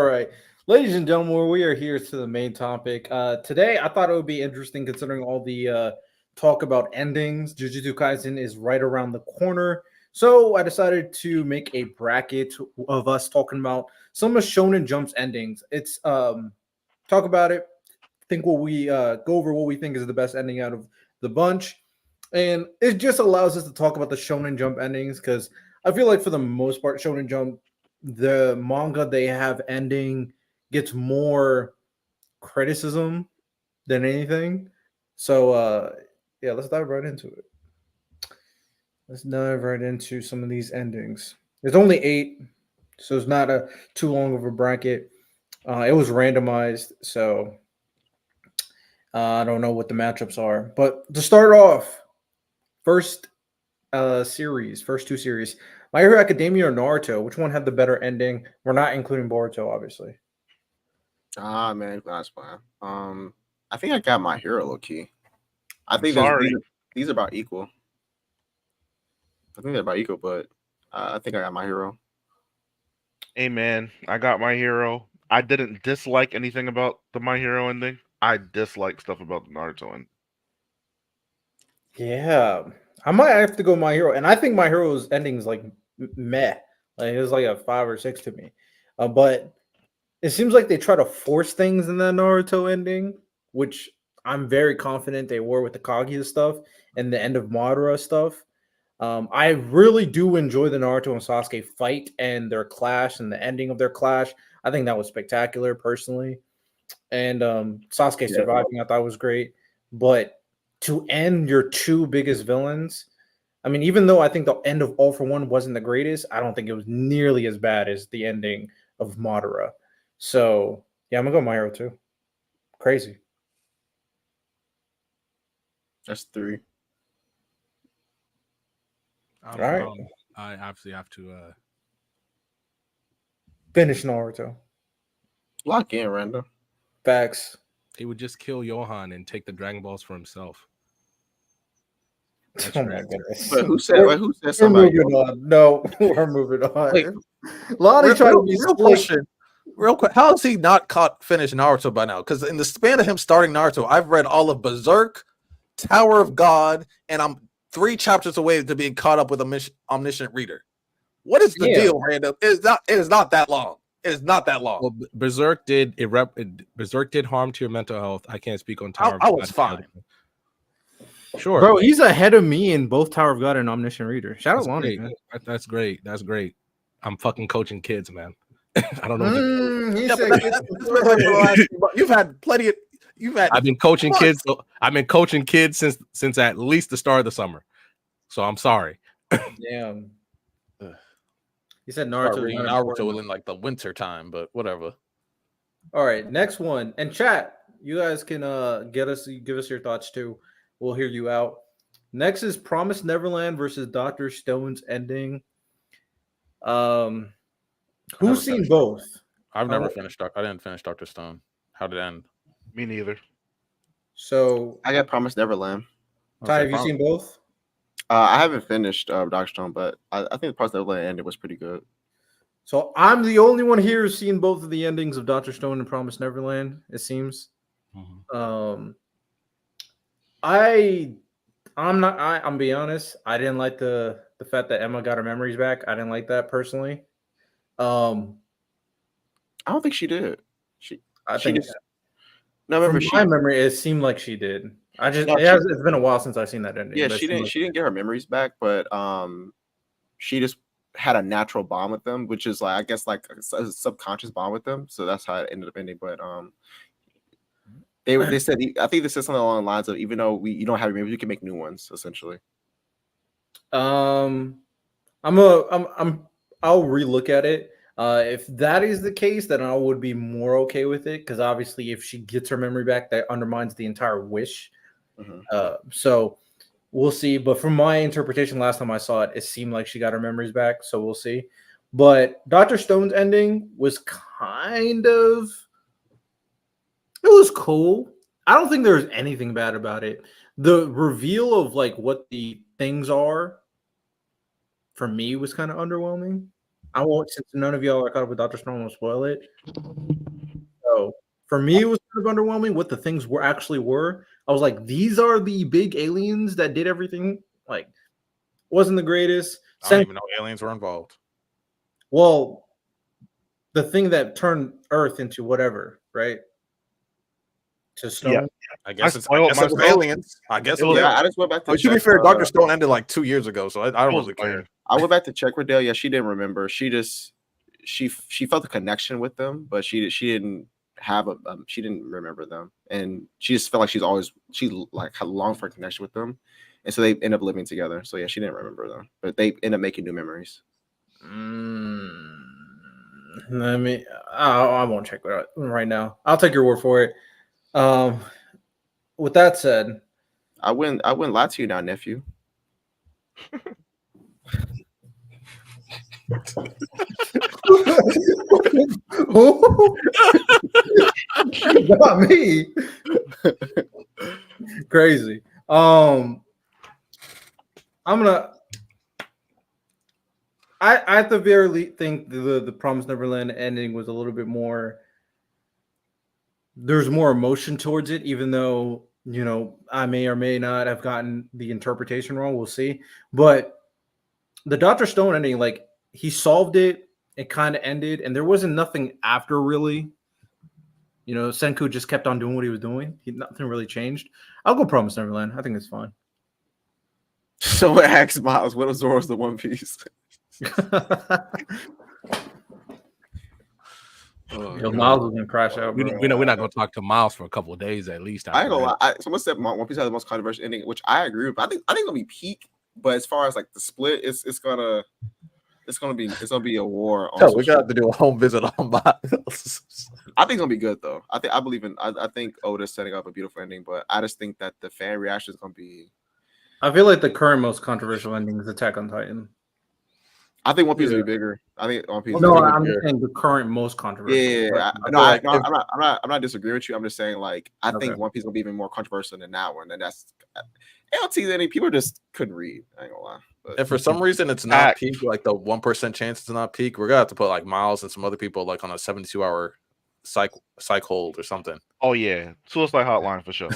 right. Ladies and gentlemen, we are here to the main topic. Today, I thought it would be interesting considering all the talk about endings. Jujutsu Kaisen is right around the corner. So I decided to make a bracket of us talking about some of Shonen Jump's endings. It's talk about it, think what we go over what we think is the best ending out of the bunch. And it just allows us to talk about the Shonen Jump endings because I feel like for the most part, Shonen Jump, the manga they have ending gets more criticism than anything. So yeah, let's dive right into it. Let's dive right into some of these endings. There's only 8, so it's not a too long of a bracket. It was randomized, so I don't know what the matchups are. But to start off, first first 2 series, My Hero Academia or Naruto, which one had the better ending? We're not including Boruto, obviously. Ah, man, that's fine. I think I got My Hero low key. I think these are about equal. I think they're about equal, but I think I got My Hero. Hey man, I got My Hero. I didn't dislike anything about the My Hero ending. I dislike stuff about the Naruto ending. Yeah, I might have to go My Hero, and I think My Hero's ending is like meh. Like it was like a 5 or 6 to me. But it seems like they try to force things in that Naruto ending, which I'm very confident they were with the Kaguya stuff and the end of Madara stuff. I really do enjoy the Naruto and Sasuke fight and their clash and the ending of their clash. I think that was spectacular personally. And Sasuke surviving, I thought was great. But to end your 2 biggest villains, I mean, even though I think the end of All for One wasn't the greatest, I don't think it was nearly as bad as the ending of Madara. So yeah, I'm gonna go My Hero too. Crazy. That's 3. All right. I obviously have to finish Naruto. Lock in, Randall. Facts. He would just kill Johan and take the Dragon Balls for himself. Oh my goodness. But who said somebody? We're moving on. No, we're moving on. Wait, Lonnie tried to be real question. Real quick, how has he not finished Naruto by now? Because in the span of him starting Naruto, I've read all of Berserk, Tower of God, and I'm 3 chapters away to being caught up with a omniscient reader. What is the deal, Randall? It is not that long. It is not that long. Well, Berserk did harm to your mental health. I can't speak on Tower. I was fine. Sure, bro. He's ahead of me in both Tower of God and Omniscient Reader. Shout out Lonnie. That's great. That's great. I'm fucking coaching kids, man. I don't know. You've had plenty of. I've been coaching kids. I've been coaching kids since at least the start of the summer. So I'm sorry. Damn. He said Naruto in like the winter time, but whatever. All right, next one. And chat, you guys can give us your thoughts too. We'll hear you out. Next is Promised Neverland versus Dr. Stone's ending. Who's seen both? I've never finished. I didn't finish Dr. Stone. How did it end? Me neither. So I got Promised Neverland. Ty, have you seen both? I haven't finished Dr. Stone, but I think the Promised Neverland ending was pretty good. So I'm the only one here who's seen both of the endings of Dr. Stone and Promised Neverland, it seems. Mm-hmm. I'm being honest. I didn't like the fact that Emma got her memories back. I didn't like that personally. I don't think she did. From my memory, it seemed like she did. It's been a while since I've seen that ending. Yeah, she didn't get her memories back, but she just had a natural bond with them, which is like, I guess, like a subconscious bond with them. So that's how it ended up ending. But they said, I think they said something along the lines of, even though you don't have memories, you can make new ones, essentially. I'll relook at it. If that is the case, then I would be more okay with it, because obviously if she gets her memory back, that undermines the entire wish. Mm-hmm. So we'll see. But from my interpretation last time I saw it, it seemed like she got her memories back. So we'll see. But Dr. Stone's ending was it was cool. I don't think there's anything bad about it. The reveal of like what the things are for me was kind of underwhelming. I won't, since none of y'all are caught up with Dr. Stone, will spoil it. So for me, it was kind of underwhelming what the things actually were. I was like, these are the big aliens that did everything. Like, wasn't the greatest. I don't even know aliens were involved. Well, the thing that turned Earth into whatever, right? To Stone. Yeah. I guess it was aliens. I guess it was. Yeah, I just went back to. To be fair, Dr. Stone ended like 2 years ago, so I don't really care. I went back to check with Dale. Yeah, she didn't remember. She just she felt a connection with them, but she didn't have she didn't remember them, and she just felt like she like had longed for a connection with them, and so they end up living together. So yeah, she didn't remember them, but they end up making new memories. Let me. I won't check it out right now. I'll take your word for it. With that said, I wouldn't lie to you now, nephew. Not me. Crazy. I'm gonna. I at the very least think the Promised Neverland ending was a little bit more. There's more emotion towards it, even though I may or may not have gotten the interpretation wrong. We'll see. But the Dr. Stone ending, like he solved it, it kind of ended, and there wasn't nothing after really. Senku just kept on doing what he was doing. Nothing really changed. I'll go Promised Neverland. I think it's fine. So ask Miles, what absorbs the One Piece? Miles was gonna crash out. We're not gonna talk to Miles for a couple of days at least. I ain't gonna lie. Someone said One Piece has the most controversial ending, which I agree with. I think it'll be peak, but as far as like the split, it's gonna be a war. So we got to do a home visit on Miles. I think it's gonna be good though. I think Oda's setting up a beautiful ending, but I just think that the fan reaction is gonna be. I feel like the current most controversial ending is Attack on Titan. I think One Piece will be bigger. I think One Piece. No, I'm just saying the current most controversial. Yeah, I'm not disagreeing with you. I'm just saying like I think One Piece will be even more controversial than that one, and that's LT. Any people just couldn't read. I ain't gonna lie. But if for some reason it's not peak, like the 1% chance it's not peak, we're gonna have to put like Miles and some other people like on a 72-hour psych hold or something. Oh yeah, suicide hotline for sure.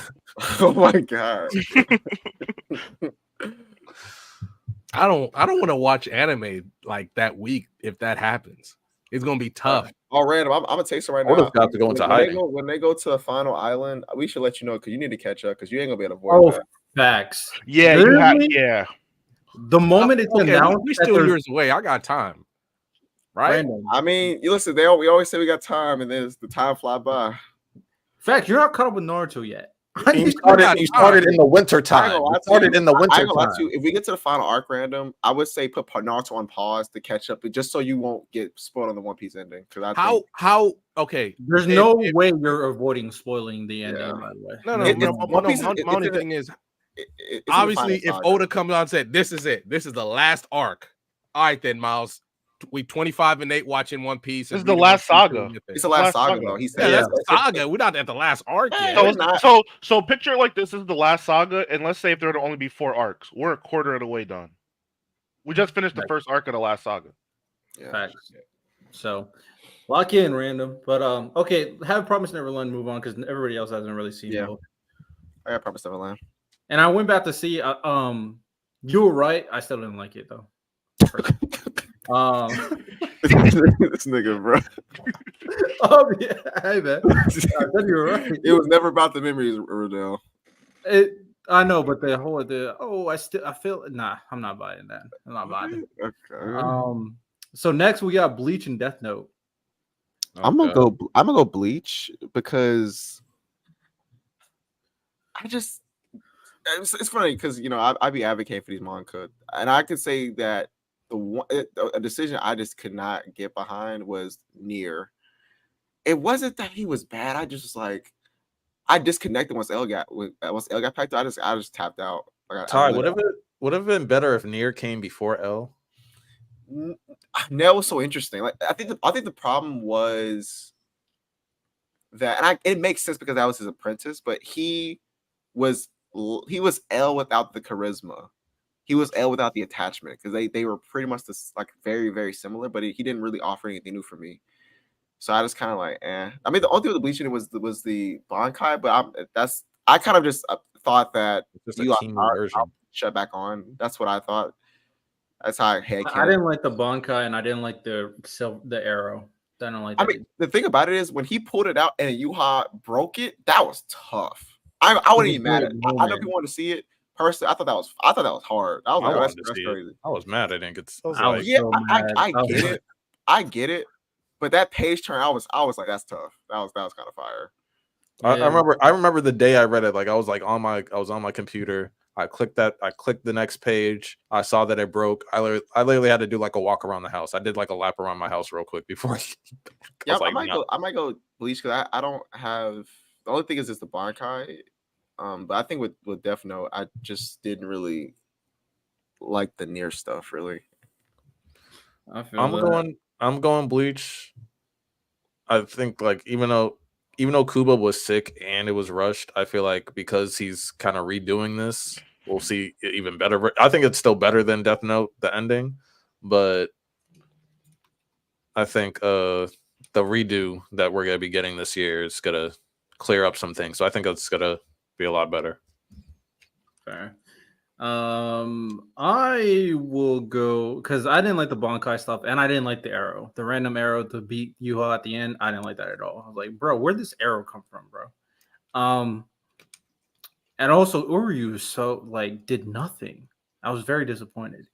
Oh my god. I don't want to watch anime like that week if that happens. It's gonna be tough. Oh, random. I'm gonna taste it right now. Got to go into hiding. When they go to the final island, we should let you know because you need to catch up because you ain't gonna be able to avoid that. Facts. Yeah, yeah. The moment it's announced, we're still years away. I got time. Right? Random. I mean, you listen. We always say we got time, and then the time fly by. Fact, you're not caught up with Naruto yet. You started in the winter time. If we get to the final arc random, I would say put Naruto on pause to catch up, just so you won't get spoiled on the One Piece ending. How? Okay, there's no way you're avoiding spoiling the ending. By the way, my only thing is obviously if Oda comes out and said this is it, this is the last arc. All right, then Miles. We 25 and 8 watching One Piece. This is the last saga. It's the last saga, though. He said, that's the saga. We're not at the last arc yet. So picture it like this is the last saga, and let's say if there would only be 4 arcs, we're a quarter of the way done. We just finished the first arc of the last saga. Yeah. Facts. So lock in random, but okay. Have Promised Neverland move on because everybody else hasn't really seen it. I got Promised Neverland, and I went back to see. You were right. I still didn't like it though. This nigga, bro. Oh yeah, hey man. I said you were right. It was never about the memories, Rodell. I know, but I feel I'm not buying that. I'm not buying it. Okay. So next we got Bleach and Death Note. I'm gonna go Bleach because it's funny because I be advocating for these manga, and I could say that a decision I just could not get behind was Nier. It wasn't that he was bad. I just I disconnected once L got packed out. I just tapped out. Ty, would have been better if Nier came before L. Nell was so interesting. I think the problem was that, and it makes sense because that was his apprentice, but he was L without the charisma. He was L without the attachment because they were pretty much very, very similar, but he didn't really offer anything new for me. So I just kind of I mean, the only thing with the bleaching was the Bankai, but I kind of just thought that I'll shut back on. That's what I thought. That's how I didn't like the Bankai and I didn't like the arrow. I don't like that. I mean, the thing about it is when he pulled it out and Yuha broke it, that was tough. I wasn't even mad at it. I know people want to see it. Personally, I thought that was hard. That's crazy. I was mad. I didn't get. I get it. I get it. But that page turn, I was like, that's tough. That was kind of fire. I remember the day I read it. Like I was on my computer. I clicked the next page. I saw that it broke. I literally had to do like a walk around the house. I did like a lap around my house real quick before. I might go Bleach because I don't have. The only thing is it's the Bankai. But I think with Death Note, I just didn't really like the near stuff. Really, I'm going Bleach. I think like even though Kuba was sick and it was rushed, I feel like because he's kind of redoing this, we'll see even better. I think it's still better than Death Note, the ending, but I think the redo that we're gonna be getting this year is gonna clear up some things. So I think it's gonna be a lot better. Fair. I will go because I didn't like the Bankai stuff, and I didn't like the arrow, the random arrow to beat Yuha at the end. I didn't like that at all. I was like, bro, where'd this arrow come from, bro? And also Uryu did nothing. I was very disappointed.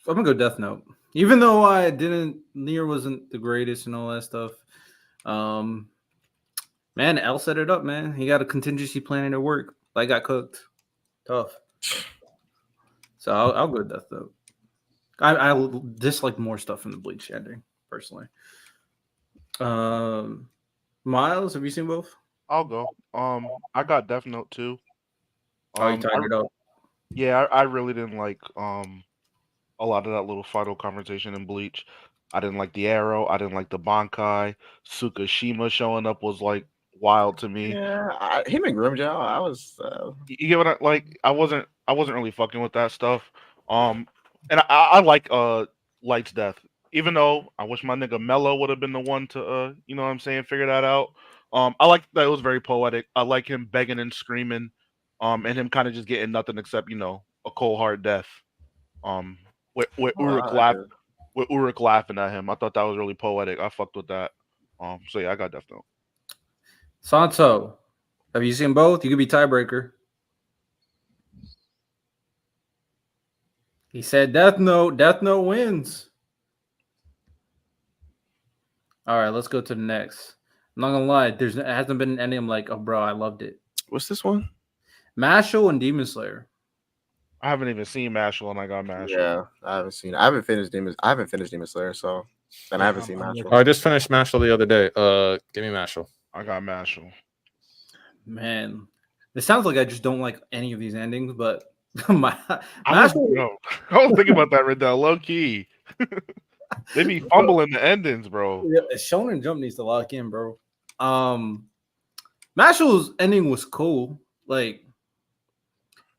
So I'm gonna go Death Note, even though I didn't. Nier wasn't the greatest and all that stuff. Man, L set it up, man. He got a contingency plan to work. I got cooked. Tough. So I'll go Death Note. I dislike more stuff from the Bleach ending, personally. Miles, have you seen both? I'll go. I got Death Note too. You tied it up. Yeah, I really didn't like a lot of that little final conversation in Bleach. I didn't like the arrow. I didn't like the Bankai. Tsukishima showing up was like wild to me. Yeah, him and Grimjaw, I was. You get what I like? I wasn't really fucking with that stuff. And I like Light's death, even though I wish my nigga Mello would have been the one to you know what I'm saying, figure that out. I like that it was very poetic. I like him begging and screaming, and him kind of just getting nothing except a cold hard death. With Uruk laughing at him, I thought that was really poetic. I fucked with that. So yeah, I got Death Note. Santo, have you seen both? You could be tiebreaker. He said Death Note. Death Note wins. All right, let's go to the next. I'm not gonna lie, it hasn't been any. I'm like, oh, bro, I loved it. What's this one? Mashle and Demon Slayer. I haven't even seen Mashle, and I got Mashle. Yeah, I haven't seen. I haven't finished Demon Slayer, so and I haven't seen Mashle. I just finished Mashle the other day. Give me Mashle. I got Mashle. Man, it sounds like I just don't like any of these endings, but I was thinking about that right now, low key. They be fumbling the endings, bro. Yeah, Shonen Jump needs to lock in, bro. Mashle's ending was cool. Like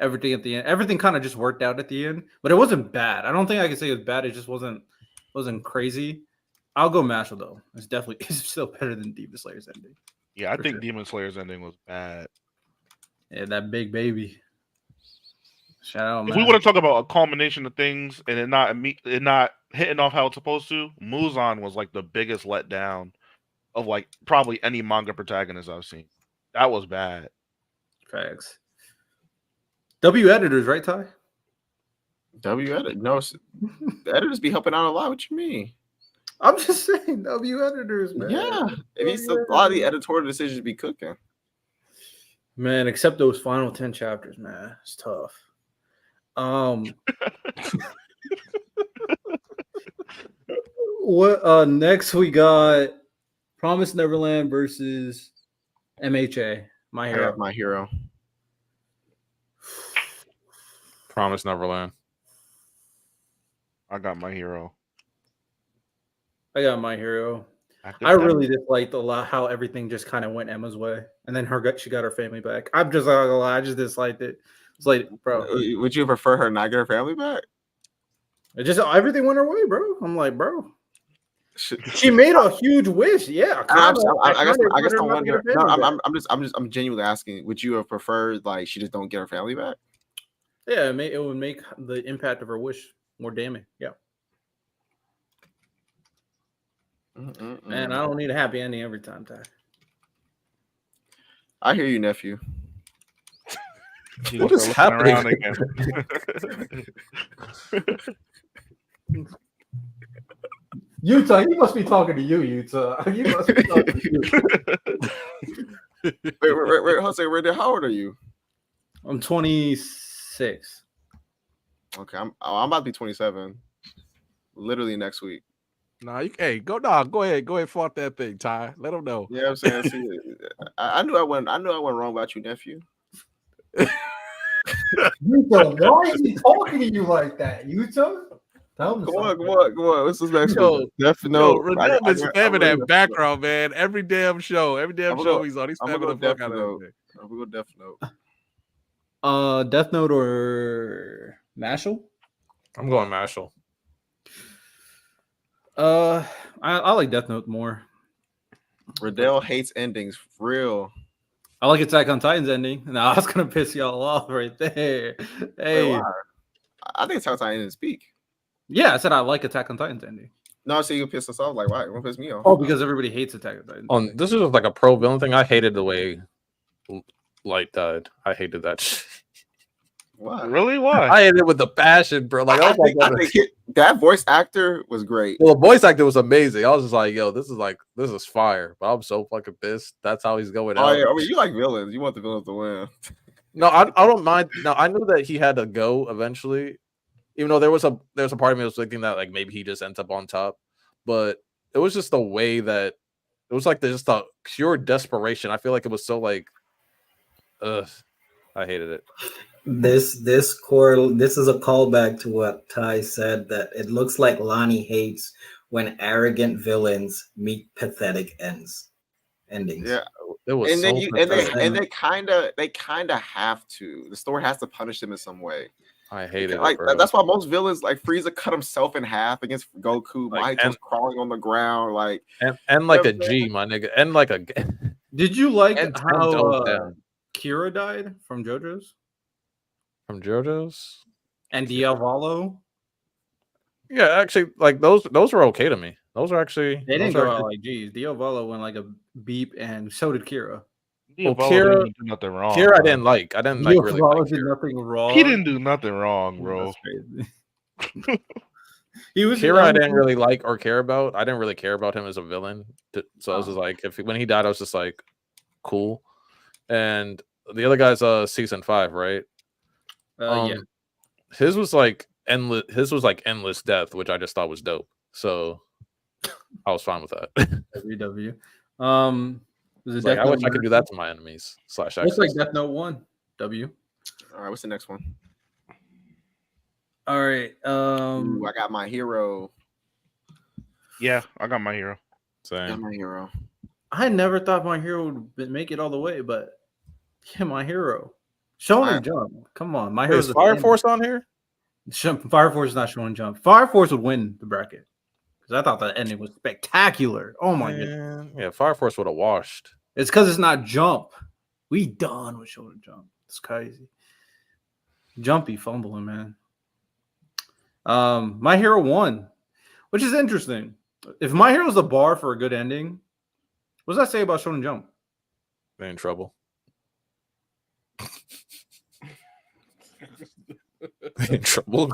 everything at the end, everything kind of just worked out at the end, but it wasn't bad. I don't think I can say it was bad. It just wasn't crazy. I'll go Mashle though. It's still better than Demon Slayer's ending. Yeah, I think Demon Slayer's ending was bad. Yeah, that big baby. Shout out, man. If we want to talk about a culmination of things and it not hitting off how it's supposed to, Muzan was like the biggest letdown of like probably any manga protagonist I've seen. That was bad. Facts. W editors, right, Ty? W edit? No, the editors be helping out a lot. What you mean? I'm just saying, W editors, man. Yeah, a lot of the editorial decisions be cooking. Man, except those final 10 chapters, man. It's tough. What next we got Promise Neverland versus MHA. My Hero. My Hero. Promise Neverland. I got My Hero. I got My Hero. I really disliked a lot how everything just kind of went Emma's way, and then she got her family back. I'm just not gonna lie, I just disliked it. It's like, bro, would you prefer her not get her family back? It just everything went her way, bro. I'm like, bro, she made a huge wish. Yeah, I guess don't wonder. No, I'm genuinely asking. Would you have preferred like she just don't get her family back? Yeah, it would make the impact of her wish more damning. Yeah. Man, I don't need a happy ending every time, Ty. I hear you, nephew. What is happening? Utah, he must be talking to you, Utah. He must be talking to you. Wait, Jose, how old are you? I'm 26. Okay, I'm about to be 27. Literally next week. Nah, go ahead, fought that thing, Ty. Let him know. Yeah, I'm saying. See, I knew I went wrong about you, nephew. Utah, why is he talking to you like that, Utah? Come on. What's this next one? Death Yo, Note. Renell been spamming really that background, man. Every damn show he's on. He's spamming the fuck out of that. I'm gonna go Death Note. Death Note or Mashal? I'm going Mashal. I like Death Note more. Riddell hates endings. Real. I like Attack on Titan's ending. No, I was gonna piss y'all off right there. Hey, why? I think Attack on Titan didn't speak. Yeah, I said I like Attack on Titan's ending. No, so you piss us off. Like, why? What piss me off? Oh, because everybody hates Attack on Titan. This is like a pro villain thing. I hated the way Light died. I hated that shit. Why? Really? Why? I hated it with the passion, bro. Like, I think that voice actor was great. Well, the voice actor was amazing. I was just like, yo, this is fire. But I'm so fucking pissed. That's how he's going out. Yeah. I mean, you like villains. You want the villains to win. No, I don't mind. No, I knew that he had to go eventually. Even though there was a part of me that was thinking that like maybe he just ends up on top. But it was just the way that it was like just a pure desperation. I feel like it was so like I hated it. This is a callback to what Ty said, that it looks like Lani hates when arrogant villains meet pathetic endings. Yeah, it was and they kind of have to. The story has to punish them in some way. I hate it. Like that's why most villains, like Frieza, cut himself in half against Goku. Like, Mahito's crawling on the ground, like and like a G, my nigga, and like a. Did you like how Kira died from JoJo's? From JoJo's and Diavolo? Yeah, actually, like those were okay to me. Those are actually they didn't go out like geez. Diavolo went like a beep, and so did Kira. Well, Kira didn't do nothing wrong. Kira, bro. I didn't like really. Like did nothing wrong. He didn't do nothing wrong, bro. He was Kira. I didn't really like or care about. I didn't really care about him as a villain. So I was just like, when he died, I was just like, cool. And the other guy's season 5, right? Yeah. His was like endless. His was like endless death, which I just thought was dope. So I was fine with that. WW. Like, I wish I could do that to my enemies. / Looks like Death Note 1. W. All right, what's the next one? All right. I got My Hero. Yeah, I got My Hero. Same. Got My Hero. I never thought My Hero would make it all the way, but yeah, My Hero. Shonen Jump. Come on. My Hero. Is Fire Force on here? Fire Force is not Shonen Jump. Fire Force would win the bracket. Because I thought that ending was spectacular. Oh my god. Yeah, Fire Force would have washed. It's because it's not Jump. We done with Shonen Jump. It's crazy. Jumpy fumbling, man. My Hero won, which is interesting. If My Hero's the bar for a good ending, what does that say about Shonen Jump? They're in trouble. They're in trouble.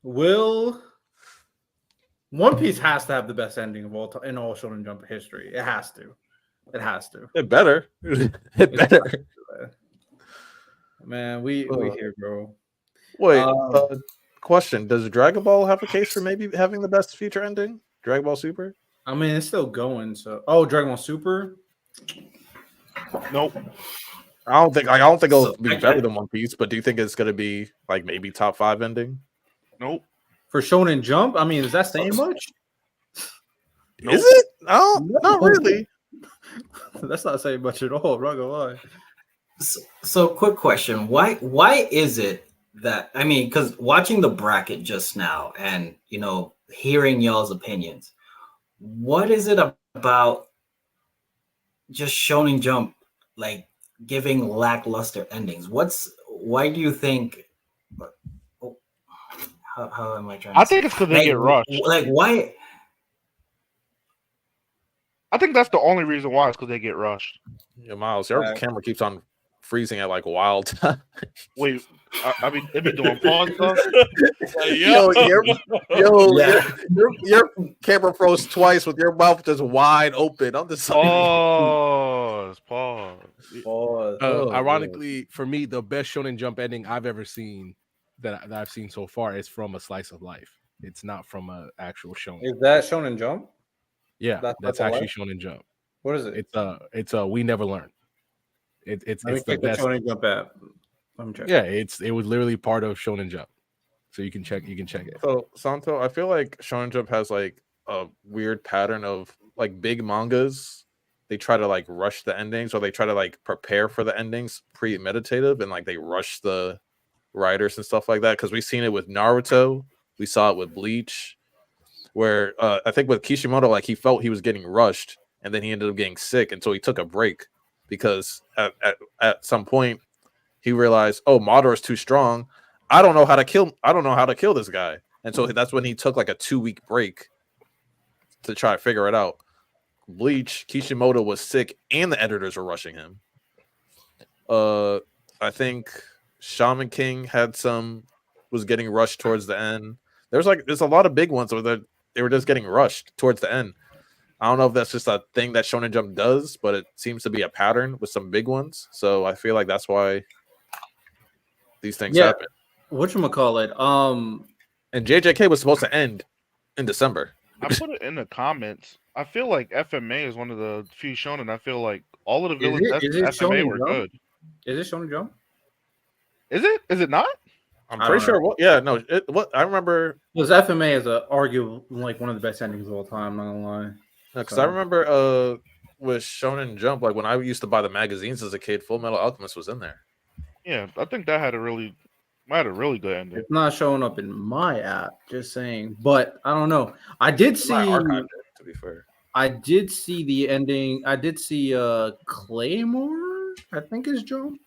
Will One Piece has to have the best ending of all time in all Shonen Jump history. It has to. It has to. It better. It better. Man, we here, bro. Wait, question: does Dragon Ball have a case for maybe having the best feature ending? Dragon Ball Super? I mean, it's still going. So, Dragon Ball Super. Nope. I don't think it'll be better than One Piece. But do you think it's gonna be like maybe top 5 ending? Nope. For Shonen Jump, I mean, is that saying much? Nope. Is it? No, not really. That's not saying much at all. I'm not gonna lie. So quick question: Why is it that, I mean, because watching the bracket just now and hearing y'all's opinions, what is it about just Shonen Jump like giving lackluster endings? Why do you think? How am I trying? I think it's because they get rushed. Like why? I think that's the only reason why. It's because they get rushed. Yeah, Miles, your camera keeps on freezing at like wild time. Wait, I mean, it be doing pawn stuff. Like, Yo, Yeah. your camera froze twice with your mouth just wide open. I'm just like, Pause. Ironically, for me, the best Shonen Jump ending I've ever seen that I've seen so far is from a slice of life. It's not from an actual shonen. Is that Shonen Jump? Yeah, that's actually life? Shonen Jump. What is it? It's We Never Learn. It's Let me the check the best. Shonen Jump app. Let me check. Yeah, it was literally part of Shonen Jump, so you can check it. So Santo, I feel like Shonen Jump has like a weird pattern of like big mangas. They try to like rush the endings, or they try to like prepare for the endings premeditative, and like they rush the writers and stuff like that. Because we've seen it with Naruto, we saw it with Bleach, where I think with Kishimoto, like he felt he was getting rushed, and then he ended up getting sick, and so he took a break because at some point he realized, oh, Madara's too strong. I don't know how to kill this guy, and so that's when he took like a 2-week break to try to figure it out. Bleach, Kishimoto was sick, and the editors were rushing him. I think Shaman King was getting rushed towards the end. There's a lot of big ones where they were just getting rushed towards the end. I don't know if that's just a thing that Shonen Jump does, but it seems to be a pattern with some big ones. So I feel like that's why these things happen. Whatchamacallit? And JJK was supposed to end in December. I put it in the comments. I feel like FMA is one of the few shonen. I feel like all of the villains in FMA were good. Is it Shonen Jump? Is it? Is it not? I'm pretty sure. I remember because FMA is arguably like one of the best endings of all time. Not gonna lie. Because I remember with Shonen Jump, like when I used to buy the magazines as a kid, Full Metal Alchemist was in there. Yeah, I think that had a really good ending. It's not showing up in my app, just saying. But I don't know. I did see. To be fair, I did see the ending. I did see Claymore. I think is Jump.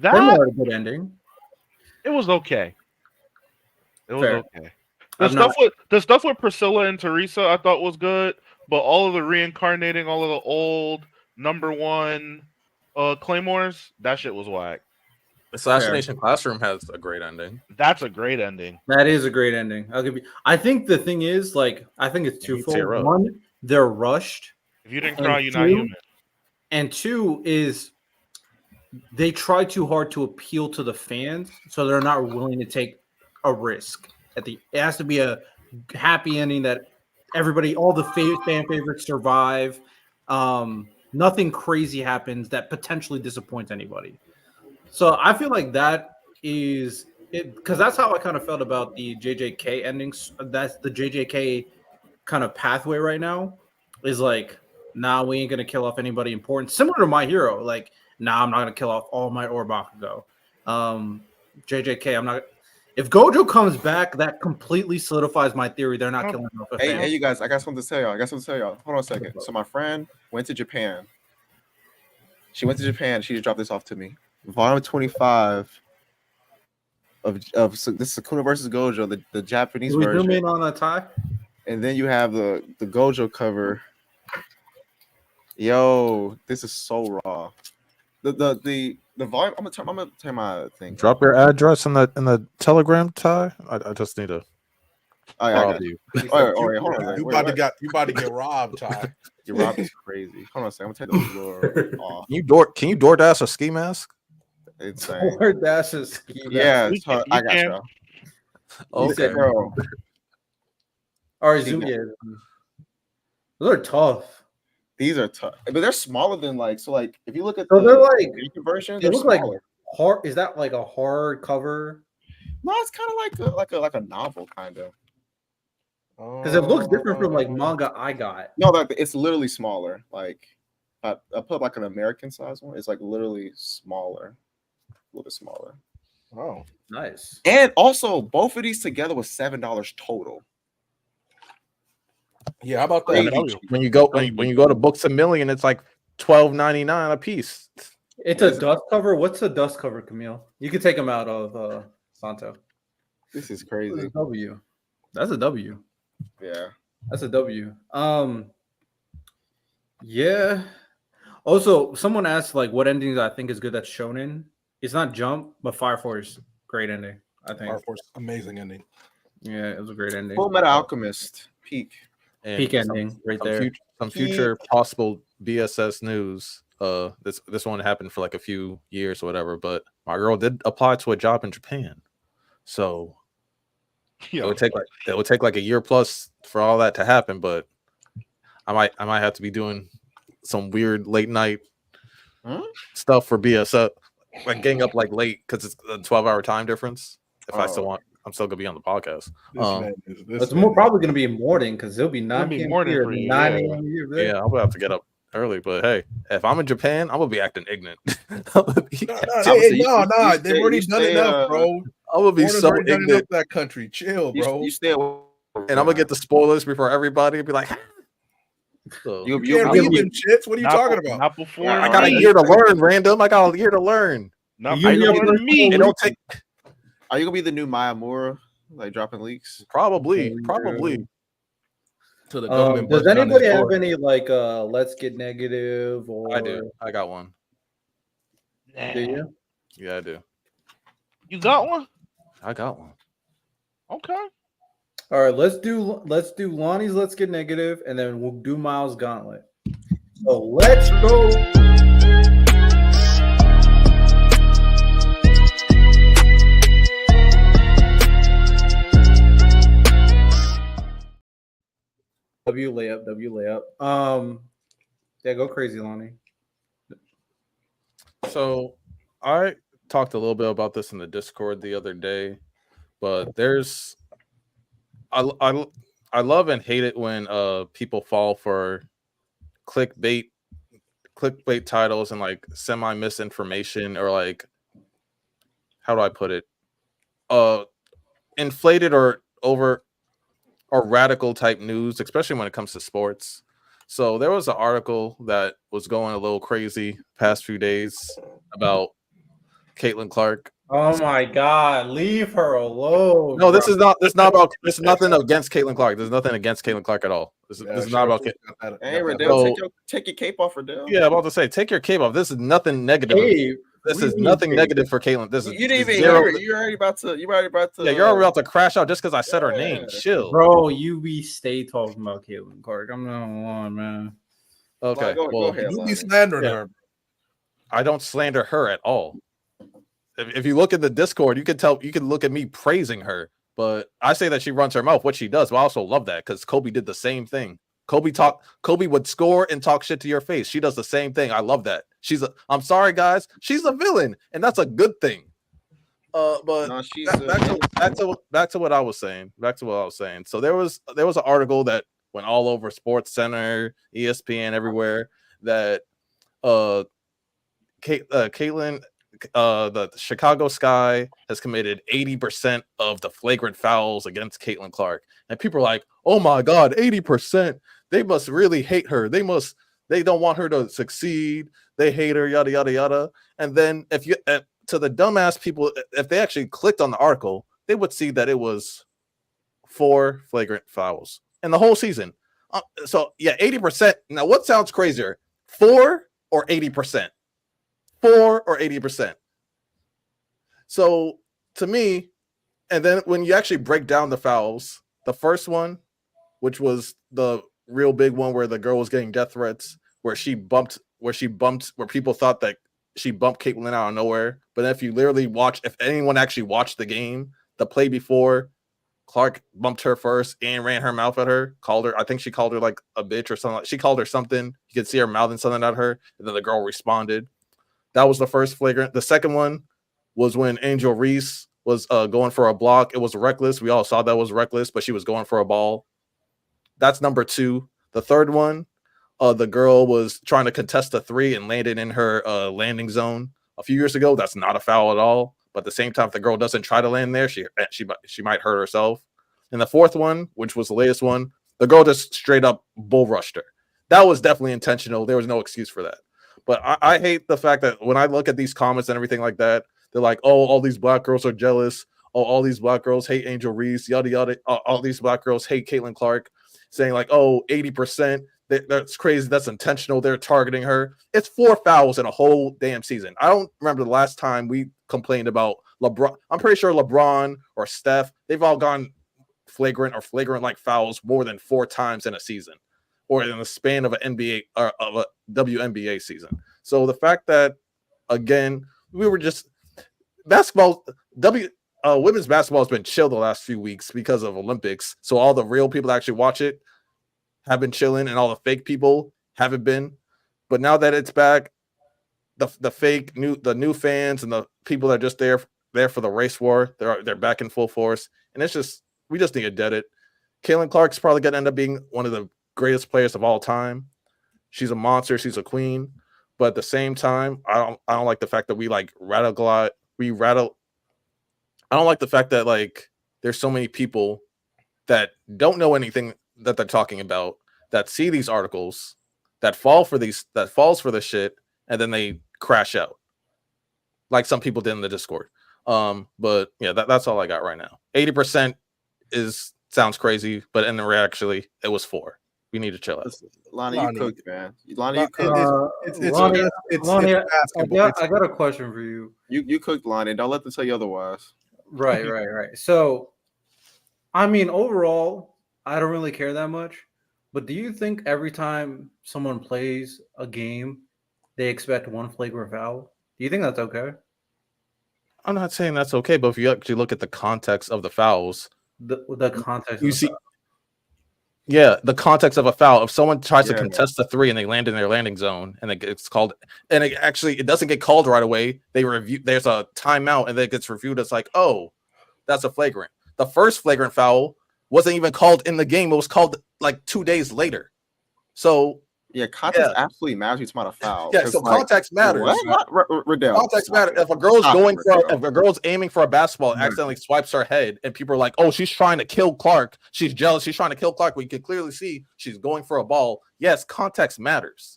That had a good ending. It was okay. It was Fair. okay. The stuff with Priscilla and Teresa, I thought was good. But all of the reincarnating, all of the old number one Claymores, that shit was whack. Assassination Classroom has a great ending. That's a great ending. That is a great ending. I think the thing is, like, I think it's twofold. One, they're rushed. If you didn't cry, you're not human. And two is they try too hard to appeal to the fans, so they're not willing to take a risk. It has to be a happy ending that everybody, all the fan favorites survive. Nothing crazy happens that potentially disappoints anybody. So I feel like that is it, because that's how I kind of felt about the JJK endings. That's the JJK kind of pathway right now. Is like, nah, we ain't gonna kill off anybody important. Similar to My Hero, like, nah, I'm not gonna kill off all my Bakugo. JJK, I'm not. If Gojo comes back, that completely solidifies my theory. They're not killing off a fan. Hey, you guys, I got something to tell y'all. Hold on a second. So my friend went to Japan. She went to Japan. She just dropped this off to me. Volume 25 of this Sukuna versus Gojo, the Japanese we version. zoom in on a tie, and then you have the Gojo cover. Yo, this is so raw. The volume. I'm gonna turn my thing. Drop your address in the Telegram, Ty. I just need to. I got you. Hold on. You about to get robbed, Ty. Your rob is crazy. Hold on a second. I'm gonna take the floor off. Can you DoorDash a ski mask? Insane. DoorDash a ski mask. Yeah, I got you. Okay, bro. All right, zoom in. Those are tough. These are tough, but they're smaller than if you look at they're like version, they look smaller. like hard. Is that like a hard cover? No, it's kind of like a novel kind of. Because it looks different from like manga I got. No, it's literally smaller. Like I put like an American size one. It's like literally smaller, a little bit smaller. Oh, nice. And also, both of these together was $7 total. Yeah, how about that? When you go to Books A Million, it's like $12.99 a piece. It's a dust cover. What's a dust cover, Camille? You can take them out of Santo. This is crazy. That's a W. That's a W. Yeah, that's a W. Yeah. Also, someone asked like what endings I think is good. That's shonen. It's not Jump, but Fire Force, great ending. I think. Fire Force, amazing ending. Yeah, it was a great ending. Full Metal Alchemist, peak. And Peak ending right there. Some future possible BSS news. This won't happen for like a few years or whatever, but my girl did apply to a job in Japan, so it would take like a year plus for all that to happen. But I might have to be doing some weird late night stuff for BSS, like getting up like late because it's a 12-hour time difference. If I still want, I'm still gonna be on the podcast. It's probably gonna be morning because it'll be 9 p.m. here, for you, 9 a.m. here. Yeah, I'm gonna have to get up early, but hey, if I'm in Japan, I'm gonna be acting ignorant. They've already done enough, bro. I'm gonna be so ignorant. That country, chill, bro. You stay. And I'm gonna get the spoilers before everybody and be like, so, you can't read them shits. What are you talking about? Not before. I got a year to learn, random. I got a year to learn. Not before me. It don't take. Are you gonna be the new Miyamura, like dropping leaks? Probably. To the government. Does anybody have any like Let's Get Negative or? I do. I got one. Do you? Yeah, I do. You got one? I got one. Okay. All right, let's do Lonnie's Let's Get Negative, and then we'll do Miles' Gauntlet. So let's go. W layup. Yeah, go crazy, Lonnie. So I talked a little bit about this in the Discord the other day, but I love and hate it when people fall for clickbait titles and like semi misinformation, or like, how do I put it? Inflated or over or radical type news, especially when it comes to sports. So there was an article that was going a little crazy past few days about Caitlin Clark. Oh my God, leave her alone. No, this is not. This is not about. This is nothing against Caitlin Clark. There's nothing against Caitlin Clark at all. This is not about. Hey, Riddell, take your cape off, Riddell. Yeah, I'm about to say, take your cape off. This is nothing negative. This is nothing negative for Caitlin. This is you didn't even hear it. You're already about to. Yeah, you're already about to crash out just because I said her name. Chill, bro. You be stay talking about Caitlin Clark. I'm not on, man. Okay, go ahead, you be slandering her. I don't slander her at all. If you look at the Discord, you can tell. You can look at me praising her, but I say that she runs her mouth, what she does. But I also love that because Kobe did the same thing. Kobe would score and talk shit to your face. She does the same thing. I love that. I'm sorry, guys. She's a villain, and that's a good thing. But no, back to what I was saying. So there was an article that went all over Sports Center, ESPN, everywhere that Caitlin, the Chicago Sky has committed 80% of the flagrant fouls against Caitlin Clark, and people are like, "Oh my God, 80%! They must really hate her. They don't want her to succeed. They hate her, yada yada yada." And then if you to the dumbass people, if they actually clicked on the article, they would see that it was 4 flagrant fouls in the whole season. So yeah, 80%. Now, what sounds crazier, 4 or 80%? 4 or 80%. So to me, and then when you actually break down the fouls, the first one, which was the real big one where the girl was getting death threats, where people thought that she bumped Caitlin out of nowhere. But if you literally if anyone actually watched the game, the play before, Clark bumped her first and ran her mouth at her, I think she called her like a bitch or something. She called her something. You could see her mouthing something at her, and then the girl responded. That was the first flagrant. The second one was when Angel Reese was going for a block. It was reckless. We all saw that was reckless, but she was going for a ball. That's number 2. The third one, the girl was trying to contest a 3 and landed in her landing zone a few years ago. That's not a foul at all. But at the same time, if the girl doesn't try to land there, she might hurt herself. And the fourth one, which was the latest one, the girl just straight up bull rushed her. That was definitely intentional. There was no excuse for that. But I hate the fact that when I look at these comments and everything like that, they're like, "Oh, all these black girls are jealous. Oh, all these black girls hate Angel Reese, yada, yada. All these black girls hate Caitlin Clark," saying like, "Oh, 80%. That's crazy. That's intentional. They're targeting her. It's 4 fouls in a whole damn season. I don't remember the last time we complained about LeBron. I'm pretty sure LeBron or Steph, they've all gone flagrant-like fouls more than 4 times in a season, or in the span of an NBA or of a WNBA season. So the fact that, again, we were just basketball. Women's basketball has been chill the last few weeks because of Olympics. So all the real people that actually watch it have been chilling, and all the fake people haven't been. But now that it's back, the new fans and the people that are just there for the race war, they're back in full force. And it's just, we just need to dead it. Caitlin Clark's probably gonna end up being one of the greatest players of all time. She's a monster, she's a queen. But at the same time, I don't like the fact that we rattle. I don't like the fact that there's so many people that don't know anything that they're talking about, that see these articles, that falls for this shit, and then they crash out, like some people did in the Discord. But yeah, that's all I got right now. 80% sounds crazy, but in the actually it was 4. We need to chill out. Lonnie, you cooked, man. Lonnie, you cooked. Lonnie, I got a question for you. You cooked, Lonnie. Don't let them tell you otherwise. Right. So, I mean, overall, I don't really care that much. But do you think every time someone plays a game, they expect 1 flagrant foul? Do you think that's okay? I'm not saying that's okay, but if you actually look at the context of the fouls, the context, you see, yeah, the context of a foul. If someone tries to contest the 3 and they land in their landing zone, and it gets called, and it doesn't get called right away. There's a timeout, and then it gets reviewed as oh, that's a flagrant. The first flagrant foul wasn't even called in the game. It was called 2 days later. So yeah, context absolutely matters. You're talking about a foul. Yeah, so context matters. Riddell, context matters. If a girl's aiming for a basketball and accidentally swipes her head, and people are like, "Oh, she's trying to kill Clark. She's jealous. She's trying to kill Clark." We can clearly see she's going for a ball. Yes, context matters.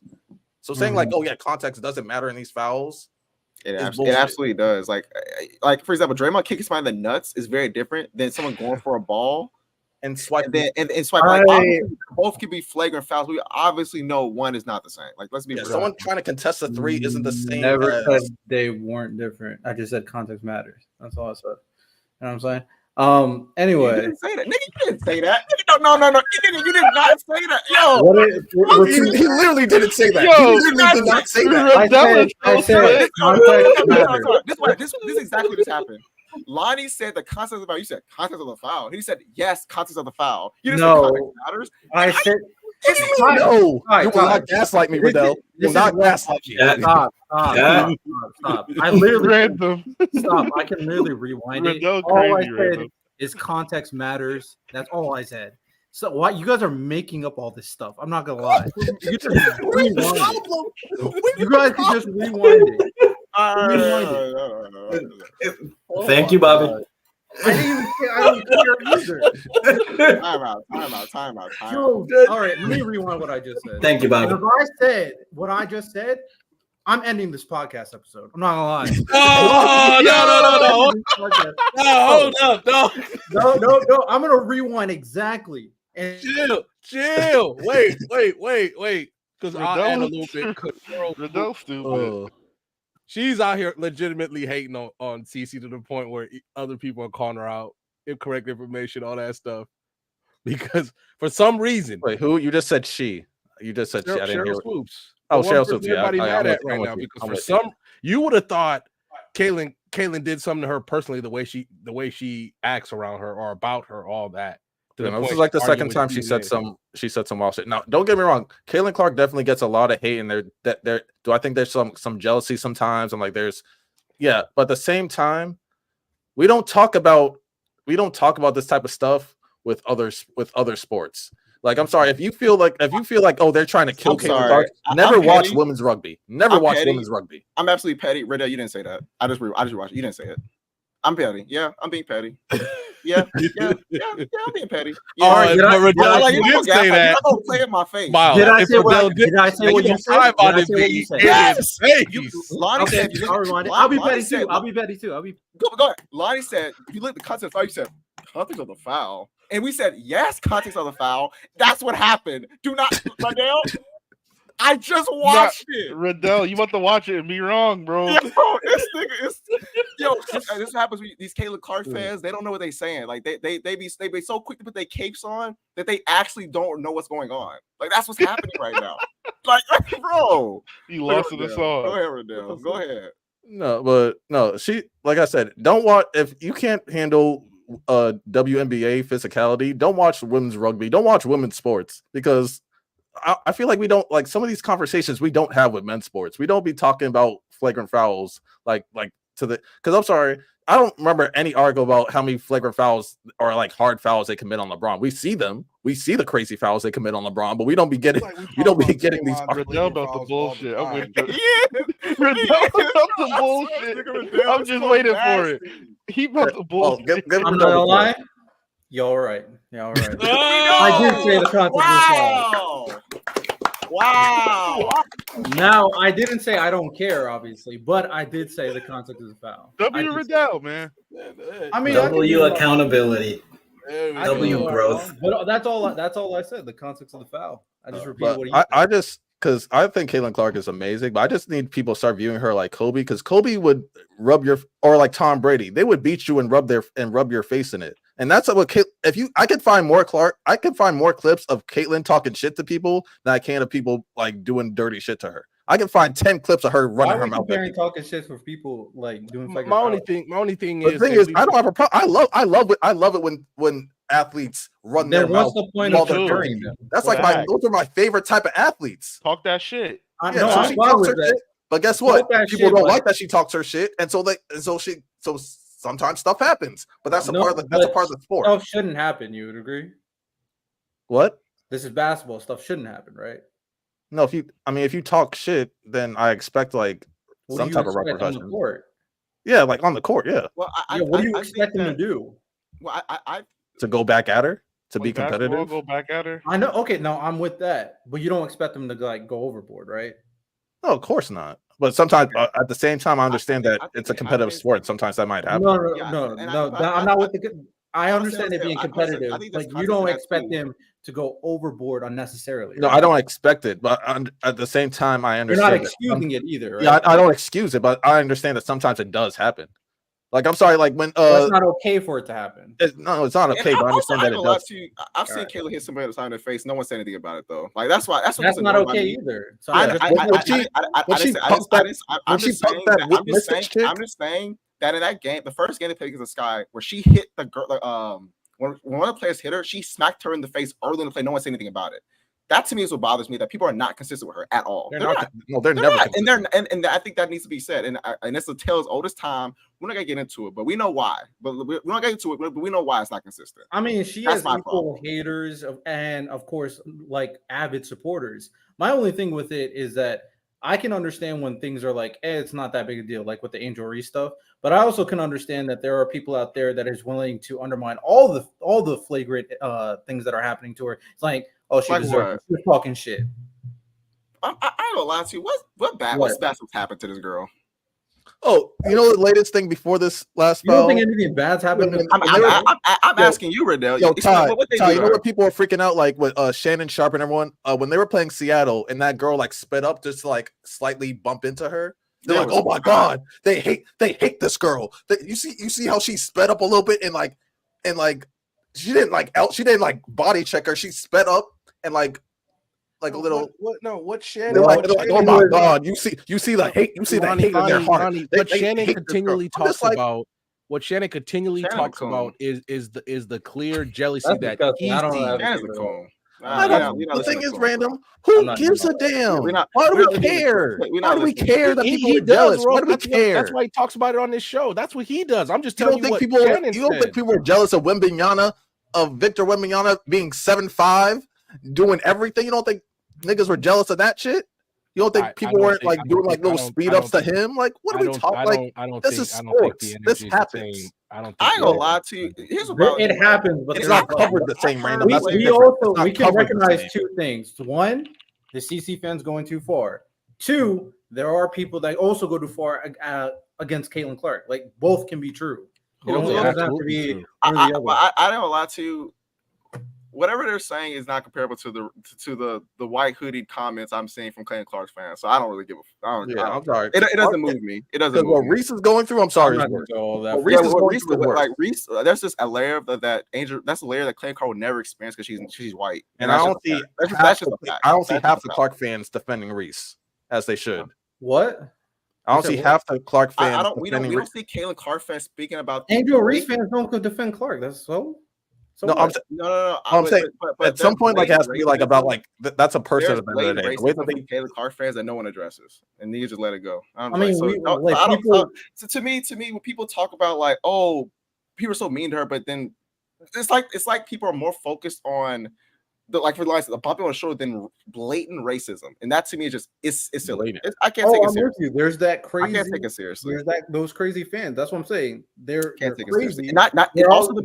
So saying "Oh yeah, context doesn't matter in these fouls," it absolutely does. Like for example, Draymond kicking somebody in the nuts is very different than someone going for a ball and swipe. And swipe. Both can be flagrant fouls. We obviously know one is not the same. Let's be real. Someone trying to contest a 3 isn't the same. Never said they weren't different. I just said context matters. That's all I said. You know what I'm saying? Anyway, you didn't say that. Nigga, you didn't say that. No. Nigga, you did not say that. Yo, he literally didn't say that. He literally did not say that. I said context matters. This is exactly what just happened. Lonnie said the context of the foul. You said context of the foul. He said yes, context of the foul. You didn't say context matters. I said no. You will not gaslight me, Riddell. You will not gaslight me. Stop. I literally stop. I can literally rewind it. All I said is context matters. That's all I said. So why you guys are making up all this stuff? I'm not gonna lie. You just rewind it. You guys can just rewind it. Thank you, Bobby. I don't care either. Time out. All right, let me rewind what I just said. Thank you, Bobby. If I said what I just said, I'm ending this podcast episode. I'm not gonna lie. Hold up. No. I'm gonna rewind exactly. And chill. Wait. Because I'll add a little bit. Riddell stupid. She's out here legitimately hating on CC to the point where other people are calling her out, incorrect information, all that stuff. Because for some reason, wait, who you just said she? You just said she. I didn't hear. Swoops. Oh, Cheryl Swoops. Yeah, everybody mad at right now because you would have thought Caitlin did something to her personally, the way she acts around her or about her, all that. This is like the second time she said some wild shit. Now, don't get me wrong. Caitlin Clark definitely gets a lot of hate, and do I think there's some jealousy sometimes? I'm like, but at the same time, we don't talk about this type of stuff with other sports. Like, I'm sorry if you feel like oh, they're trying to kill Caitlin Clark. Never watch women's rugby. Never watch women's rugby. I'm absolutely petty. Riddell, you didn't say that. I just watched it. You didn't say it. I'm petty. Yeah, I'm being petty. Yeah, I'm being petty. Yeah, All right, did I- but Riddell, like, you you did say that. don't play in my face. Miles, Did I if say what Riddell did I say what you said? vibe Did on I it say what be you said? in Yes! his You, face. Lonnie Okay, said, I'll rewind it. Lon- I'll be Lonnie petty said- too. I'll be petty too. I'll be. Go ahead. Lonnie said, if you look at the context of the foul, you said, context of the foul. And we said, yes, context of the foul. That's what happened. Do not, Riddell. I just watched it. Riddell, you about to watch it and be wrong, bro. Yo, this nigga is this happens with these Caitlin Clark fans. They don't know what they're saying. Like they be so quick to put their capes on that they actually don't know what's going on. Like that's what's happening right now. Like, bro, You lost in the Go song. ahead, Riddell. Go ahead. No, but no, like I said, don't watch if you can't handle WNBA physicality, don't watch women's rugby, don't watch women's sports because I feel like we don't like some of these conversations we don't have with men's sports. We don't be talking about flagrant fouls like to the because I'm sorry, I don't remember any article about how many flagrant fouls or like hard fouls they commit on LeBron. We see them, we see the crazy fouls they commit on LeBron, but we don't be getting these. Riddell about the bullshit. I'm with you. Yeah, Riddell about the bullshit. I'm just waiting for it. He about the bullshit. I'm not gonna lie. Y'all right. Y'all right. I did say the context was foul. Wow. Now I didn't say I don't care, obviously, but I did say the context is a foul. W Riddell, man. I mean, W accountability. W I growth. But that's all I said. The context of the foul. I just repeated what he said. I just because I think Caitlin Clark is amazing, but I just need people to start viewing her like Kobe because Kobe would rub your or like Tom Brady. They would beat you and rub your face in it. And that's what I could find more clips of Caitlin talking shit to people than I can of people like doing dirty shit to her. I can find 10 clips of her running her mouth. Comparing talking shit for people like doing. My only thing is I don't have a problem. I love it when athletes run their mouth. What's the point of comparing them? That's like those are my favorite type of athletes. Talk that shit. She talks her shit, but guess what? People don't like that she talks her shit, and so sometimes stuff happens. But that's a part of the sport. Stuff shouldn't happen. You would agree? What? This is basketball. Stuff shouldn't happen, right? No, if you talk shit, then I expect like some type of repercussion. On the court? Yeah, like on the court. Yeah. Well, what do you expect them to do? Well, to go back at her, to like be competitive. Go back at her. I know. Okay, no, I'm with that, but you don't expect them to like go overboard, right? No, of course not. But sometimes, at the same time, I understand that it's a competitive sport. Sometimes that might happen. No. I'm not with the. I understand it being competitive, but you don't expect them to go overboard unnecessarily. No, right? I don't expect it, but at the same time, I understand. You're not excusing it either, right? Yeah, I don't excuse it, but I understand that sometimes it does happen. Like, I'm sorry, like when it's not okay for it to happen. It's not okay, but I understand that it does. I've seen Kayla hit somebody on the face. No one said anything about it though. Like that's not okay either. So I'm just saying that in that game, the first game they played against the Sky, where she hit the girl, when one of the players hit her, she smacked her in the face early in the play. No one said anything about it. That to me is what bothers me. That people are not consistent with her at all. They're not. No, they're never. Not. And I think that needs to be said. And it's the tale as old as time. We're not gonna get into it, but we know why. But we're not getting into it. But we know why it's not consistent. I mean, she has equal haters and of course, like avid supporters. My only thing with it is that I can understand when things are like, it's not that big a deal, like with the Angel Reese stuff. But I also can understand that there are people out there that is willing to undermine all the flagrant things that are happening to her. It's like, oh, she deserves it. She's talking shit. I ain't gonna lie to you. What's bad happened to this girl? Oh, you know the latest thing before this last foul? You don't think anything bad's happened? I'm asking you, Riddell. Yo, Ty, you know what people are freaking out like with Shannon Sharp and everyone when they were playing Seattle and that girl like sped up just to like slightly bump into her. They're like, oh my god, they hate this girl. You see how she sped up a little bit and like she didn't like body check her. She sped up and like a little. What Shannon? They're like, oh my god, you see the hate. You see the hate in their heart. What Shannon continually talks about. What Shannon continually talks about is the clear jealousy that he sees. The thing is random. Who gives a damn? Why do we care? Why do we care that people are jealous? Why do we care? That's why he talks about it on this show. That's what he does. I'm just telling you what Shannon said. You don't think people are jealous of Victor Wembanyama being 7'5", doing everything? You don't think niggas were jealous of that shit? You don't think people weren't like doing like little speed ups to him? Like, what are we talking? Like, this is sports. This happens. I ain't gonna lie to you. Here's what it happens, but it's not covered the same, Random. We, That's we different. also we can recognize two things. One, the CC fans going too far. Two, there are people that also go too far against Caitlin Clark. Like both can be true. It only doesn't have to be. I don't lie to you. Whatever they're saying is not comparable to the white hooded comments I'm seeing from Caitlin Clark's fans. So I don't really give a. I'm sorry. It doesn't move me. It doesn't. Move what me. Reese is going through, I'm sorry. Reese is going through like Reese. There's just a layer of that Angel. That's a layer that Caitlin Clark would never experience because she's white. And I don't see. I don't see half the Clark fans defending Reese as they should. What? I don't see half the Clark fans. We don't see Caitlin Clark fans speaking about Angel Reese fans don't defend Clark. That's so. No. I'm saying but at some point, like, it has to be like about like that's a person at the end of the day. The way that they Caitlin Clark fans that no one addresses, and you just let it go. To me, when people talk about like, oh, people are so mean to her, but then it's like people are more focused on the popular show than blatant racism, and that to me is just it's silly. I can't take it seriously. There's that crazy. I can't take it seriously. There's those crazy fans. That's what I'm saying. They're crazy. Not also the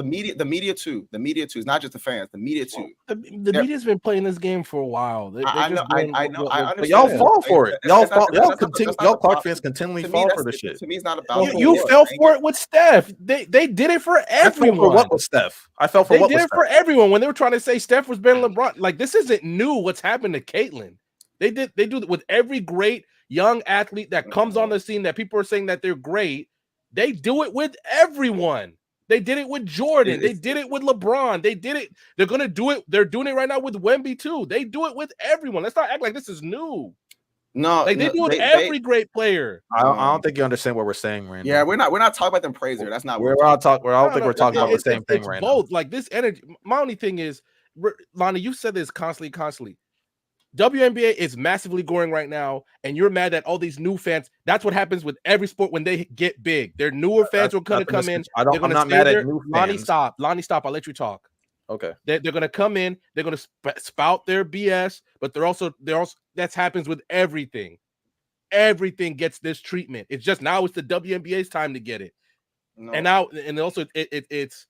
media. The media too. The media too. It's not just the fans. The media too. The media's been playing this game for a while. I know. But y'all fall for it. Y'all Clark fans continually fall for this shit. To me, it's not about. You fell for it with Steph. They did it for everyone. For what with Steph? I fell for what with Steph. They did it for everyone when they were trying to say Steph was better than LeBron. Like, this isn't new. What's happened to Caitlin? They do it with every great young athlete that comes on the scene that people are saying that they're great. They do it with everyone. They did it with Jordan. They did it with LeBron. They did it. They're gonna do it. They're doing it right now with Wemby too. They do it with everyone. Let's not act like this is new. No, like they do it with every great player. I don't think you understand what we're saying, Randy. Yeah, we're not talking about them praise her. That's not. I don't think we're talking about the same thing right now. Both like this energy. My only thing is, Lani, you said this constantly. WNBA is massively growing right now, and you're mad at all these new fans. That's what happens with every sport when they get big. Their newer fans are going to come in. I'm not mad at new fans. Lani, stop. I'll let you talk. Okay. They're going to come in. They're going to spout their BS, but they're also that happens with everything. Everything gets this treatment. It's just now it's the WNBA's time to get it. No. And now and also it's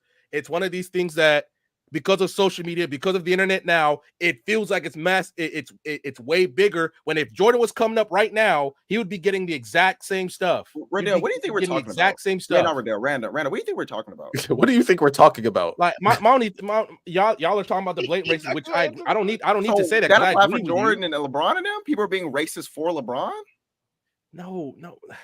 one of these things that because of social media, because of the internet now, it feels like it's way bigger. When if Jordan was coming up right now, he would be getting the exact same stuff. Randall, what do you think we're talking about? Exact same stuff. Randall, what do you think we're talking about? What do you think we're talking about? Like y'all are talking about the blatant racism, which I don't need to say that. That apply for Jordan and LeBron and them? People are being racist for LeBron? No.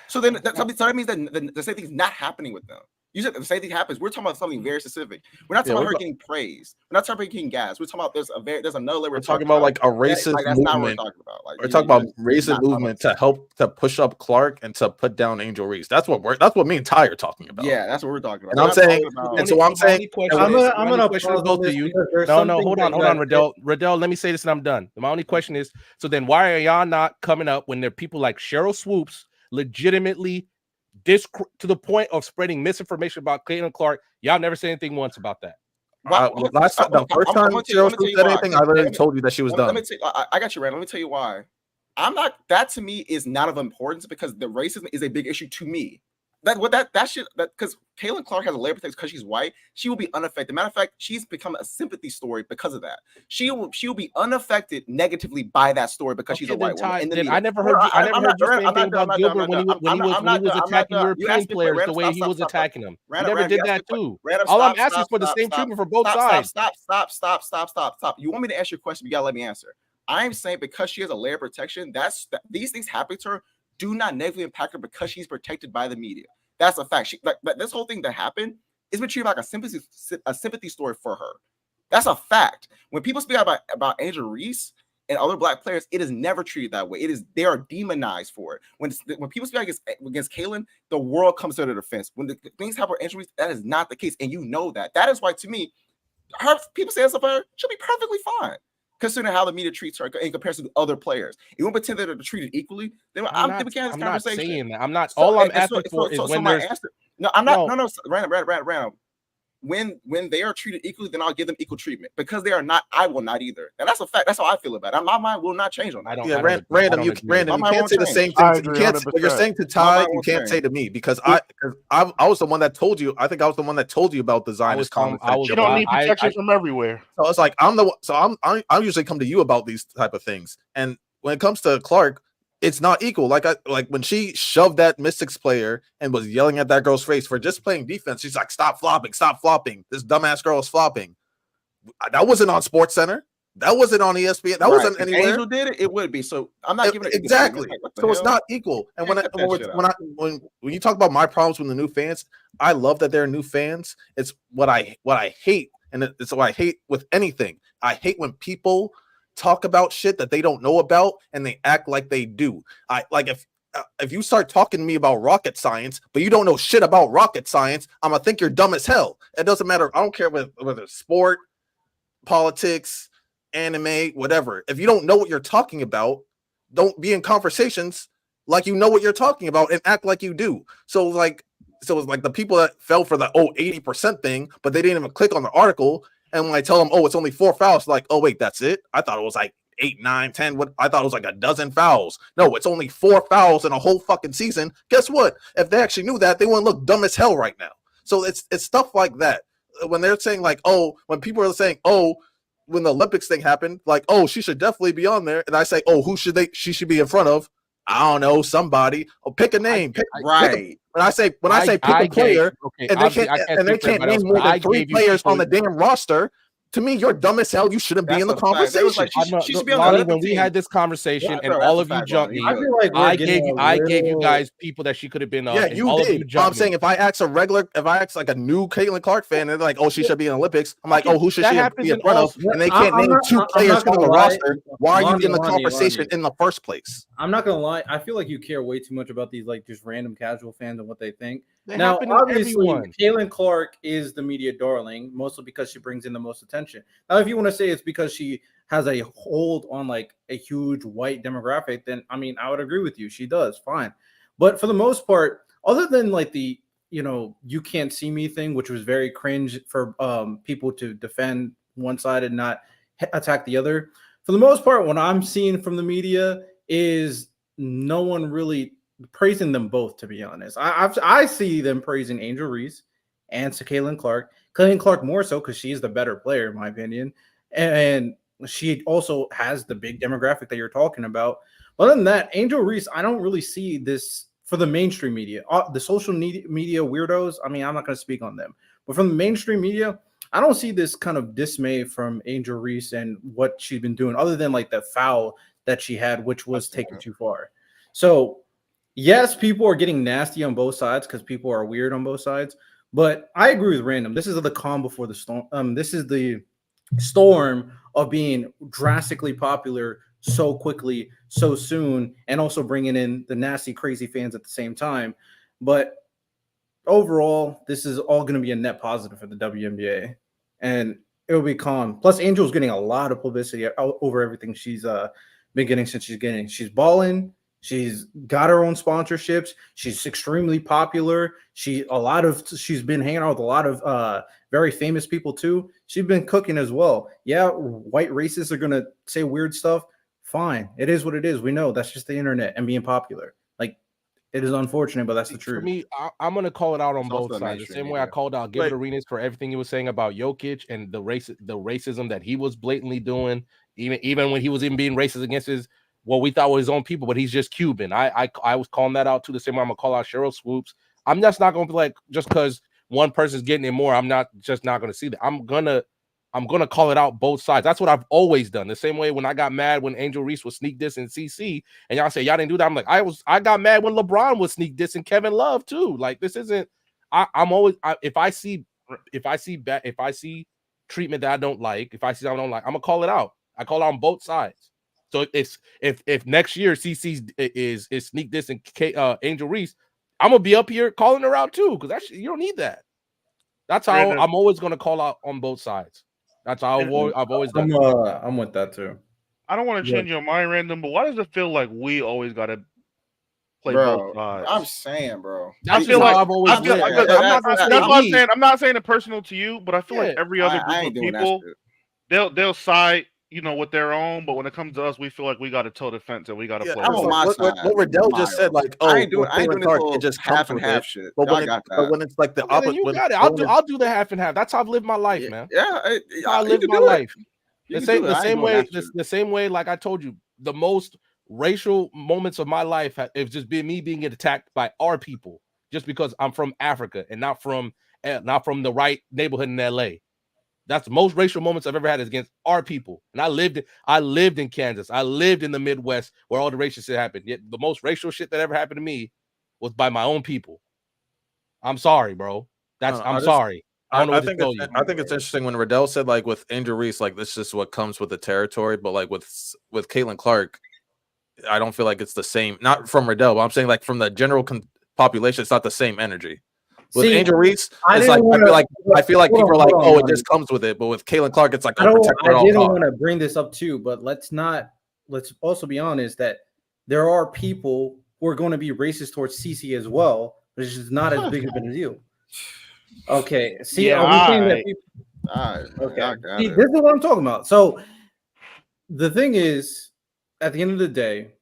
So then that means that the same thing's not happening with them. You said the same thing happens. We're talking about something very specific. We're not talking about her getting praised. We're not talking about getting gas. We're talking about there's another level. We're talking about like a racist movement. Not what we're talking about. Like, we're talking about racist movement to help to push up Clark and to put down Angel Reese. That's what me and Ty are talking about. Yeah, that's what we're talking about. And I'm saying, and so I'm saying, I'm gonna question both of you. No, hold on, Riddell. Let me say this and I'm done. My only question is, so then why are y'all not coming up when there are people like Cheryl Swoops legitimately to the point of spreading misinformation about Caitlin Clark? Y'all never said anything once about that. The first time Cheryl said anything, I literally told you that she was done. I got you, Randall. Let me tell you why. That to me is not of importance because the racism is a big issue to me. Because Caitlin Clark has a layer of protection because she's white, she will be unaffected. Matter of fact, she's become a sympathy story because of that. She will be unaffected negatively by that story because she's a white woman. I never heard you say anything about Gilbert when he was attacking European players the way he was attacking them. You never did that too. All I'm asking is for the same treatment for both sides. Stop. You want me to ask your question? You gotta let me answer. I'm saying because she has a layer of protection, these things happen to her do not negatively impact her because she's protected by the media. That's a fact. This whole thing that happened is been treated like a sympathy story for her. That's a fact. When people speak about Angel Reese and other black players, it is never treated that way. They are demonized for it. When people speak against Caitlin, the world comes to their defense. When the things happen with Angel Reese, that is not the case, and you know that. That is why, to me, people saying stuff about her should be perfectly fine, considering how the media treats her in comparison to other players. If you want to pretend that they're treated equally, then we can't have this conversation. Not saying that. I'm not. All I'm asking for is when there's. No, I'm not. No, random. when they are treated equally, then I'll give them equal treatment. Because they are not, I will not either. And that's a fact. That's how I feel about it. My mind will not change on that. Random, you can't say the same thing. You can't. What you're saying to Ty, you can't say to me because I was the one that told you. I think I was the one that told you about the Zionist comments. You don't need protection from everywhere. So it's like I usually come to you about these type of things. And when it comes to Clark, it's not equal. Like when she shoved that Mystics player and was yelling at that girl's face for just playing defense. She's like, stop flopping. This dumbass girl is flopping. That wasn't on Sports Center. That wasn't on ESPN. That wasn't anywhere. If Angel did it, it would be. So I'm not giving it exactly. Like, so it's not equal. And when you talk about my problems with the new fans, I love that they're new fans. It's what I hate, and it's what I hate with anything. I hate when people talk about shit that they don't know about and they act like they do. I like if you start talking to me about rocket science, but you don't know shit about rocket science, I'm gonna think you're dumb as hell. It doesn't matter. I don't care whether it's sport, politics, anime, whatever. If you don't know what you're talking about, don't be in conversations like you know what you're talking about and act like you do. So it's like the people that fell for the 80% thing, but they didn't even click on the article. And when I tell them, oh, it's only 4 fouls, like, oh, wait, that's it? I thought it was like 8, 9, 10. I thought it was like a dozen fouls. No, it's only 4 fouls in a whole fucking season. Guess what? If they actually knew that, they wouldn't look dumb as hell right now. So it's stuff like that. When they're saying like, oh, when people are saying, oh, when the Olympics thing happened, like, oh, she should definitely be on there. And I say, oh, she should be in front of? I don't know, somebody. Oh, pick a name. When I say pick a player, and they can't name more than 3 players on the damn roster. To me, you're dumb as hell. You shouldn't be in the conversation. She should be on Lani, when we had this conversation and all of you jumped me, I gave you guys people that she could have been on. Yeah, you did. I'm saying if I ask like a new Caitlin Clark fan, and they're like, oh, she should be in the Olympics. I'm like, oh, who should she be in front of? And they can't name 2 players on the roster. Why are you in the conversation in the first place? I'm not gonna lie. I feel like you care way too much about these like just random casual fans and what they think. They now, happen to obviously, everyone. Caitlin Clark is the media darling, mostly because she brings in the most attention. Now, if you want to say it's because she has a hold on like a huge white demographic, then I mean, I would agree with you. She does, fine. But for the most part, other than like the you can't see me thing, which was very cringe for people to defend one side and not attack the other. For the most part, what I'm seeing from the media is no one really praising them both, to be honest. I see them praising Angel Reese and Caitlin Clark. Caitlin Clark more so because she's the better player, in my opinion. And she also has the big demographic that you're talking about. But other than that, Angel Reese, I don't really see this for the mainstream media. The social media weirdos, I mean, I'm not going to speak on them. But from the mainstream media, I don't see this kind of dismay from Angel Reese and what she's been doing, other than like the foul that she had, which was taken too far. So, yes, people are getting nasty on both sides because people are weird on both sides. But I agree with Random. This is the calm before the storm. This is the storm of being drastically popular so quickly, so soon, and also bringing in the nasty, crazy fans at the same time. But overall, this is all going to be a net positive for the WNBA, and it will be calm. Plus, Angel's getting a lot of publicity over everything she's been getting since she's balling. She's got her own sponsorships. She's extremely popular. She's been hanging out with a lot of very famous people too. She's been cooking as well. Yeah, white racists are gonna say weird stuff. Fine, it is what it is. We know that's just the internet and being popular. Like, it is unfortunate, but that's the truth. For me, I'm gonna call it out on both sides. The same way I called out Gilbert Arenas for everything he was saying about Jokic and the racism that he was blatantly doing, even when he was even being racist against what we thought were his own people, but he's just Cuban. I was calling that out too. The same way I'm gonna call out Cheryl Swoops. I'm just not gonna be like, just because one person's getting it more, I'm not gonna see that. I'm gonna call it out both sides. That's what I've always done. The same way when I got mad when Angel Reese was sneak dissing CC, and y'all say y'all didn't do that. I'm like, I got mad when LeBron was sneak dissing Kevin Love too. Like, this isn't. If I see treatment that I don't like, if I see something I don't like, I'm gonna call it out. I call it on both sides. So if next year CC is sneak dissing Angel Reese, I'm gonna be up here calling her out too, because you don't need that. That's how I'm always gonna call out on both sides. That's how I've always done. I'm with that too. I don't want to change your mind, Random, but why does it feel like we always gotta play Bro, both sides. I'm saying, bro. That's I feel just like how I've always lived. that's what I'm saying. I'm not saying it personal to you, but I feel like every other I group ain't of doing that people, shit. they'll side, with their own. But when it comes to us, we feel like we got to toe defense and we got to play. I'm on my what side. Riddell just said, like, I ain't doing Caitlin this Clark, whole it just half comes and with half it. shit. But Y'all when, got that. but when it's like the Okay, then opposite, you got it. I'll do the half and half. That's how I've lived my life, man. Yeah, That's how I you live can my do it. life. You The can do same, it. the I ain't same doing way, that shit. the same way. Like I told you, the most racial moments of my life have just been me being attacked by our people, just because I'm from Africa and not from the right neighborhood in LA. That's the most racial moments I've ever had is against our people. And I lived in Kansas. I lived in the Midwest where all the racial shit happened. Yet the most racial shit that ever happened to me was by my own people. I'm sorry, bro. I'm sorry. I don't know what to tell you. I think it's interesting when Riddell said, like, with Angel Reese, like, this is what comes with the territory. But like with Caitlin Clark, I don't feel like it's the same. Not from Riddell, but I'm saying, like, from the general population, it's not the same energy. With Angel Reese, it's like I feel like people are like, oh, it just comes with it. But with Caitlin Clark, it's like, oh, protect her at all I didn't costs. want to bring this up too, but let's also be honest that there are people who are going to be racist towards CC as well, which is not as big of a deal. Okay, see, Yeah, are we saying that people... Okay, see, this is what I'm talking about. So the thing is, at the end of the day,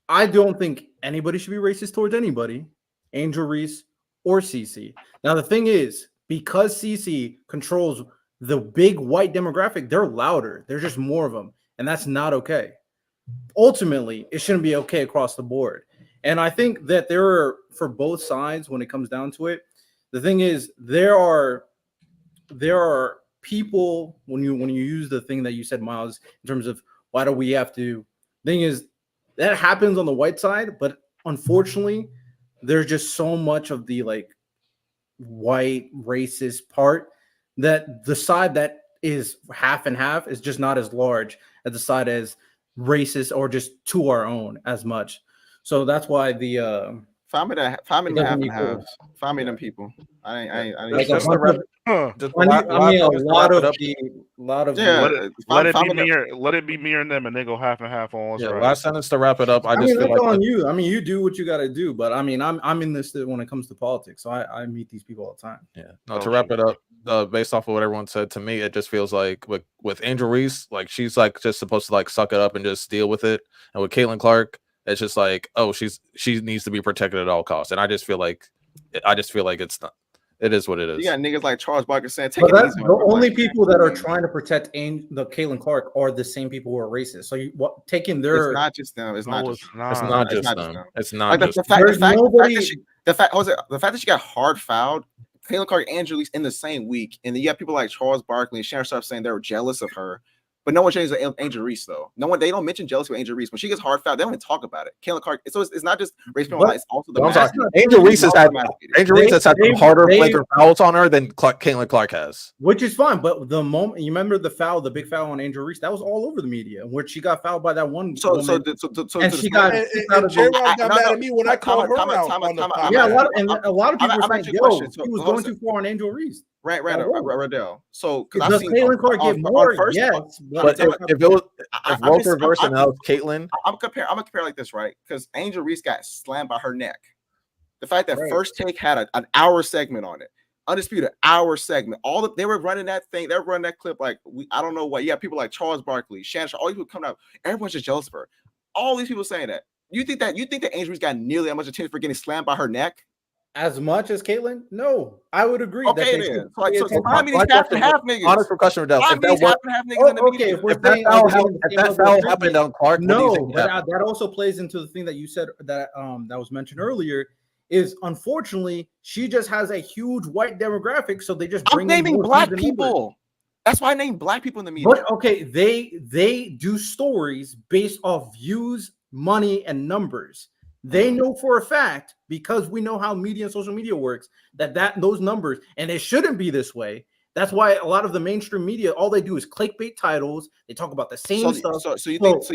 I don't think anybody should be racist towards anybody, Angel Reese or CC. Now the thing is, because CC controls the big white demographic, they're louder. There's just more of them, and that's not okay. Ultimately, it shouldn't be okay across the board. And I think that there are, for both sides, when it comes down to it, the thing is there are people when you use the thing that you said, Miles, in terms of why do we have to. Thing is that happens on the white side, but unfortunately, there's just so much of the like white racist part that the side that is half and half is just not as large as the side as racist or just to our own as much. So that's why the find me them half and half. Find me them people. I ain't like just a lot of let it be me and them, and they go half and half on us. Yeah, right. last sentence to wrap it up. I just mean, feel that's like on you. I mean, you do what you got to do, but I mean, I'm in this when it comes to politics, so I meet these people all the time. Yeah. No, to wrap it up, based off of what everyone said, to me, it just feels like with Angel Reese, like she's like just supposed to like suck it up and just deal with it, and with Caitlin Clark, it's just like, oh, she needs to be protected at all costs, and I just feel like it's not. It is what it is. You got niggas like Charles Barkley saying, "Take it easy." The only people that are trying to protect the Caitlin Clark are the same people who are racist. So taking their it's not just them. It's not just them. It's not like just the fact that she got hard fouled. Caitlin Clark and Angel Reese in the same week, and then you have people like Charles Barkley and Sharon Sharp saying they were jealous of her. But no one changes Angel Reese though. They don't mention jealousy with Angel Reese. When she gets hard fouled, they don't even talk about it. Caitlin Clark. So it's not just race people. It's also the. I'm sorry. Angel Reese has had some harder flagrant fouls on her than Caitlin Clark has, which is fine. But the moment you remember the big foul on Angel Reese, that was all over the media, where she got fouled by that one. So she got J-Rock got mad at me when I called her out on the podcast. Yeah, a lot of people were saying, "Yo, he was going too far on Angel Reese." Right, Riddell. So does Caitlin Clark get more? Yes, but if it was roles reversed and that was Caitlin, I'm gonna compare like this, right? Because Angel Reese got slammed by her neck. The fact that First Take had an hour segment on it, Undisputed hour segment. They were running that thing. They were running that clip like I don't know what. Yeah, people like Charles Barkley, Shannon, all these people coming out. Everyone's just jealous of her. All these people saying that. You think that Angel Reese got nearly that much attention for getting slammed by her neck? As much as Caitlin? No, I would agree. Okay, then. So find me these half and half niggas. Honest question, Riddell. If that foul happened on Clark, no, but that also plays into the thing that you said that was mentioned earlier. Is unfortunately she just has a huge white demographic, so they just bring. I'm naming black people. That's why I named black people in the media. But okay, they do stories based off views, money, and numbers. They know for a fact, because we know how media and social media works, that those numbers, and it shouldn't be this way. That's why a lot of the mainstream media, all they do is clickbait titles. They talk about the same stuff. So you think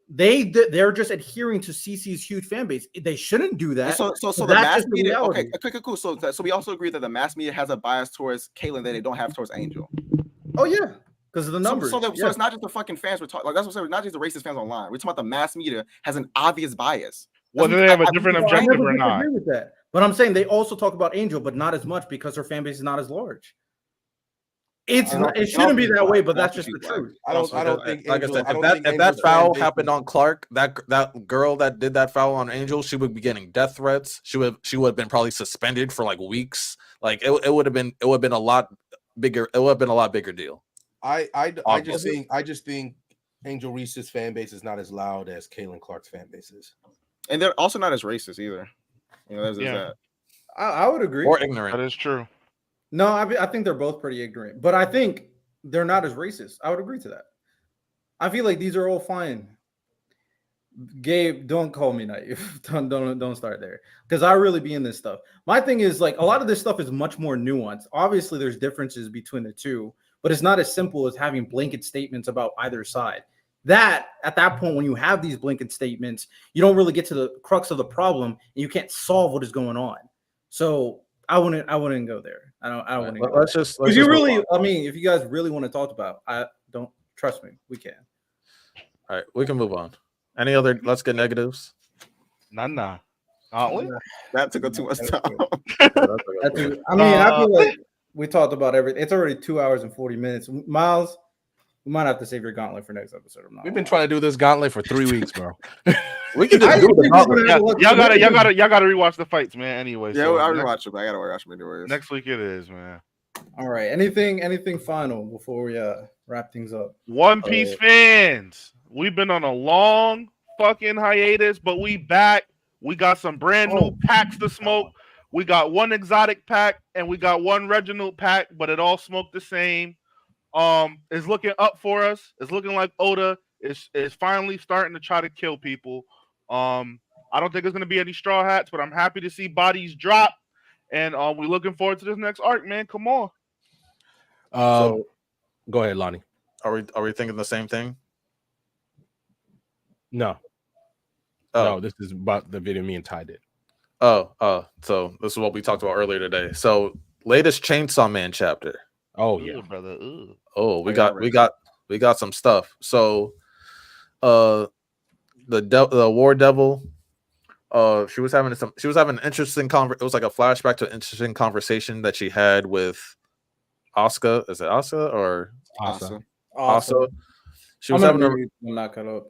they're just adhering to CC's huge fan base. They shouldn't do that. So the mass media. Okay, cool. So we also agree that the mass media has a bias towards Caitlin that they don't have towards Angel. Oh yeah. Because of the numbers. So it's not just the fucking fans we're talking. Like that's what I'm saying. Not just the racist fans online. We're talking about the mass media has an obvious bias. whether they have a different I objective never or not. disagree with that. But I'm saying they also talk about Angel, but not as much because her fan base is not as large. It shouldn't be that way, but that's just the truth. I don't think like Angel, I said, think if that Angel's foul fan base happened is- on Clark, that girl that did that foul on Angel, she would be getting death threats. She would have been probably suspended for like weeks. Like it would have been a lot bigger. It would have been a lot bigger deal. I just think Angel Reese's fan base is not as loud as Kaylin Clark's fan base is, and they're also not as racist either. You know, there's that. I would agree. Or ignorant. That is true. No, I think they're both pretty ignorant, but I think they're not as racist. I would agree to that. I feel like these are all fine. Gabe, don't call me naive. Don't start there, because I really be in this stuff. My thing is like a lot of this stuff is much more nuanced. Obviously, there's differences between the two, but it's not as simple as having blanket statements about either side. That at that point, when you have these blanket statements, you don't really get to the crux of the problem, and you can't solve what is going on. So I wouldn't go there. I wouldn't. Let's just if you really, I mean, if you guys really want to talk about, I don't trust me. We can. All right, we can move on. Any other? Let's get negatives. Nah. That took too much time. I feel like we talked about everything. It's already 2 hours and 40 minutes. Miles, we might have to save your gauntlet for next episode. We've been trying to do this gauntlet for 3 weeks, bro. We can just do the gauntlet. Y'all gotta rewatch the fights, man. Anyway, Yeah, so I rewatch them. I gotta rewatch them anyways. next week it is, man. All right. Anything final before we wrap things up? One Piece fans, we've been on a long fucking hiatus, but we back. We got some brand new packs to smoke. We got one exotic pack and we got one Reginald pack, but it all smoked the same. It's looking up for us. It's looking like Oda is finally starting to try to kill people. I don't think there's gonna be any straw hats, but I'm happy to see bodies drop. And we're looking forward to this next arc, man. Come on. So, go ahead, Lani. Are we thinking the same thing? No. No, this is about the video me and Ty did. So this is what we talked about earlier today. So latest Chainsaw Man chapter. Oh yeah, brother. Ooh. Oh, we got some stuff. So, the War Devil. She was having an interesting it was like a flashback to an interesting conversation that she had with Asuka. Is it Asuka or Asa? She was having not cut up.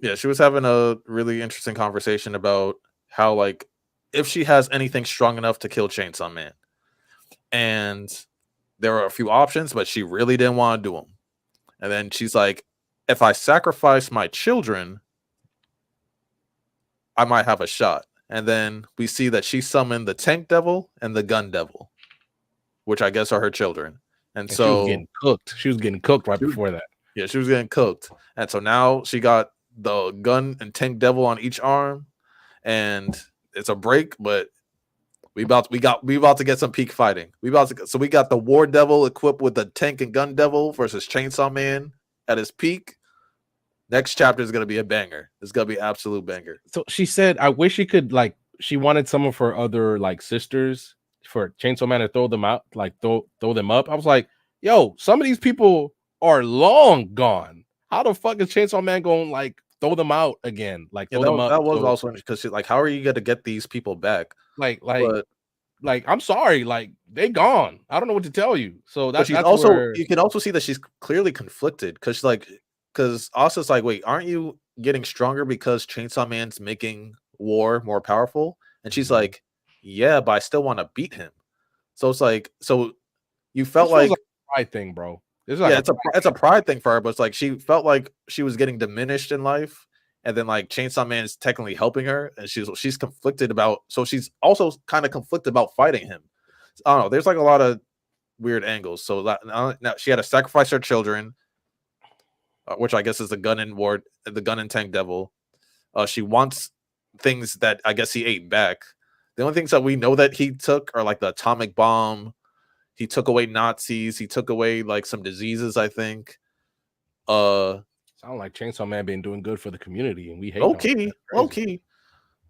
Yeah, she was having a really interesting conversation about how, like, if she has anything strong enough to kill Chainsaw Man. And there were a few options, but she really didn't want to do them. And then she's like, if I sacrifice my children, I might have a shot. And then we see that she summoned the Tank Devil and the Gun Devil, which I guess are her children. And so she was getting cooked. She was getting cooked right before that. Yeah, she was getting cooked. And so now she got the Gun and Tank Devil on each arm, and it's a break, but we about to get some peak fighting. So we got the War Devil equipped with the Tank and Gun Devil versus Chainsaw Man at his peak. Next chapter is gonna be a banger. It's gonna be absolute banger. So she said, I wish she could, like, she wanted some of her other like sisters for Chainsaw Man to throw them out, like throw them up. I was like, yo, some of these people are long gone. How the fuck is Chainsaw Man going like throw them out again? Like throw them up. That was also because like, how are you gonna get these people back? Like I'm sorry, like they gone. I don't know what to tell you. So that's also where... you can also see that she's clearly conflicted because Asa's like, wait, aren't you getting stronger because Chainsaw Man's making War more powerful? And she's like, yeah, but I still want to beat him. So it's like, so you felt like a pride thing, bro. It's a pride thing for her, but it's like she felt like she was getting diminished in life, and then like Chainsaw Man is technically helping her, and she's conflicted about. So she's also kind of conflicted about fighting him. I don't know. There's like a lot of weird angles. So now she had to sacrifice her children, which I guess is the Gun and Tank Devil. She wants things that I guess he ate back. The only things that we know that he took are like the atomic bomb. He took away Nazis. He took away like some diseases, I think. Sound like Chainsaw Man been doing good for the community, and we hate low key.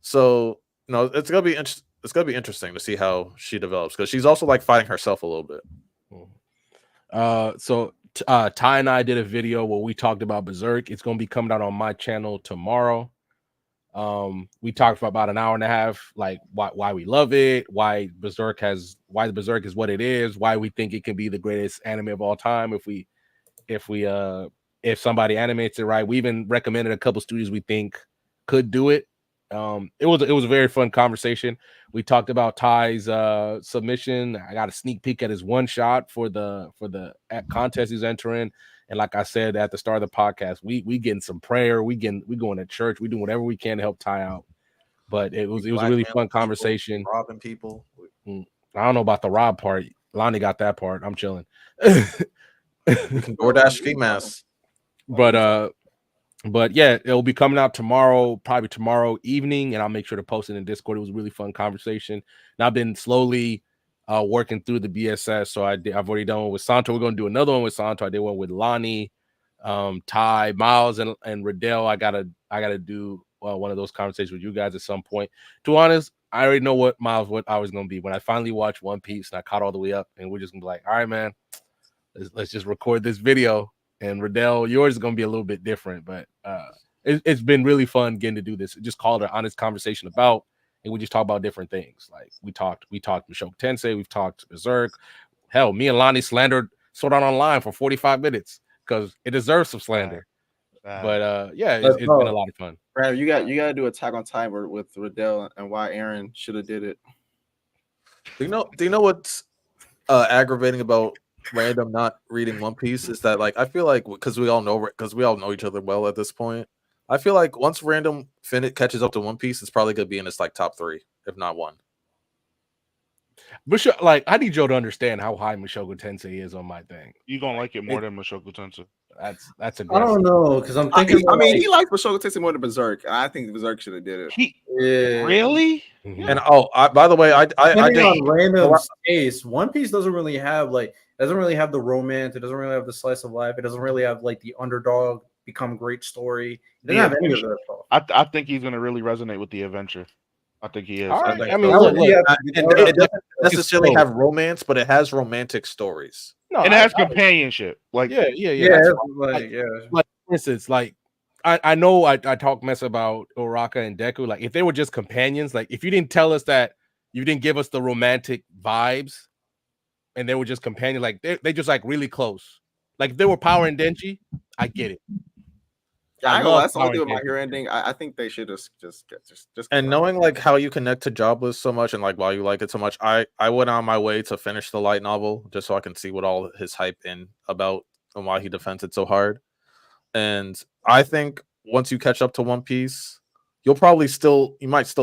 So it's gonna be interesting to see how she develops because she's also like fighting herself a little bit. So Ty and I did a video where we talked about Berserk. It's gonna be coming out on my channel tomorrow. We talked for about an hour and a half, like why we love it, why the Berserk is what it is, why we think it can be the greatest anime of all time if somebody animates it right. We even recommended a couple studios we think could do it. It was a very fun conversation. We talked about Ty's submission. I got a sneak peek at his one shot for the contest he's entering. And like I said at the start of the podcast, we getting some prayer. We going to church. We doing whatever we can to help Ty out. But it was a really fun conversation. Robbing people. I don't know about the rob part. Lani got that part. I'm chilling. DoorDash ski mask. But yeah, it'll be coming out tomorrow, probably tomorrow evening, and I'll make sure to post it in Discord. It was a really fun conversation. And I've been slowly working through the BSS. So I've already done one with Santo. We're gonna do another one with Santo. I did one with Lani, Ty, Miles, and Riddell. I gotta do one of those conversations with you guys at some point. To be honest, I already know what I was gonna be when I finally watched One Piece and I caught all the way up, and we're just gonna be like, all right, man, let's just record this video. And Riddell, yours is gonna be a little bit different, but it's been really fun getting to do this. Just call it an honest conversation about, and we just talk about different things. Like we talked Mushoku Tensei, we've talked Berserk. Hell, me and Lani slandered Sword Art Online for 45 minutes because it deserves some slander. But yeah, it's been a lot of fun. Brad, you got to do Attack on Titan with Riddell and why Aaron should have did it. Do you know what's aggravating about random not reading One Piece is that, like, I feel like because we all know each other well at this point, I feel like once random catches up to One Piece, it's probably gonna be in its like top 3, if not 1. But like, I need Joe to understand how high Mushoku Tensei is on my thing. You gonna like it more than Mushoku Tensei? That's aggressive. I don't know because I'm thinking. He likes Mushoku Tensei more than Berserk. I think Berserk should have did it. Really? Mm-hmm. And by the way, I depending on random case, One Piece doesn't really have the romance. It doesn't really have the slice of life. It doesn't really have like the underdog become great story. It doesn't have any of that stuff. I think he's gonna really resonate with the adventure. I think he is. Right. It doesn't necessarily have romance, but it has romantic stories. No, and it has companionship. Like yeah. Like for instance, like I know I talk mess about Uraka and Deku. Like if they were just companions, like if you didn't tell us that, you didn't give us the romantic vibes, and they were just companions, like they just like really close. Like if they were Power and Denji, I get it. I know that's the only thing with my hero ending. I think they should just. And knowing like how you connect to Jobless so much and like why you like it so much, I went on my way to finish the light novel just so I can see what all his hype in about and why he defends it so hard. And I think once you catch up to One Piece, you might still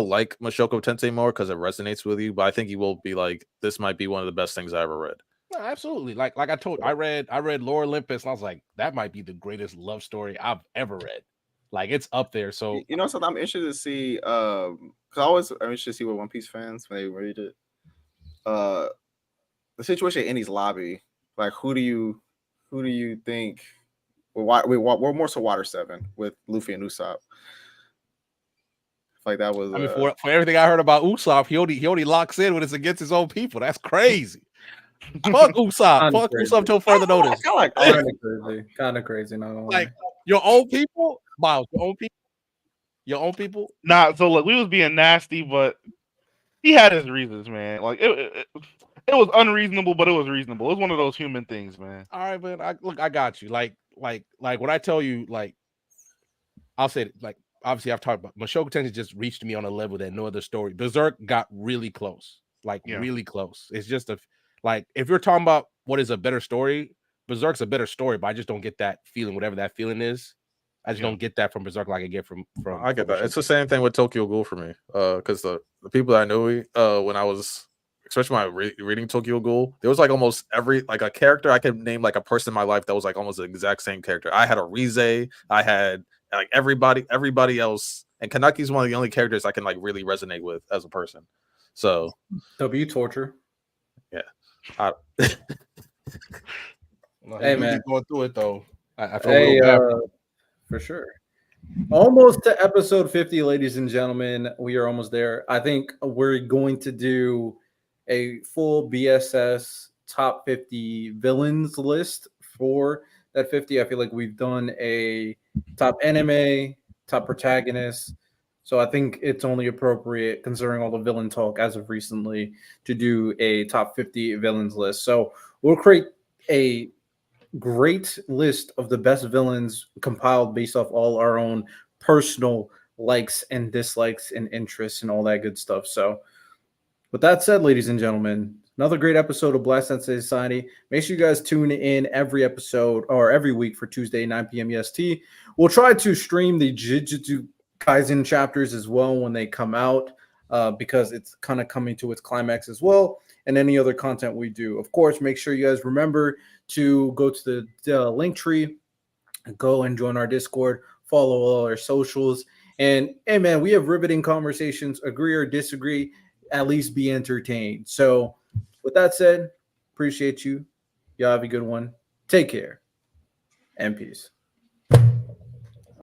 like Mushoku Tensei more because it resonates with you. But I think you will be like, this might be one of the best things I ever read. No, absolutely. Like I told you, I read Lore Olympus, and I was like, that might be the greatest love story I've ever read. Like it's up there. So you know something I'm interested to see. Because I'm interested to see what One Piece fans when they read it. The situation in Indy's lobby. Like who do you think? We're more so Water 7 with Luffy and Usopp. Like that was. I mean, for everything I heard about Usopp, he only locks in when it's against his own people. That's crazy. Fuck Usopp. Fuck Usopp till further notice. Kind of crazy. No, like your own people, Miles. Your own people. Nah. So look, we was being nasty, but he had his reasons, man. Like it was unreasonable, but it was reasonable. It was one of those human things, man. All right, man. I got you. Like when I tell you, like I'll say it, like obviously I've talked about Mushoku Tensei just reached me on a level that no other story. Berserk got really close, really close. It's just like if you're talking about what is a better story, Berserk's a better story, but I just don't get that feeling, whatever that feeling is. I just don't get that from Berserk like I get from I get that. It's the same thing with Tokyo Ghoul for me. Because the people that I knew when I was, especially when I reading Tokyo Ghoul, there was like almost every like a character I could name like a person in my life that was like almost the exact same character. I had a Rize, I had like everybody else, and Kanaki's one of the only characters I can like really resonate with as a person. So W torture. Yeah. Hey man, going through it though. I feel for sure. Almost to episode 50, ladies and gentlemen. We are almost there. I think we're going to do a full BSS top 50 villains list for that 50. I feel like we've done a top anime, top protagonist, So I think it's only appropriate, considering all the villain talk as of recently, to do a top 50 villains list. So we'll create a great list of the best villains compiled based off all our own personal likes and dislikes and interests and all that good stuff. So with that said, ladies and gentlemen, another great episode of Black Sensei Society. Make sure you guys tune in every episode or every week for Tuesday, 9 p.m. EST. We'll try to stream the Jujutsu Kaisen chapters as well when they come out, because it's kind of coming to its climax as well, and any other content we do. Of course, make sure you guys remember to go to the link tree, go and join our Discord, follow all our socials, and hey man, we have riveting conversations, agree or disagree, at least be entertained. So with that said, appreciate you. Y'all have a good one. Take care and peace.